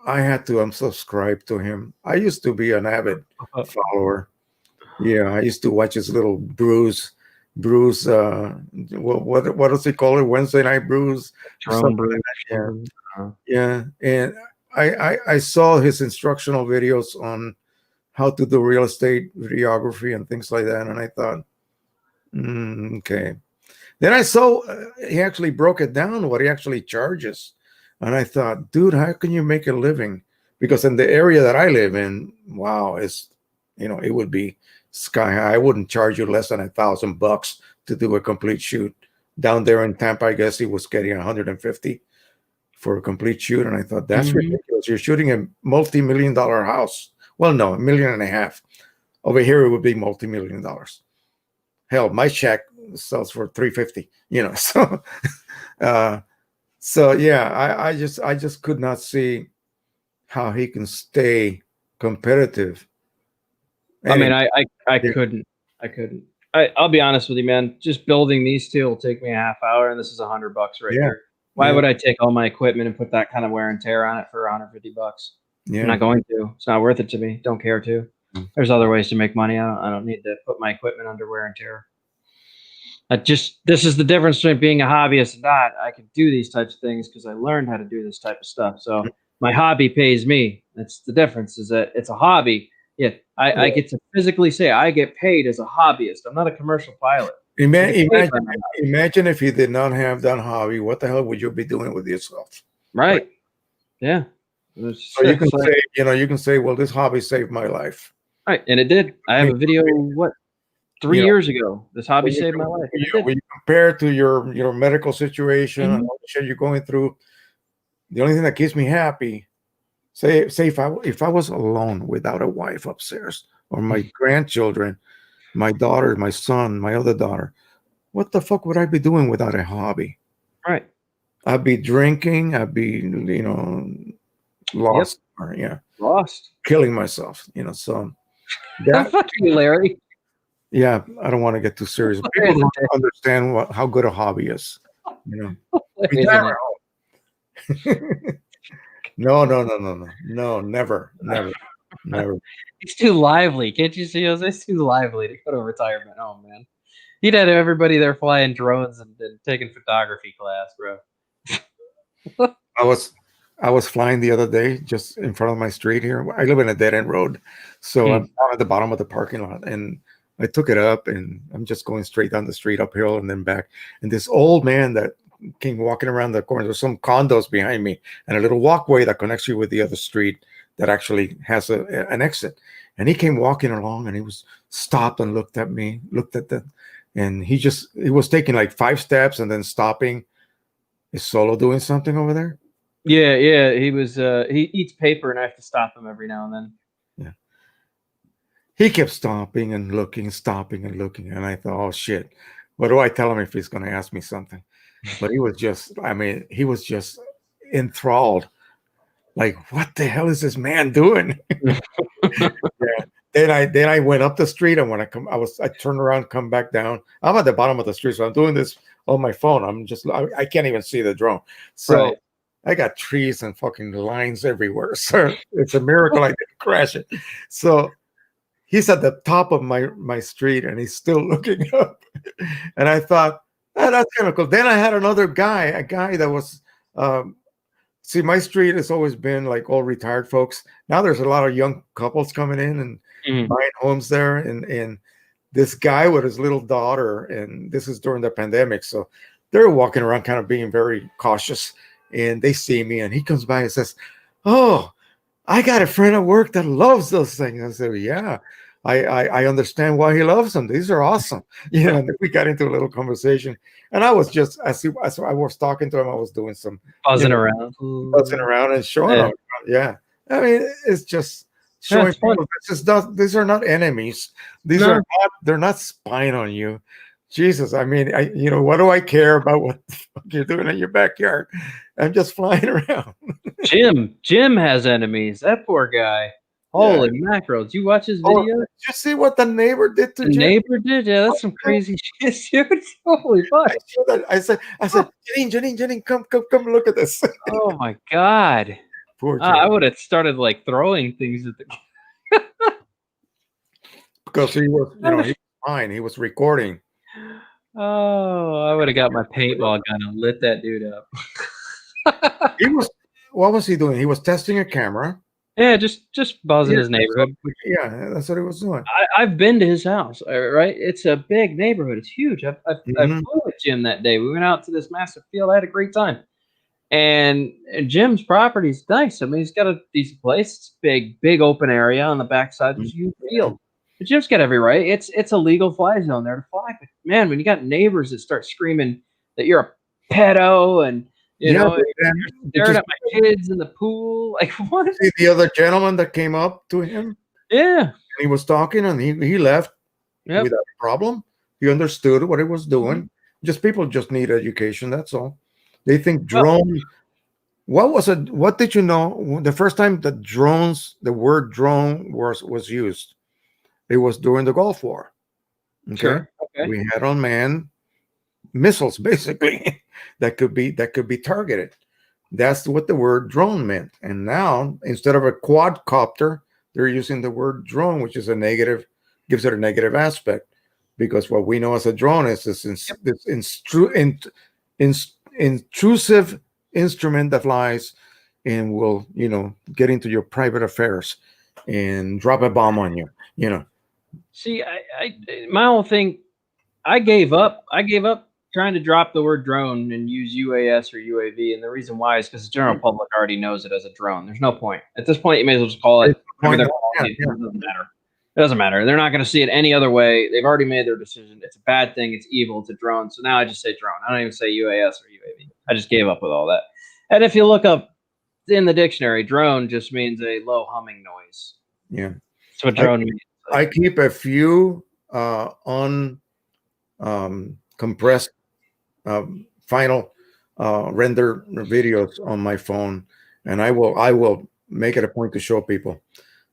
had to unsubscribe to him. I used to be an avid follower. Yeah, I used to watch his little Bruce. What does he call it? Wednesday night Bruce. Yeah, and I saw his instructional videos on how to do real estate videography and things like that, and I thought, okay. Then I saw he actually broke it down, what he actually charges, and I thought, dude, how can you make a living? Because in the area that I live in, wow, it would be sky high. I wouldn't charge you less than $1,000 to do a complete shoot. Down there in Tampa, I guess he was getting $150 for a complete shoot, and I thought, that's ridiculous. You're shooting a multi-million-dollar house. Well, no, $1.5 million. Over here, it would be multi-million dollars. Hell, my shack sells for $350. So yeah, I just could not see how he can stay competitive. Anyway. I mean, I couldn't. I'll be honest with you, man. Just building these two will take me a half hour, and this is $100 right here. Why would I take all my equipment and put that kind of wear and tear on it for $150? I'm not going to. It's not worth it to me. Don't care to. There's other ways to make money. I don't need to put my equipment under wear and tear. This is the difference between being a hobbyist and not. I can do these types of things because I learned how to do this type of stuff. So my hobby pays me. That's the difference, is that it's a hobby, Yeah, I get to physically say I get paid as a hobbyist. I'm not a commercial pilot. Imagine, imagine if you did not have that hobby, what the hell would you be doing with yourself? Right. Yeah. So you can say, you can say, well, this hobby saved my life. Right, and it did. I have a video, what, 3 years ago. This hobby saved my life. When you compare it to your medical situation and all the shit you're going through, the only thing that keeps me happy, say if I was alone without a wife upstairs or my grandchildren, my daughter, my son, my other daughter, what the fuck would I be doing without a hobby? Right. I'd be drinking. I'd be, lost. Or, lost. Killing myself. So fuck you, Larry. Yeah, I don't want to get too serious. People don't understand how good a hobby is. No, never. He's too lively. Can't you see? Jose's too lively to go to retirement home, man. He'd had everybody there flying drones and taking photography class, bro. I was flying the other day just in front of my street here. I live in a dead end road, so I'm down at the bottom of the parking lot, and I took it up, and I'm just going straight down the street uphill and then back. And this old man that came walking around the corner. There's some condos behind me and a little walkway that connects you with the other street that actually has an exit. And he came walking along, and he was stopped and looked at me, and he was taking like 5 steps and then stopping. Is Solo doing something over there? Yeah. He was. He eats paper, and I have to stop him every now and then. Yeah. He kept stopping and looking, and I thought, oh shit, what do I tell him if he's going to ask me something? But he was just enthralled. Like, what the hell is this man doing? Yeah. Then I went up the street, and when I turned around, come back down. I'm at the bottom of the street, so I'm doing this on my phone. I can't even see the drone. So right. I got trees and fucking lines everywhere. So it's a miracle I didn't crash it. So he's at the top of my street, and he's still looking up. And I thought, that's kind of cool. Then I had a guy that was see, my street has always been like all retired folks. Now there's a lot of young couples coming in and buying homes there. And this guy with his little daughter, and this is during the pandemic, so they're walking around kind of being very cautious. And they see me, and he comes by and says, "Oh, I got a friend at work that loves those things." I said, "Yeah, I understand why he loves them. These are awesome." And we got into a little conversation, and I was just as I was talking to him, I was doing some buzzing around and showing him. Yeah, I mean, it's just showing people these are not enemies. They're not spying on you. Jesus, I mean, what do I care about what the fuck you're doing in your backyard? I'm just flying around. Jim has enemies. That poor guy. Holy mackerel. Did you watch his video? Did you see what the neighbor did to Jim? Neighbor did? Yeah, that's some crazy shit, dude. Holy fuck. I said, Janine, come look at this. Oh my God. Poor Jim. I would have started like throwing things at the because he was, he was fine. He was recording. Oh, I would have got my paintball gun and lit that dude up. What was he doing? He was testing a camera. Yeah, just buzzing his neighborhood. Yeah, that's what he was doing. I've been to his house, right? It's a big neighborhood. It's huge. I flew with Jim that day. We went out to this massive field. I had a great time. And Jim's property is nice. I mean, he's got a decent place. It's big open area on the backside. There's a huge field. But Jim's got every right. It's a legal fly zone there to fly. But man, when you got neighbors that start screaming that you're a pedo and you're staring at my kids in the pool, like what? See the other gentleman that came up to him? Yeah. And he was talking, and he left without a problem. He understood what he was doing. People just need education. That's all. They think drone. What did you know? The first time that the word drone was used, it was during the Gulf War. Okay. Sure. Okay. We had unmanned missiles, basically, that could be targeted. That's what the word drone meant. And now, instead of a quadcopter, they're using the word drone, which is gives it a negative aspect, because what we know as a drone is this intrusive instrument that flies and will, get into your private affairs. and drop a bomb on you. You know. See, my whole thing, I gave up. I gave up trying to drop the word drone and use UAS or UAV, and the reason why is because the general public already knows it as a drone. There's no point at this point. You may as well just call it whatever they're calling it. It doesn't matter. It doesn't matter. They're not going to see it any other way. They've already made their decision. It's a bad thing. It's evil. It's a drone. So now I just say drone. I don't even say UAS or UAV. I just gave up with all that. And if you look up in the dictionary, drone just means a low humming noise. Yeah, that's what drone means. I keep a few compressed final render videos on my phone, and I will make it a point to show people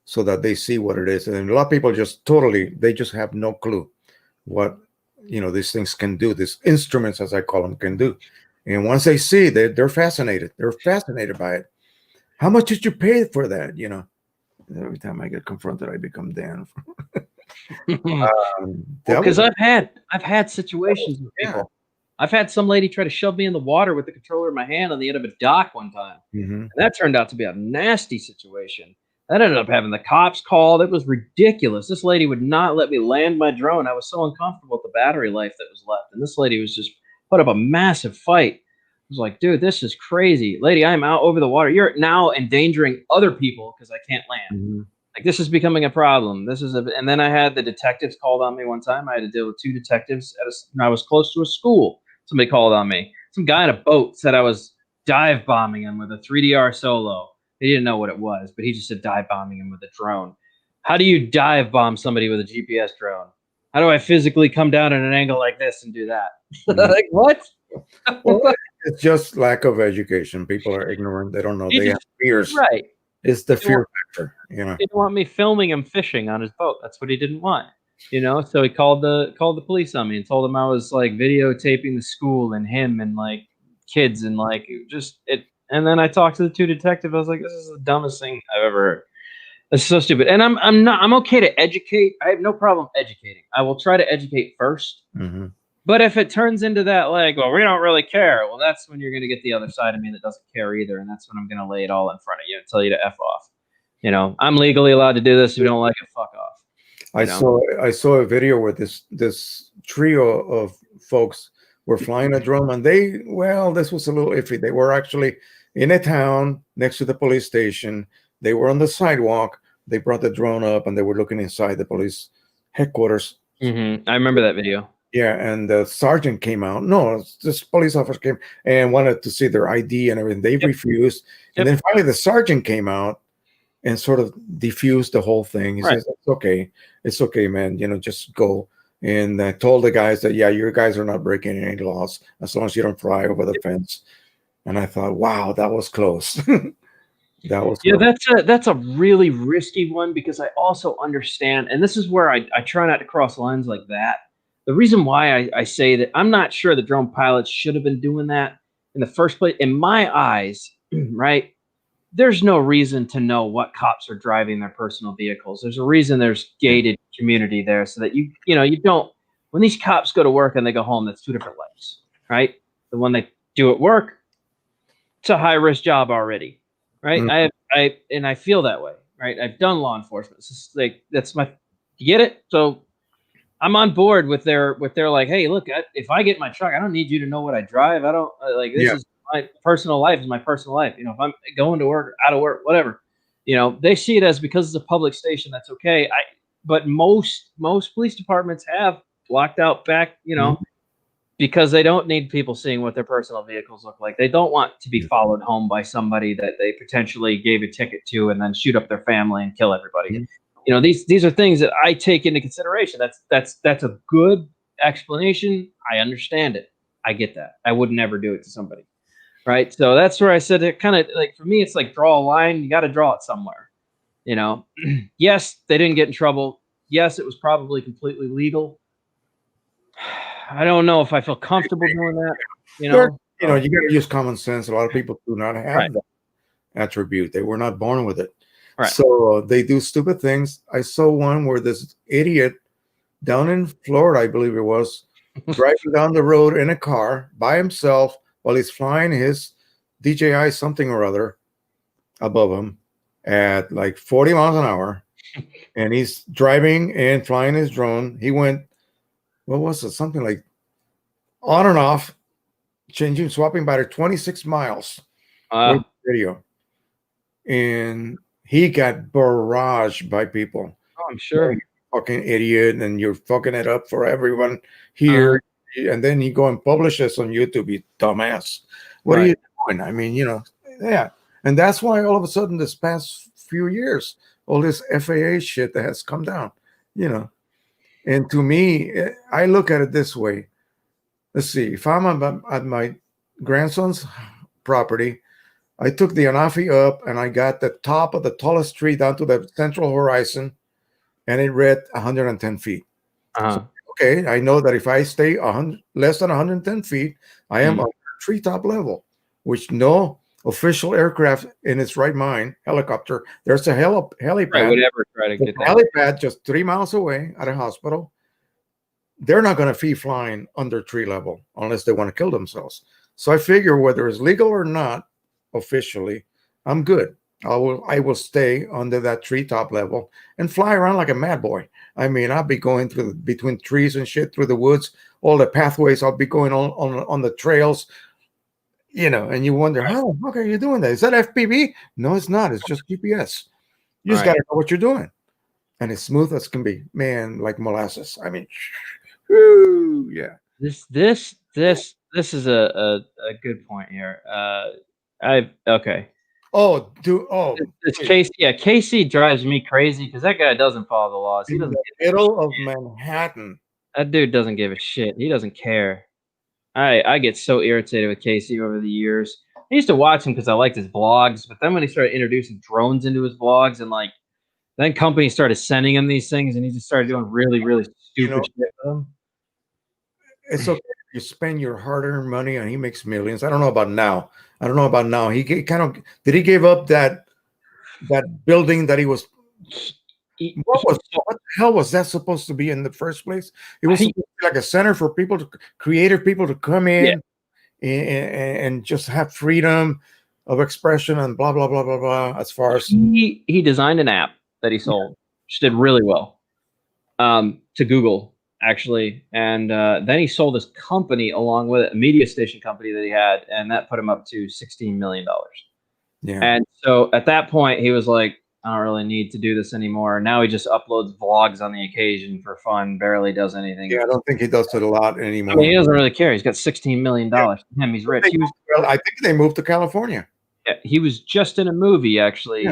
so that they see what it is. And a lot of people they just have no clue what these things can do. These instruments, as I call them, can do. And once they see, they're fascinated. They're fascinated by it. How much did you pay for that? Every time I get confronted, I become Dan. Because I've had situations with people. Yeah. I've had some lady try to shove me in the water with the controller in my hand on the end of a dock one time. And that turned out to be a nasty situation. That ended up having the cops called. It was ridiculous. This lady would not let me land my drone. I was so uncomfortable with the battery life that was left. And this lady was just put up a massive fight. I was like, dude, this is crazy. Lady, I'm out over the water. You're now endangering other people because I can't land. Like, this is becoming a problem. And then I had the detectives called on me one time. I had to deal with 2 detectives. I was close to a school. Somebody called on me. Some guy in a boat said I was dive bombing him with a 3DR Solo. He didn't know what it was, but he just said dive bombing him with a drone. How do you dive bomb somebody with a GPS drone? How do I physically come down at an angle like this and do that? Like, what? Well, it's just lack of education. People are ignorant. They don't know. They have fears. Right. It's the fear factor. He didn't want me filming him fishing on his boat. That's what he didn't want. So he called the police on me and told them I was like videotaping the school and him and like kids and like just it. And then I talked to the 2 detectives. I was like, this is the dumbest thing I've ever heard. This is so stupid. And I'm okay to educate. I have no problem educating. I will try to educate first. But if it turns into that, like, well, we don't really care, well, that's when you're going to get the other side of me that doesn't care either. And that's when I'm going to lay it all in front of you and tell you to F off. I'm legally allowed to do this. If you don't like it, fuck off. I saw a video where this trio of folks were flying a drone, and this was a little iffy. They were actually in a town next to the police station. They were on the sidewalk. They brought the drone up, and they were looking inside the police headquarters. I remember that video. Yeah, and the sergeant came out. No, this police officer came and wanted to see their ID and everything. They refused. And then finally the sergeant came out and sort of diffused the whole thing. He says, it's okay, man. Just go. And I told the guys that, your guys are not breaking any laws as long as you don't fly over the fence. And I thought, wow, that was close. That was close. That's a really risky one, because I also understand, and this is where I try not to cross lines like that. The reason why I say that I'm not sure the drone pilots should have been doing that in the first place, in my eyes, right? There's no reason to know what cops are driving their personal vehicles. There's a reason there's gated community there, so that you don't, when these cops go to work and they go home, that's 2 different lives, right? The one they do at work, it's a high risk job already, right? I feel that way, right? I've done law enforcement. It's just like, you get it? So I'm on board with their like, hey, look, if I get my truck, I don't need you to know what I drive. I don't this is my personal life is my personal life. If I'm going to work or out of work, whatever, they see it as, because it's a public station, that's okay. But most police departments have blocked out back, because they don't need people seeing what their personal vehicles look like. They don't want to be followed home by somebody that they potentially gave a ticket to and then shoot up their family and kill everybody. These are things that I take into consideration. That's a good explanation. I understand it. I get that. I would never do it to somebody, right? So that's where I said it kind of like, for me, it's like draw a line. You got to draw it somewhere. Yes, they didn't get in trouble. Yes, it was probably completely legal. I don't know if I feel comfortable doing that. You got to use common sense. A lot of people do not have that attribute. They were not born with it. Right. So they do stupid things. I saw one where this idiot down in Florida, I believe it was, driving down the road in a car by himself while he's flying his DJI something or other above him. at like 40 miles an hour, and he's driving and flying his drone. He went, what was it? Something like on and off, changing, swapping battery 26 miles with video. And he got barraged by people. Oh, I'm sure. Fucking idiot, and you're fucking it up for everyone here. And then you go and publish this on YouTube, you dumbass. What are you doing? I mean, yeah. And that's why all of a sudden this past few years, all this FAA shit that has come down, And to me, I look at it this way. Let's see, if I'm at my grandson's property, I took the Anafi up and I got the top of the tallest tree down to the central horizon, and it read 110 feet. So, okay, I know that if I stay less than 110 feet, I am on treetop level, which no official aircraft in its right mind, helicopter, there's a helipad. Right, whatever, try to get that. Helipad just 3 miles away at a hospital. They're not going to be flying under tree level unless they want to kill themselves. So I figure whether it's legal or not, officially, I'm good. I will stay under that treetop level and fly around like a mad boy. I mean, I'll be going between trees and shit through the woods, all the pathways. I'll be going on the trails, and you wonder, how are you doing that? Is that FPV? No, it's not. It's just GPS. You just got to know what you're doing. And it's smooth as can be, man, like molasses. I mean, whoo, yeah. This is a good point here. Okay. It's Casey. Yeah, Casey drives me crazy because that guy doesn't follow the laws. He doesn't. Middle of Manhattan. That dude doesn't give a shit. He doesn't care. I get so irritated with Casey over the years. I used to watch him because I liked his vlogs, but then when he started introducing drones into his vlogs, and then companies started sending him these things, and he just started doing really, really stupid shit with them. It's okay. You spend your hard-earned money, and he makes millions. I don't know about now. He did he give up that building that he was? What the hell was that supposed to be in the first place? It was supposed to be like a center for creative people to come in and just have freedom of expression and blah blah blah blah blah. As far as he designed an app that he sold, which did really well, to Google actually, and then he sold his company along with it, a media station company that he had, and that put him up to $16 million. Yeah, and so at that point he was like, I don't really need to do this anymore. Now he just uploads vlogs on the occasion for fun, barely does anything. Yeah, I don't think he does it a lot anymore. I mean, he doesn't really care. He's got $16 million. Him, he's rich. I think they moved to California. Yeah, he was just in a movie, actually,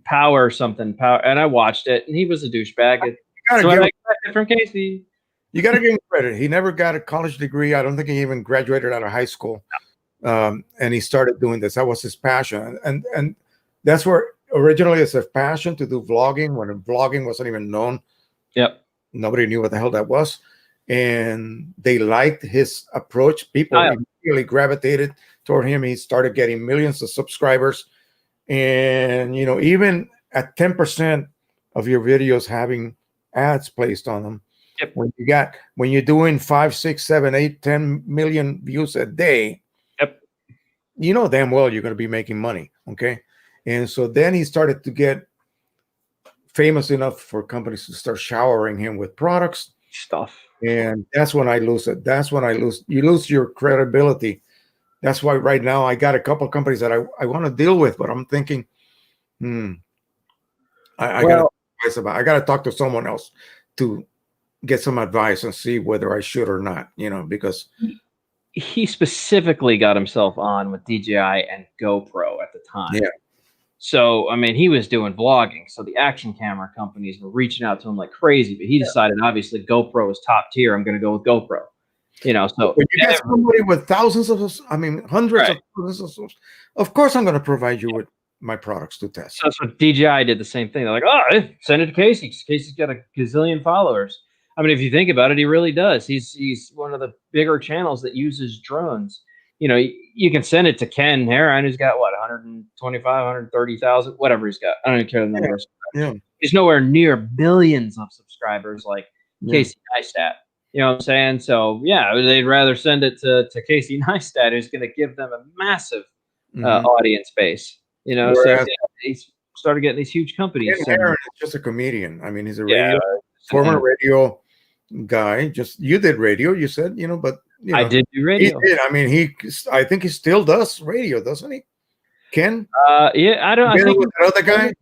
Power, and I watched it, and he was a douchebag. So I expected from Casey. You got to give him credit. He never got a college degree. I don't think he even graduated out of high school. And he started doing this. That was his passion. And that's where originally it's a passion to do vlogging when vlogging wasn't even known. Yep. Nobody knew what the hell that was. And they liked his approach. People really gravitated toward him. He started getting millions of subscribers. And, even at 10% of your videos having ads placed on them, when you're doing 5, 6, 7, 8, 10 million views a day, damn well you're going to be making money. Okay. And so then he started to get famous enough for companies to start showering him with products stuff. And that's when I lose it. You lose your credibility. That's why right now I got a couple of companies that I want to deal with, but I'm thinking, I got to talk to someone else to get some advice and see whether I should or not, because he specifically got himself on with DJI and GoPro at the time. Yeah. So, I mean, he was doing vlogging. So the action camera companies were reaching out to him like crazy, but he decided, obviously, GoPro is top tier. I'm going to go with GoPro. So when you get somebody with hundreds of thousands of course I'm going to provide you with my products to test. So that's what DJI did the same thing. They're like, send it to Casey. Casey's got a gazillion followers. I mean, if you think about it, he really does. He's one of the bigger channels that uses drones. You can send it to Ken Heron, who's got 125, 130,000, whatever he's got. I don't even care the numbers. Yeah. He's nowhere near billions of subscribers like Casey Neistat. You know what I'm saying? So yeah, they'd rather send it to Casey Neistat, who's going to give them a massive audience base. Whereas He started getting these huge Ken companies. Aaron is just a comedian. I mean, he's a Yeah, former radio guy. Just you did radio, you said, but I did do he radio. did. I mean, I think he still does radio, doesn't he? Ken? Yeah, I don't. I Together think with another guy?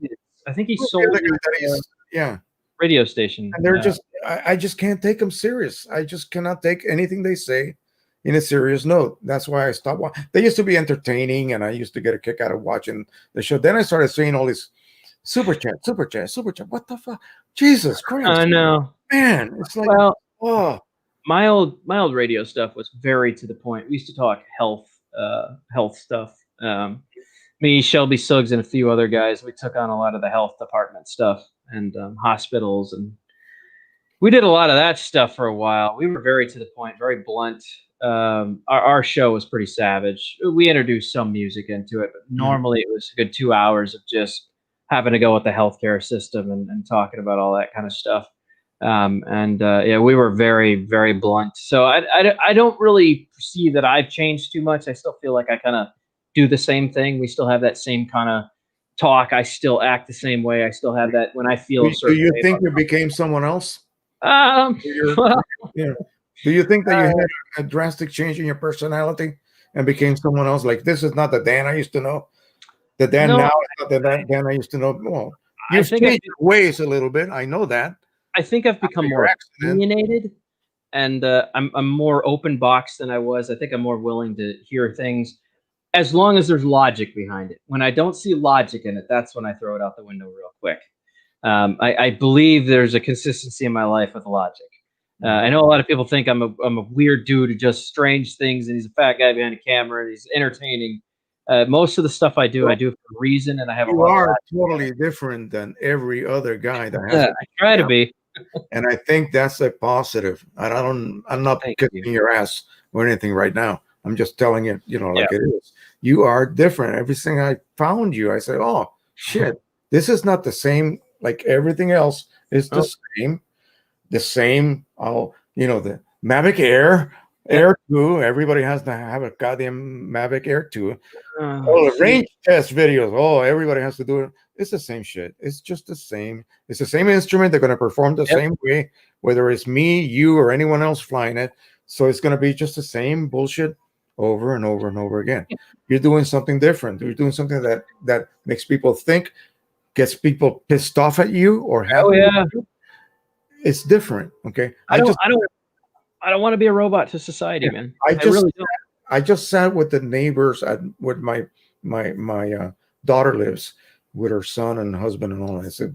I think he Who's the sold other guy that his yeah. radio station. And they're just, I just can't take them serious. I just cannot take anything they say in a serious note. That's why I stopped watching. They used to be entertaining, and I used to get a kick out of watching the show. Then I started seeing all this super chat, super chat, super chat. What the fuck? Jesus Christ! I know, man. It's like, well, my old radio stuff was very to the point. We used to talk health stuff. Me, Shelby Suggs, and a few other guys, we took on a lot of the health department stuff and hospitals, and we did a lot of that stuff for a while. We were very to the point, very blunt. Our show was pretty savage. We introduced some music into it, but normally it was a good 2 hours of just having to go with the healthcare system and talking about all that kind of stuff. Yeah, we were very, very blunt. So I don't really perceive that I've changed too much. I still feel like I kind of do the same thing. We still have that same kind of talk. I still act the same way. I still have that when I feel. Do you think you became someone else? Well, do you think that you had a drastic change in your personality and became someone else? Like, this is not the Dan I used to know. The Dan now is not the Dan I used to know. Well, you've changed your ways a little bit. I know that. I think I've become more opinionated, and I'm more open box than I was. I think I'm more willing to hear things as long as there's logic behind it. When I don't see logic in it, that's when I throw it out the window real quick. I believe there's a consistency in my life with logic. I know a lot of people think I'm a weird dude who does strange things, and he's a fat guy behind a camera, and he's entertaining. Most of the stuff I do for a reason, and I have a lot. You are totally different than every other guy that has. I try to be, and I think that's a positive. I'm not kicking your ass or anything right now. I'm just telling it, like it is. You are different. Everything I found you, I said, oh shit, this is not the same. Like everything else is the same. The same. The Mavic Air 2. Everybody has to have a goddamn Mavic Air 2. The range test videos. Oh, everybody has to do it. It's the same shit. It's just the same. It's the same instrument. They're going to perform the same way, whether it's me, you, or anyone else flying it. So it's going to be just the same bullshit over and over and over again. You're doing something different. You're doing something that makes people think, gets people pissed off at you, or happy. It's different. Okay. I don't want to be a robot to society, man. I just sat with the neighbors where my daughter lives with her son and husband and all that. It's a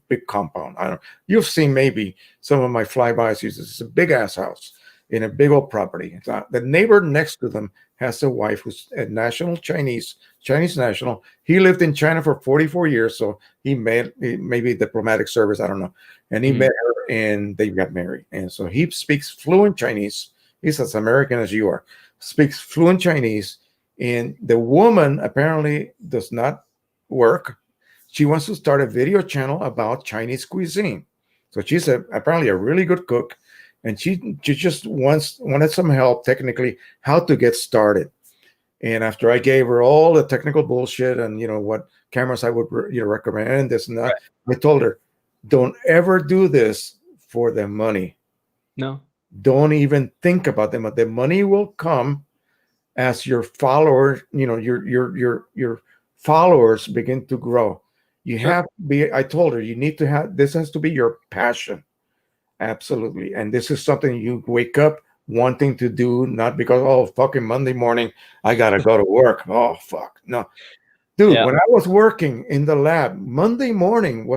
big compound. You've seen maybe some of my flybys. It's a big ass house in a big old property. The neighbor next to them has a wife who's a national Chinese national. He lived in China for 44 years, so he maybe diplomatic service, I don't know. And he met her, and they got married. And so he speaks fluent Chinese. He's as American as you are. Speaks fluent Chinese, and the woman apparently does not work. She wants to start a video channel about Chinese cuisine. So she's apparently a really good cook. And she just wanted some help technically how to get started. And after I gave her all the technical bullshit and what cameras I would recommend, this and that, I told her, don't ever do this for the money. No. Don't even think about them. The money will come as your followers, your followers begin to grow. You have to be, I told her, you need to have, this has to be your passion. Absolutely. And this is something you wake up wanting to do, not because, fucking Monday morning, I got to go to work. Oh, fuck. No. Dude, when I was working in the lab, Monday morning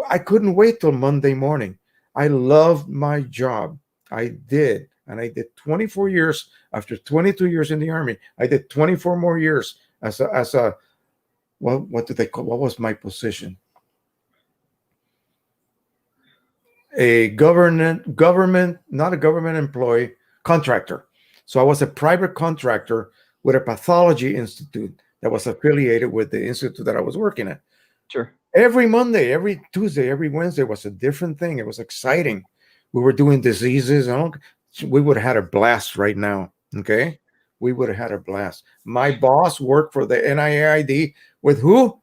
I couldn't wait till Monday morning. I loved my job. I did. And I did 24 years. After 22 years in the Army, I did 24 more years as a what did they call? What was my position? A government, not a government employee, contractor. So I was a private contractor with a pathology institute that was affiliated with the institute that I was working at. Sure. Every Monday, every Tuesday, every Wednesday was a different thing. It was exciting. We were doing diseases. We would have had a blast right now. Okay. We would have had a blast. My boss worked for the NIAID with who?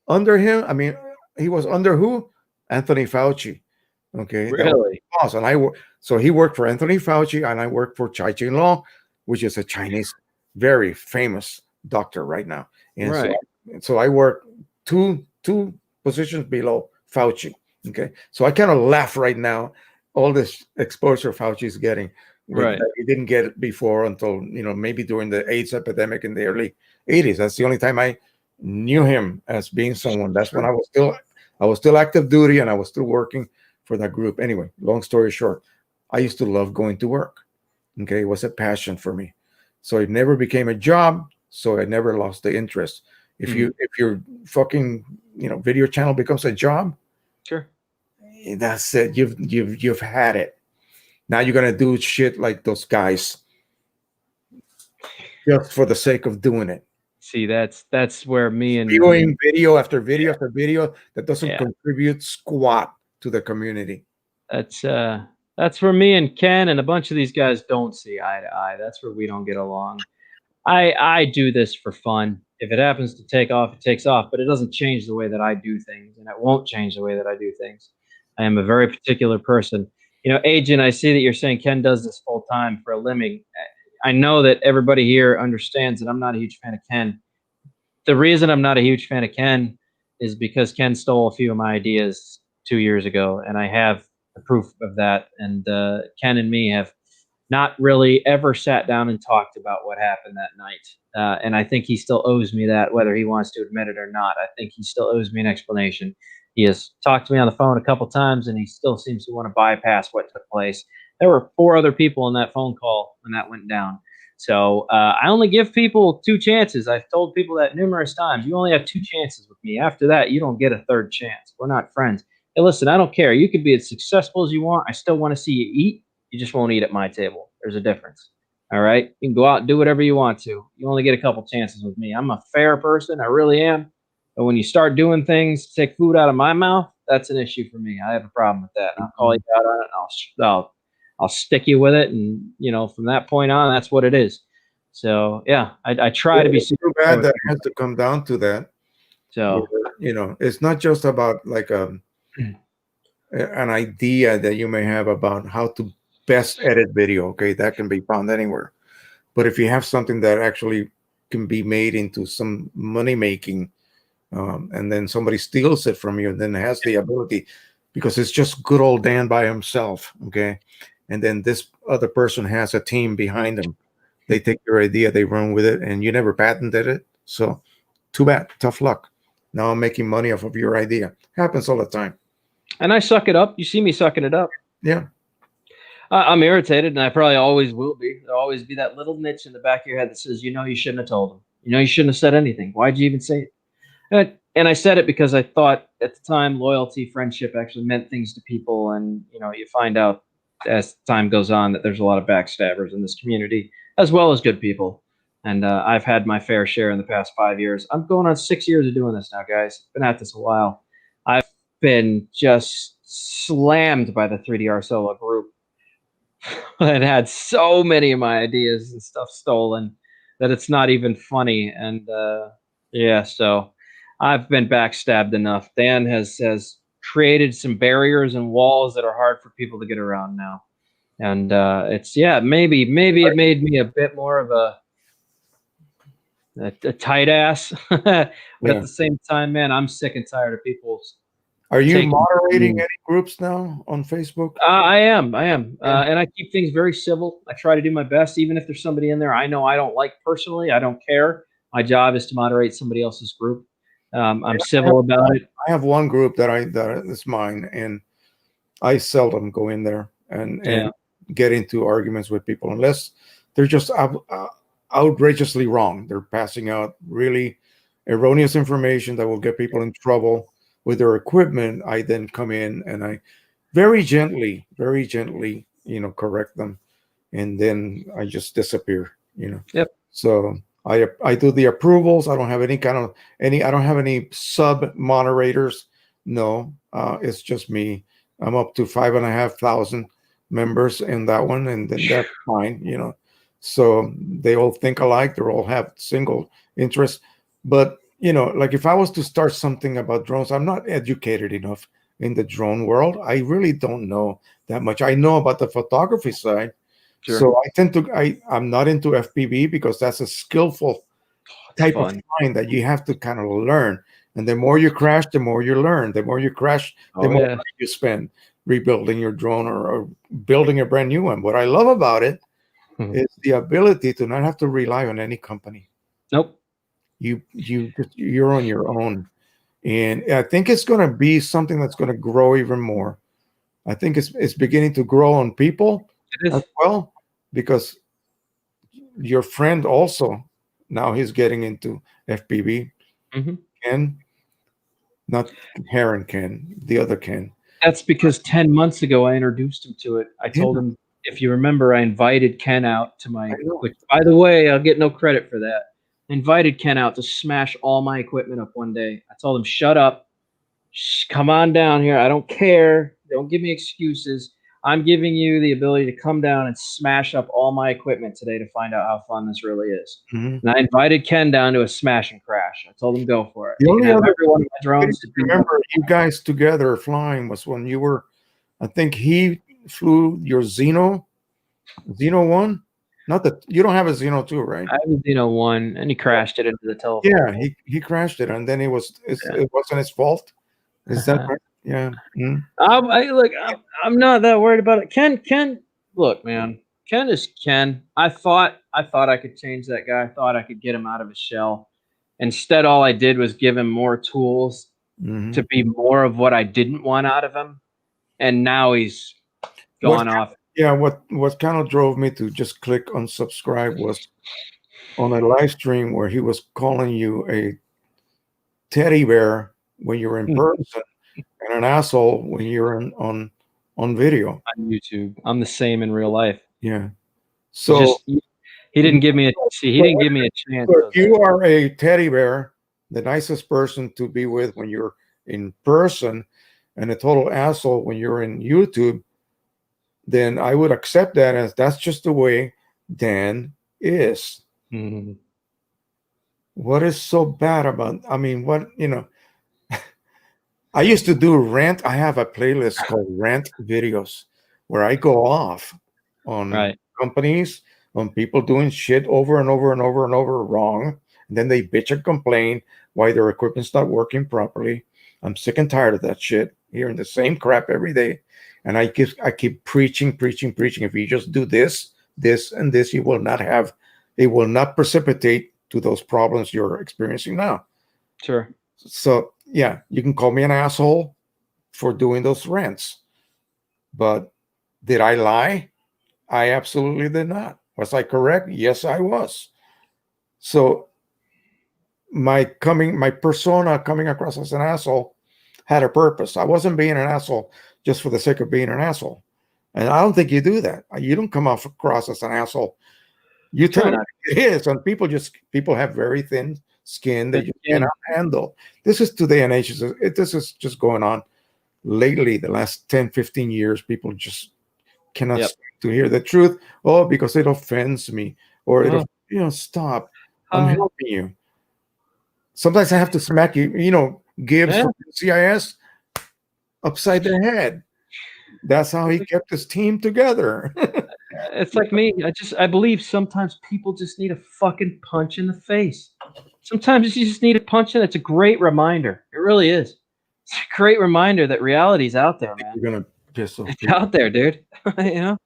under him. I mean, he was under who? Anthony Fauci. Okay, that was Really? boss, and I work. So he worked for Anthony Fauci, and I worked for Chai Ching Long, which is a Chinese, very famous doctor right now. And Right. so I work two positions below Fauci. Okay, so I kind of laugh right now, all this exposure Fauci is getting with Right. that he didn't get it before until maybe during the AIDS epidemic in the early '80s. That's the only time I knew him as being someone. That's when I was still active duty and I was still working for that group. Anyway, long story short, I used to love going to work. Okay, it was a passion for me. So it never became a job. So I never lost the interest. If Mhm. your fucking video channel becomes a job, Sure. that's it. You've had it. Now you're gonna do shit like those guys just for the sake of doing it. See, that's where me and Viewing video after video after video that doesn't yeah, contribute squat to the community. that's that's where me and Ken and a bunch of these guys don't see eye to eye. That's where we don't get along. I do this for fun. If it happens to take off, it takes off, but it doesn't change the way that I do things, and it won't change the way that I do things. I am a very particular person. Agent, I see that you're saying Ken does this full time for a living. I know that everybody here understands that I'm not a huge fan of Ken. The reason I'm not a huge fan of Ken is because Ken stole a few of my ideas 2 years ago, and I have the proof of that. And Ken and me have not really ever sat down and talked about what happened that night. And I think he still owes me that, whether he wants to admit it or not. I think he still owes me an explanation. He has talked to me on the phone a couple times, and he still seems to want to bypass what took place. There were 4 other people in that phone call when that went down. So I only give people 2 chances. I've told people that numerous times. You only have 2 chances with me. After that, you don't get a third chance. We're not friends. Hey, listen, I don't care. You could be as successful as you want. I still want to see you eat. You just won't eat at my table. There's a difference. All right. You can go out and do whatever you want to. You only get a couple chances with me. I'm a fair person. I really am. But when you start doing things to take food out of my mouth, that's an issue for me. I have a problem with that. And I'll call you out on it. I'll stick you with it. And, from that point on, that's what it is. So, yeah, I try to be It's too bad that it has to come down to that. So, It's not just about like an idea that you may have about how to best edit video. Okay, that can be found anywhere. But if you have something that actually can be made into some money making, and then somebody steals it from you and then has the ability, because it's just good old Dan by himself. Okay, and then this other person has a team behind them. They take your idea, they run with it, and you never patented it. So too bad, tough luck. Now I'm making money off of your idea. Happens all the time. and I suck it up. You see me sucking it up. Yeah. I'm irritated, and I probably always will be. There'll always be that little niche in the back of your head that says, you shouldn't have told him. You shouldn't have said anything. Why'd you even say it? And I said it because I thought at the time loyalty, friendship actually meant things to people. And, you find out as time goes on that there's a lot of backstabbers in this community, as well as good people. And I've had my fair share in the past 5 years. I'm going on 6 years of doing this now, guys. Been at this a while. I've been just slammed by the 3DR Solo group. It had so many of my ideas and stuff stolen that it's not even funny. And yeah, so I've been backstabbed enough. Dan has created some barriers and walls that are hard for people to get around now. And maybe it made me a bit more of a tight ass. But at the same time, man, I'm sick and tired of people. Are you moderating any groups now on Facebook? I am. And I keep things very civil. I try to do my best, even if there's somebody in there I know I don't like personally. I don't care. My job is to moderate somebody else's group. I'm civil about it. I have one group that is mine, and I seldom go in there and get into arguments with people unless they're just outrageously wrong. They're passing out really erroneous information that will get people in trouble with their equipment. I then come in and I very gently, correct them, and then I just disappear. Yep. So I do the approvals. I don't have any I don't have any sub moderators. No, it's just me. I'm up to 5,500 members in that one, and then that's fine. So they all think alike. They all have single interests, but like if I was to start something about drones, I'm not educated enough in the drone world. I really don't know that much. I know about the photography side. Sure. So I'm not into FPV because that's a skillful It's type of fun. flying that you have to kind of learn. And the more you crash, the more you learn. The more you crash, the Oh more yeah. money you spend rebuilding your drone or building a brand new one. What I love about it Mhm. is the ability to not have to rely on any company. Nope. You're on your own. And I think it's going to be something that's going to grow even more. I think it's beginning to grow on people It as is. well, because your friend also, now he's getting into FPV. Hmm. Ken, not Heron Ken, the other Ken. That's because 10 months ago I introduced him to it. I Yeah, told him, if you remember, I invited Ken out to I my, know. which by the way, I'll get no credit for that. I invited Ken out to smash all my equipment up one day. I told him, shut up. Come on down here. I don't care. Don't give me excuses. I'm giving you the ability to come down and smash up all my equipment today to find out how fun this really is. Mhm. And I invited Ken down to a smash and crash. I told him, go for it. The You can only have other every one of my drones to be remember you guys together flying was when you were, I think he flew your Xeno one. Not that you don't have a Xeno two, right? I was, one, and he crashed it into the telephone Yeah, pole. he crashed it, and then Yeah. it wasn't his fault. Is that right? Yeah. Mhm. I'm not that worried about it. Ken, look, man. Ken is Ken. I thought I could change that guy. I thought I could get him out of his shell. Instead, all I did was give him more tools to Mhm. be more of what I didn't want out of him. And now he's What? gone off. Yeah. What kind of drove me to just click unsubscribe was on a live stream where he was calling you a teddy bear when you're in On person and an asshole when you're on video. YouTube. I'm the same in real life. Yeah. He So, just he didn't give me a see. He so didn't give me a chance. if you are a teddy bear, the nicest person to be with when you're in person, and a total asshole when you're in YouTube, then I would accept that as that's just the way Dan is. Mhm. What is so bad about? I mean, I used to do rant. I have a playlist called Rant Videos where I go off on Right. companies, on people doing shit over and over and over and over wrong. And then they bitch and complain why their equipment's not working properly. I'm sick and tired of that shit, hearing the same crap every day. And I keep preaching, preaching, preaching. If you just do this, this, and this, it will not precipitate to those problems you're experiencing now. Sure. So yeah, you can call me an asshole for doing those rants, but did I lie? I absolutely did not. Was I correct? Yes, I was. So my persona coming across as an asshole had a purpose. I wasn't being an asshole just for the sake of being an asshole. And I don't think you do that. You don't come off across as an asshole. You Try tell it not it is, and people have very thin skin that to you skin. cannot handle. This is today and age. This is just going on lately, the last 10, 15 years. People just cannot Yep. stand to hear the truth. Oh, because it offends me, or Oh, stop. I'm hi. helping you. Sometimes I have to smack you. Gibbs Yeah. from CIS upside the head. That's how he kept his team together. It's like me. I believe sometimes people just need a fucking punch in the face. Sometimes you just need a punch in. It's a great reminder. It really is. It's a great reminder that reality's out there, man. You're gonna piss off It's people. out there, dude. you know.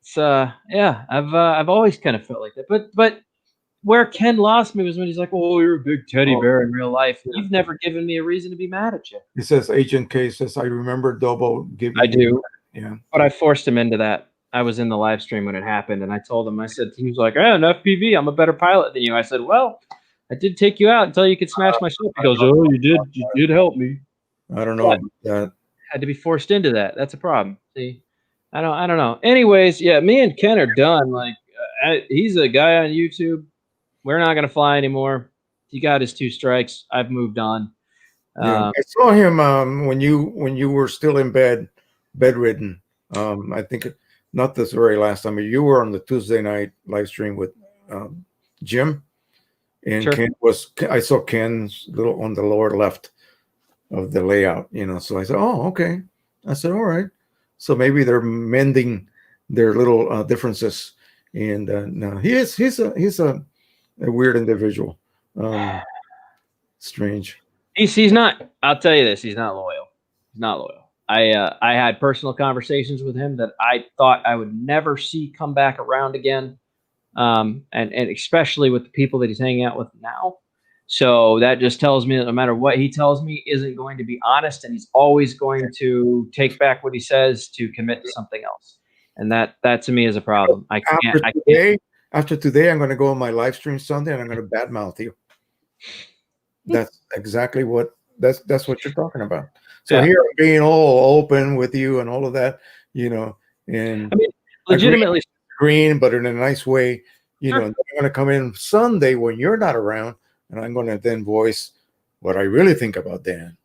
It's yeah. I've always kind of felt like that. But where Ken lost me was when he's like, "Oh, you're a big teddy Oh, bear in real life. yeah. You've never given me a reason to be mad at you." He says Agent K says, I remember Dobo I giving you. do. Yeah. But I forced him into that. I was in the live stream when it happened, and I told him, I said, he was like, an FPV, I'm a better pilot than you. I said, well, I did take you out until you could smash my ship. He goes, oh, you did help me. I don't know But about that. had to be forced into that. That's a problem. See, I don't know. Anyways, yeah, me and Ken are done. Like, he's a guy on YouTube. We're not gonna fly anymore. He got his 2 strikes. I've moved on. Yeah. I saw him when you were still in bedridden. I think not this very last time, but you were on the Tuesday night live stream with Jim. and Sure. I saw Ken's little on the lower left of the layout, So I said, "Oh, okay." I said, "All right." So maybe they're mending their little differences. And no, he's a weird individual. Strange. He's not. I'll tell you this. He's not loyal. He's not loyal. I had personal conversations with him that I thought I would never see come back around again. And especially with the people that he's hanging out with now. So that just tells me that no matter what he tells me, isn't going to be honest, and he's always going to take back what he says to commit to something else. And that to me is a problem. After today, I'm going to go on my live stream Sunday, and I'm going to badmouth you. That's exactly that's what you're talking about. So here I'm being all open with you and all of that, and I mean, legitimately green, but in a nice way, Sure. I'm going to come in Sunday when you're not around, and I'm going to then voice what I really think about Dan.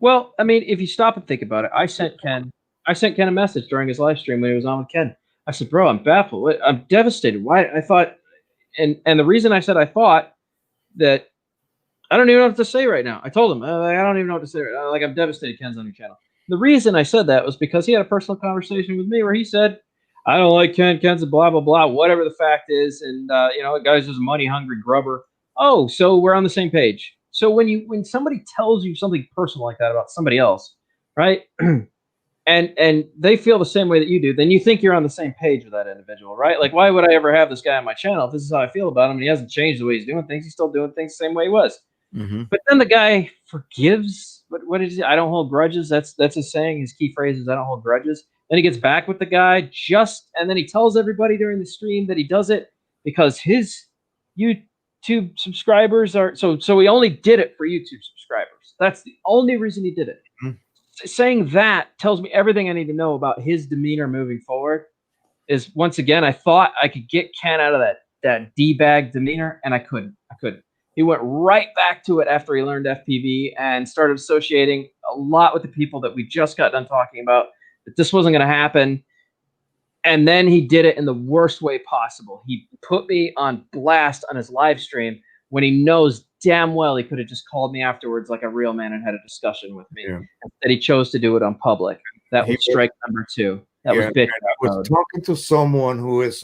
Well, I mean, if you stop and think about it, I sent Ken a message during his live stream when he was on with Ken. I said, "Bro, I'm baffled. I'm devastated. Why?" I thought, and the reason I said I thought that I don't even know what to say right now. I told him I don't even know what to say. Like, I'm devastated. Ken's on your channel. The reason I said that was because he had a personal conversation with me where he said, "I don't like Ken. Ken's a blah blah blah. Whatever the fact is, and the guy's just a money hungry grubber." Oh, so we're on the same page. So when somebody tells you something personal like that about somebody else, right? and they feel the same way that you do, then you think you're on the same page with that individual, right? Like, why would I ever have this guy on my channel if this is how I feel about him and he hasn't changed the way he's doing things? He's still doing things the same way he was. Mm-hmm. But then the guy forgives. What did he say? I don't hold grudges. That's his saying. His key phrase is, "I don't hold grudges." Then he gets back with the guy and then he tells everybody during the stream that he does it because his YouTube subscribers are so he only did it for YouTube subscribers. That's the only reason he did it. Mm-hmm. Saying that tells me everything I need to know about his demeanor moving forward. Is, once again, I thought I could get Ken out of that D-bag demeanor, and I couldn't. He went right back to it after he learned FPV and started associating a lot with the people that we just got done talking about, that this wasn't going to happen. And then he did it in the worst way possible. He put me on blast on his live stream when he knows damn well he could have just called me afterwards like a real man and had a discussion with me. Yeah. Instead, he chose to do it on public. That was strike number 2. That was bitch. I was talking to someone who is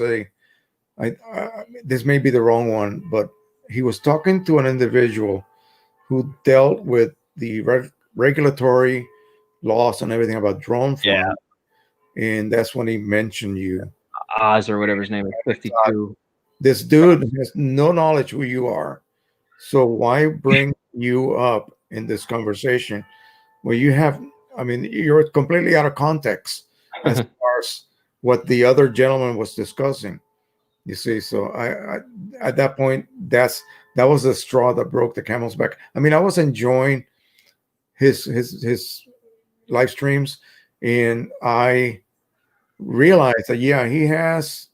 this may be the wrong one, but he was talking to an individual who dealt with the regulatory laws and everything about drone flying. Yeah. And that's when he mentioned you. Oz or whatever his name is, 52. This dude has no knowledge who you are. So why bring you up in this conversation where you're completely out of context as far as what the other gentleman was discussing. You see, so I at that point, that was the straw that broke the camel's back. I mean, I was enjoying his live streams, and I realized that he has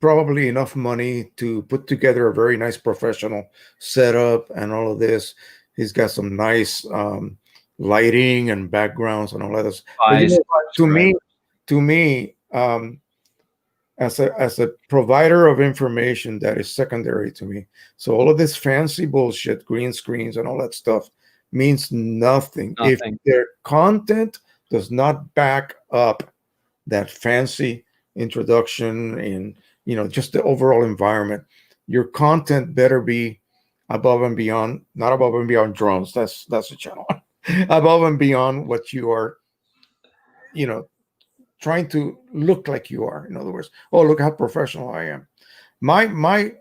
probably enough money to put together a very nice professional setup and all of this. He's got some nice lighting and backgrounds and all that. To me, as a provider of information, that is secondary to me. So all of this fancy bullshit, green screens and all that stuff, means nothing if their content does not back up that fancy introduction and just the overall environment. Your content better be above and beyond, not above and beyond drones. That's the channel. Above and beyond what you are, trying to look like you are. In other words, oh, look how professional I am. My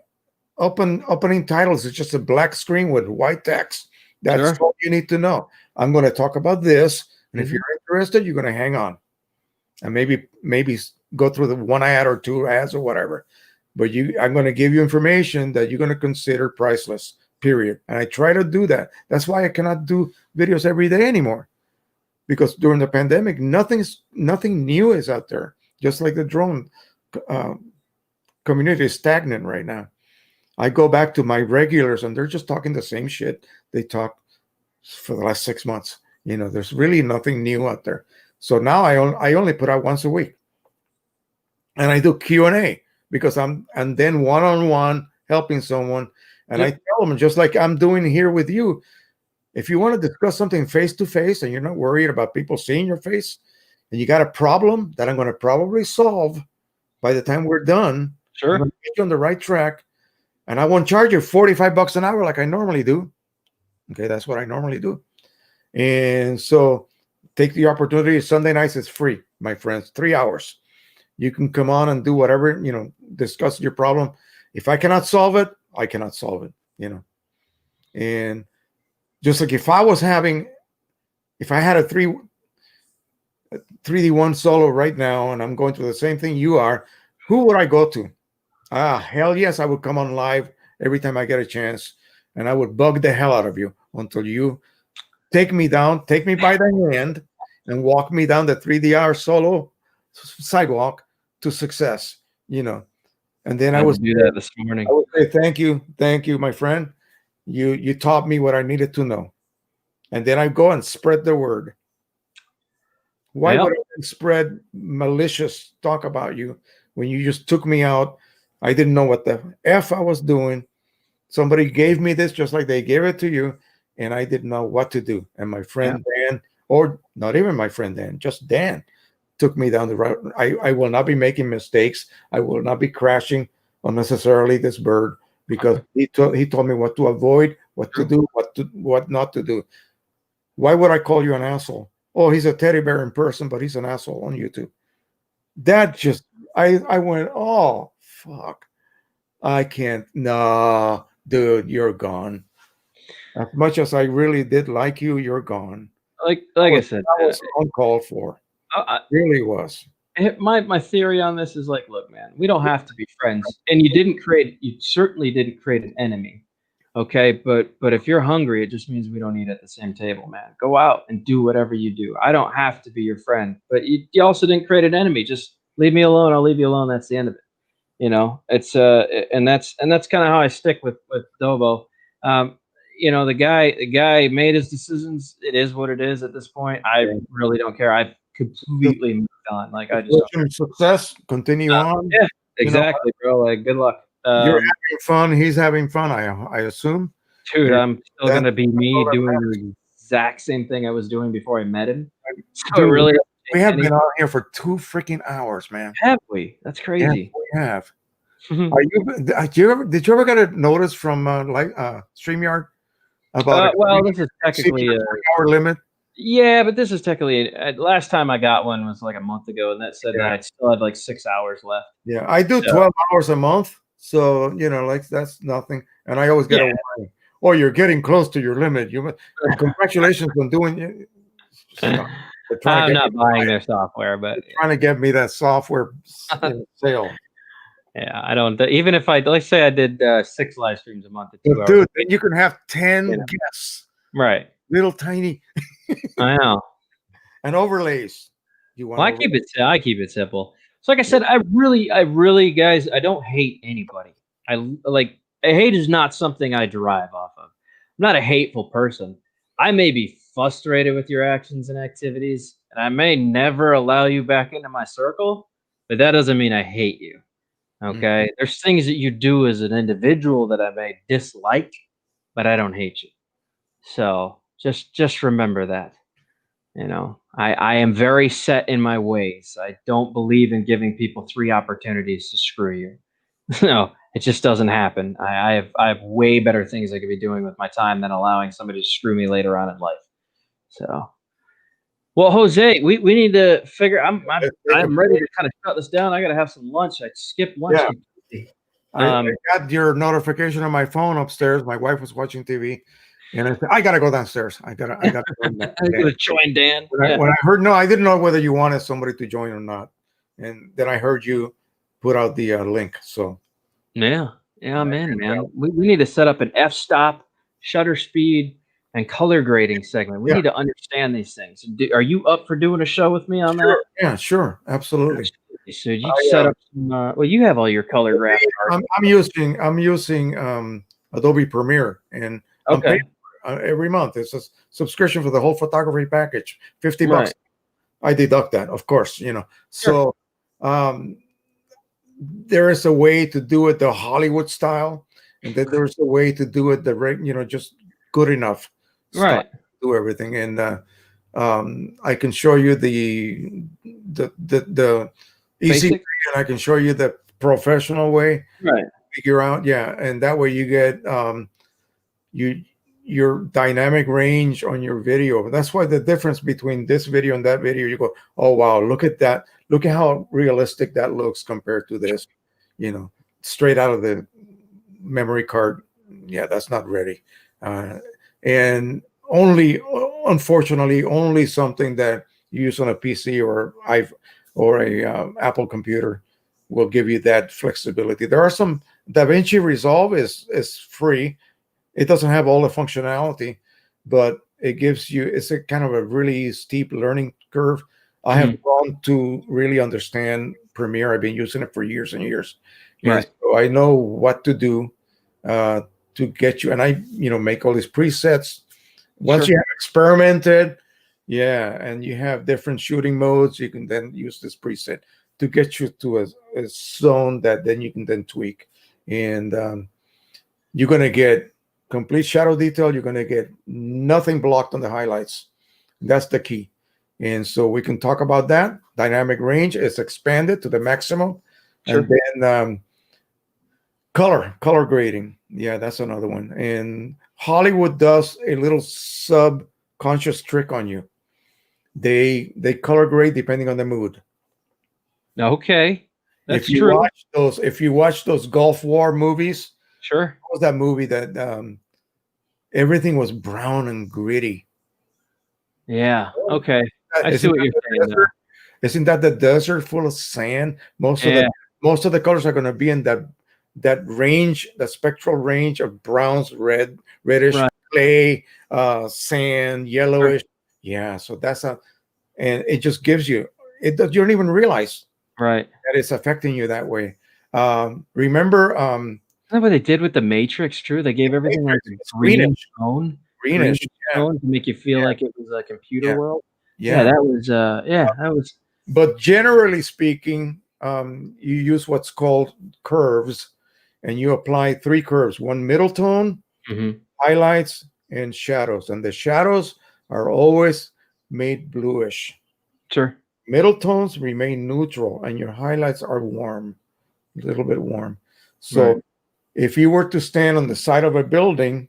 opening titles is just a black screen with white text. That's all you need to know. I'm going to talk about this, and if you're interested, you're going to hang on, and maybe go through the one ad or two ads or whatever. But I'm going to give you information that you're going to consider priceless. Period. And I try to do that. That's why I cannot do videos every day anymore. Because during the pandemic, nothing new is out there. Just like the drone community is stagnant right now. I go back to my regulars, and they're just talking the same shit they talked for the last 6 months. There's really nothing new out there. So now I only put out once a week, and I do Q&A because and then one-on-one helping someone. And I Yep. tell them, just like I'm doing here with you, if you want to discuss something face to face and you're not worried about people seeing your face, and you got a problem that I'm going to probably solve by the time we're done, I'm going Sure. to get you on the right track. And I won't charge you $45 an hour like I normally do. Okay, that's what I normally do. And so take the opportunity. Sunday nights is free, my friends, 3 hours. You can come on and do whatever, discuss your problem. If I cannot solve it, I cannot solve it. And just like if I had a 3D1 solo right now and I'm going through the same thing you are, who would I go to? Hell yes, I would come on live every time I get a chance, and I would bug the hell out of you until you take me by the hand and walk me down the 3DR solo sidewalk to success, And then I I had would to do that this morning. say, thank you, my friend. You taught me what I needed to know. And then I go and spread the word. Why Yep. would I spread malicious talk about you when you just took me out? I didn't know what the F I was doing. Somebody gave me this just like they gave it to you, and I didn't know what to do. And my friend Dan, or not even my friend Dan, just Dan, took me down the road. I will not be making mistakes. I will not be crashing unnecessarily this bird, because he told me what to avoid, what to do, what not to do. Why would I call you an asshole? Oh, he's a teddy bear in person, but he's an asshole on YouTube. That just, I went, oh, fuck. I can't. Nah, dude, you're gone. As much as I really did like you, you're gone. Like I said, That was uncalled for. Really was. my theory on this is like, look, man, we don't have to be friends, and you certainly didn't create an enemy. Okay, but if you're hungry, it just means we don't eat at the same table, man. Go out and do whatever you do. I don't have to be your friend, but you also didn't create an enemy. Just leave me alone. I'll leave you alone. That's the end of it. It's and that's kind of how I stick with Dobo. The guy made his decisions. It is what it is at this point. I really don't care. I've completely moved on. Like, I just don't. Success. Continue on. Yeah, exactly, bro. Like, good luck. You're having fun. He's having fun. I assume. Dude, I'm still gonna be me doing the exact same thing I was doing before I met him. So Dude, really, we have been on here for 2 freaking hours, man. have we? That's crazy. Yeah, we have. Did you ever get a notice from StreamYard about well, this is technically a hour limit? Yeah, but this is technically last time I got one was like a month ago, and that said that I still had like 6 hours left. Yeah, I do 12 hours a month, so like that's nothing. And I always get a warning. Oh, you're getting close to your limit. Congratulations on doing it. I'm not buying their software, but trying to get me that software sale. Yeah, I don't. Even if let's say I did 6 live streams a month at 2 hours. Dude, then you can have 10 guests. Right. Little tiny. I know. And overlays. I keep it simple. So like I said, I really, guys, I don't hate anybody. Hate is not something I derive off of. I'm not a hateful person. I may be frustrated with your actions and activities, and I may never allow you back into my circle, but that doesn't mean I hate you. Okay? There's things that you do as an individual that I may dislike, but I don't hate you. So just remember that. I am very set in my ways. I don't believe in giving people 3 opportunities to screw you. No, it just doesn't happen. I have way better things I could be doing with my time than allowing somebody to screw me later on in life. So, well, Jose, we need to figure. I'm ready to kind of shut this down. I got to have some lunch. I skipped lunch. Yeah. I got your notification on my phone upstairs. My wife was watching TV. And I said, I gotta go downstairs. I gotta join Dan. When I heard, no, I didn't know whether you wanted somebody to join or not. And then I heard you put out the link. So yeah, I'm in, man. We need to set up an f-stop, shutter speed, and color grading segment. We need to understand these things. Are you up for doing a show with me on that? Yeah, sure, absolutely. So you set up some. Well, you have all your color graphics. I'm using Adobe Premiere, and I'm paying every month. It's a subscription for the whole photography package, $50. Right. I deduct that, of course, So there is a way to do it the Hollywood style, and then there's a way to do it the right, just good enough style Right. to do everything. And I can show you the easy way, Basic. and I can show you the professional way. Right. Figure out, yeah, and that way you get you your dynamic range on your video. That's why the difference between this video and that video, you go, oh wow, look at that, look at how realistic that looks compared to this, straight out of the memory card. Yeah, that's not ready. And only, unfortunately, only something that you use on a PC or a Apple computer will give you that flexibility. There are some. DaVinci Resolve is free. It doesn't have all the functionality, but it gives you. It's a kind of a really steep learning curve. I have gone to really understand Premiere. I've been using it for years and years, and Right. so I know what to do to get you. And I, make all these presets. Once Sure. you have experimented, yeah, and you have different shooting modes, you can then use this preset to get you to a zone that then you can then tweak. And you're going to get complete shadow detail. You're going to get nothing blocked on the highlights. That's the key. And so we can talk about that. Dynamic range is expanded to the maximum. Sure. And then color grading. Yeah, that's another one. And Hollywood does a little subconscious trick on you. They color grade depending on the mood. Okay. That's If you true. watch those Gulf War movies, Sure. what was that movie that everything was brown and gritty? Yeah. Okay. I see Isn't what that you're the saying now. desert? Isn't that the desert full of sand? Most Yeah. of the colors are going to be in that range, the spectral range of browns, reddish, Right. clay, sand, yellowish. Yeah, so and it just gives you it. You don't even realize Right. that it's affecting you that way. Remember, Isn't that what they did with the Matrix? True. They gave everything like a it's green tone. Green greenish. Yeah, tone to make you feel yeah, like it was a computer yeah, world. Yeah, yeah. that was that was But generally speaking, you use what's called curves, and you apply three curves: one middle tone, mhm. highlights, and shadows. And the shadows are always made bluish. Sure. Middle tones remain neutral, and your highlights are warm, a little bit warm. Right. So if you were to stand on the side of a building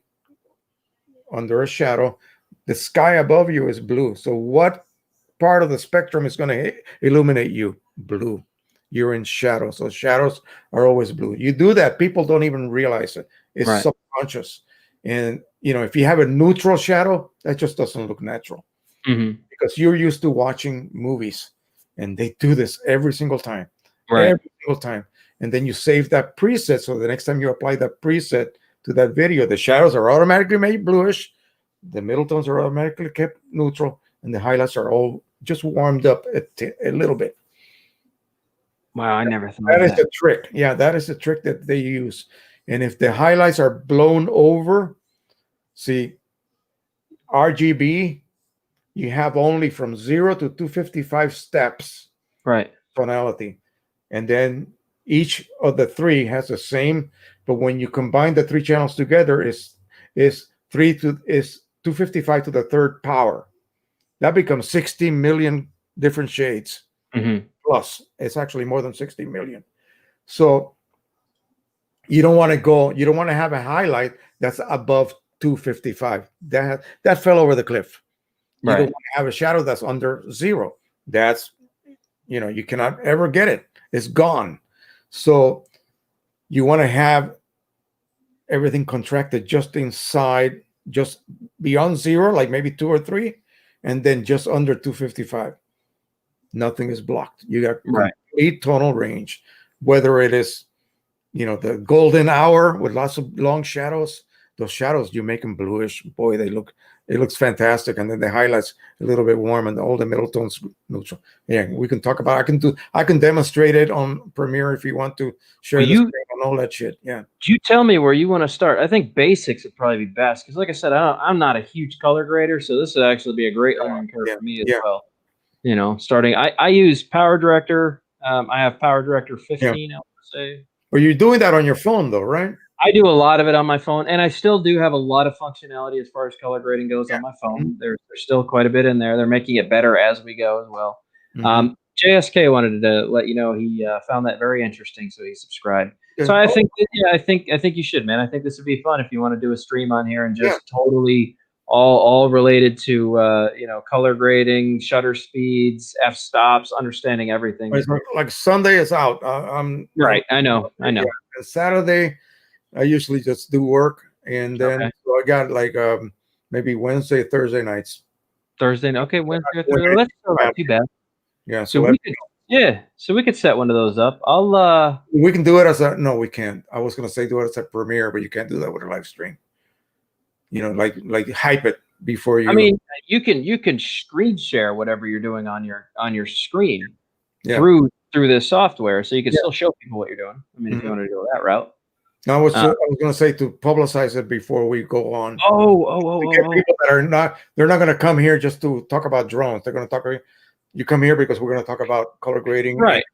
under a shadow, the sky above you is blue. So what part of the spectrum is going to illuminate you? Blue. You're in shadow. So shadows are always blue. You do that, people don't even realize it. It's Right. subconscious. And if you have a neutral shadow, that just doesn't look natural. Mhm. Because you're used to watching movies, and they do this every single time. Right. Every single time. And then you save that preset, so the next time you apply that preset to that video, the shadows are automatically made bluish, the middle tones are automatically kept neutral, and the highlights are all just warmed up a little bit. Wow, I never thought That of is that. a trick. Yeah, that is a trick that they use. And if the highlights are blown over, see, RGB, you have only from 0 to 255 steps Right. tonality. And then each of the three has the same, but when you combine the three channels together, is 255 to the third power. That becomes 60 million different shades. Mhm. Plus, it's actually more than 60 million. So you don't want to have a highlight that's above 255. That fell over the cliff. You don't Right. want to have a shadow that's under 0. That's you cannot ever get it. It's gone. So you want to have everything contracted just inside, just beyond 0, like maybe 2 or 3, and then just under 255. Nothing is blocked. You got Right. complete tonal range, whether it is the golden hour with lots of long shadows. Those shadows, you make them bluish. Boy, it looks fantastic. And then the highlights a little bit warm, and all the middle tones neutral. Yeah, we can talk about. I can demonstrate it on Premiere if you want to share Well, the screen and all that shit. Yeah, you tell me where you wanna start. I think basics would probably be best because, like I said, I'm not a huge color grader, so this would actually be a great learning curve yeah, for me as yeah, well. Starting I use Power Director. I have Power Director yeah. 15, I wanna say. But you're doing that on your phone, though, right? I do a lot of it on my phone, and I still do have a lot of functionality as far as color grading goes Yeah. on my phone. There's still quite a bit in there. They're making it better as we go as well. Mhm. JSK wanted to let you know he found that very interesting, so he subscribed. Yeah. So I Oh, think, yeah, I think you should, man. I think this would be fun if you want to do a stream on here and yeah. just totally all related to color grading, shutter speeds, f stops, understanding everything. It's like Sunday is out. Right, I know, I Yeah. know. And Saturday, I usually just do work, and then Okay, so I got like maybe Wednesday, Thursday nights. Thursday. Okay, Wednesday or When Thursday. That's still not too bad. Yeah, So so let, we could set one of those up. I'll we can do it as a no, we can't. I was gonna say do it as a premiere, but you can't do that with a live stream. Like hype it before I you. mean, you can screen share whatever you're doing on your screen Yeah. through this software, so you can Yeah. still show people what you're doing. I mean, if you Mhm. want to go that route. I was Uh, gonna say to publicize it before we go on. To get oh. people that are not, they're not gonna come here just to talk about drones. They're gonna talk. You come here because we're gonna talk about color grading and Right.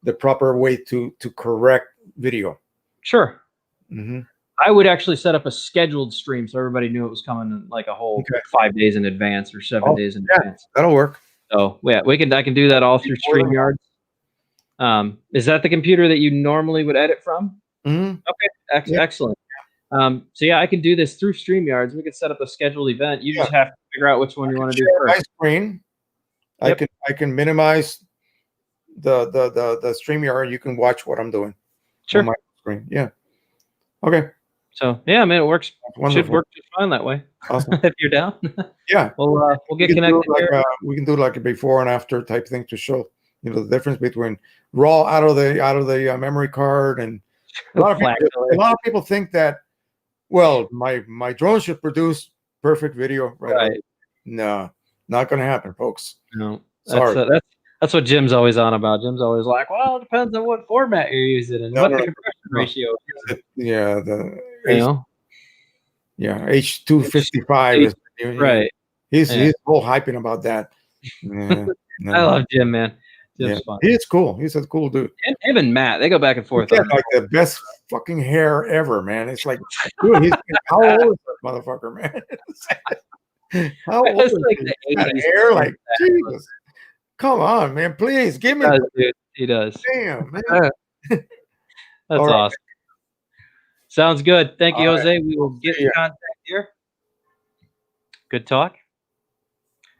the proper way to correct video. Sure. Hmm. I would actually set up a scheduled stream so everybody knew it was coming in like a whole Okay. 5 days in advance or 7 Oh, days in yeah, advance. that'll work. So yeah, I can do that all through More than StreamYard. Is that the computer that you normally would edit from? Mhm. Okay, Yeah, excellent. So yeah, I can do this through StreamYards. We can set up a scheduled event. You yeah. just have to figure out which one I you can want to do share my first. screen. Yep. I can minimize the StreamYard. You can watch what I'm doing Sure. on my screen. Yeah. Okay. So yeah, man, it works. Should Wonderful. work just fine that way. Awesome. If you're down, Yeah. we'll get We can do connected like here. we can do like a before and after type thing to show the difference between raw out of the memory card, and a lot of people think that, well, my drone should produce perfect video right away. Right. No, not gonna happen, folks. No, Sorry. that's what Jim's always on about. Jim's always like, well, it depends on what format you're using and No, what no, the no, compression no. ratio is. Yeah, You know, H255 is right. he's Yeah. all hyping about that. Yeah, I no. love Jim, man. Yeah, Jim's fun. he's cool. He's a cool dude. And him and Matt, they go back and He's forth got on like the best fucking hair ever, man. It's like, dude, how old is that motherfucker, man? How old It's is like he? the He's got 80s. hair like Jesus. Come on, man. Please give me He does, dude. He does. damn, man. That's All right. awesome. Sounds good. Thank you, All right. Jose. We will get See in ya. contact here. Good talk.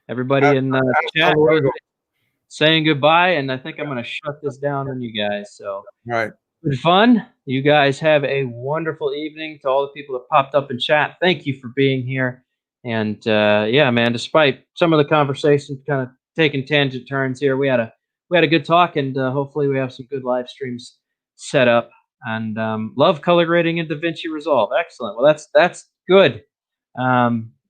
Everybody in chat luego. saying goodbye, and I think I'm going to shut this down on you guys. So Right. good fun. You guys have a wonderful evening. To all the people that popped up in chat, thank you for being here. And yeah, man, despite some of the conversations kind of taking tangent turns here, we had a good talk, and hopefully we have some good live streams set up. And love color grading in DaVinci Resolve. Excellent. Well, that's good.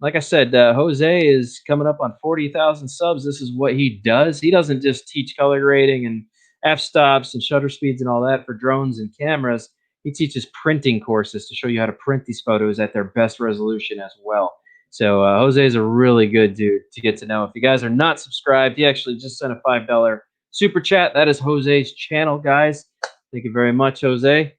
Like I said, Jose is coming up on 40,000 subs. This is what he does. He doesn't just teach color grading and f-stops and shutter speeds and all that for drones and cameras. He teaches printing courses to show you how to print these photos at their best resolution as well. So Jose is a really good dude to get to know. If you guys are not subscribed, he actually just sent a $5 super chat. That is Jose's channel, guys. Thank you very much, Jose.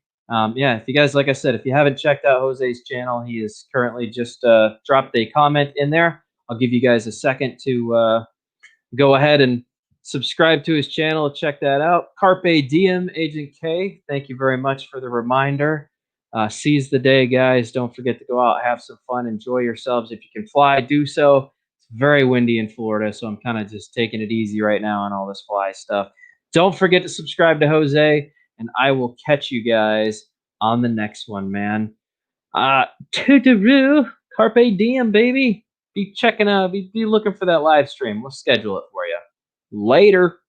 Yeah, if you guys, like I said, if you haven't checked out Jose's channel, he is currently just dropped a comment in there. I'll give you guys a second to go ahead and subscribe to his channel. Check that out. Carpe Diem, Agent K. Thank you very much for the reminder. Seize the day, guys. Don't forget to go out, have some fun, enjoy yourselves. If you can fly, do so. It's very windy in Florida, so I'm kind of just taking it easy right now on all this fly stuff. Don't forget to subscribe to Jose, and I will catch you guys on the next one, man. Toodaloo, Carpe Diem, baby. Be checking out, be looking for that live stream. We'll schedule it for you. Later.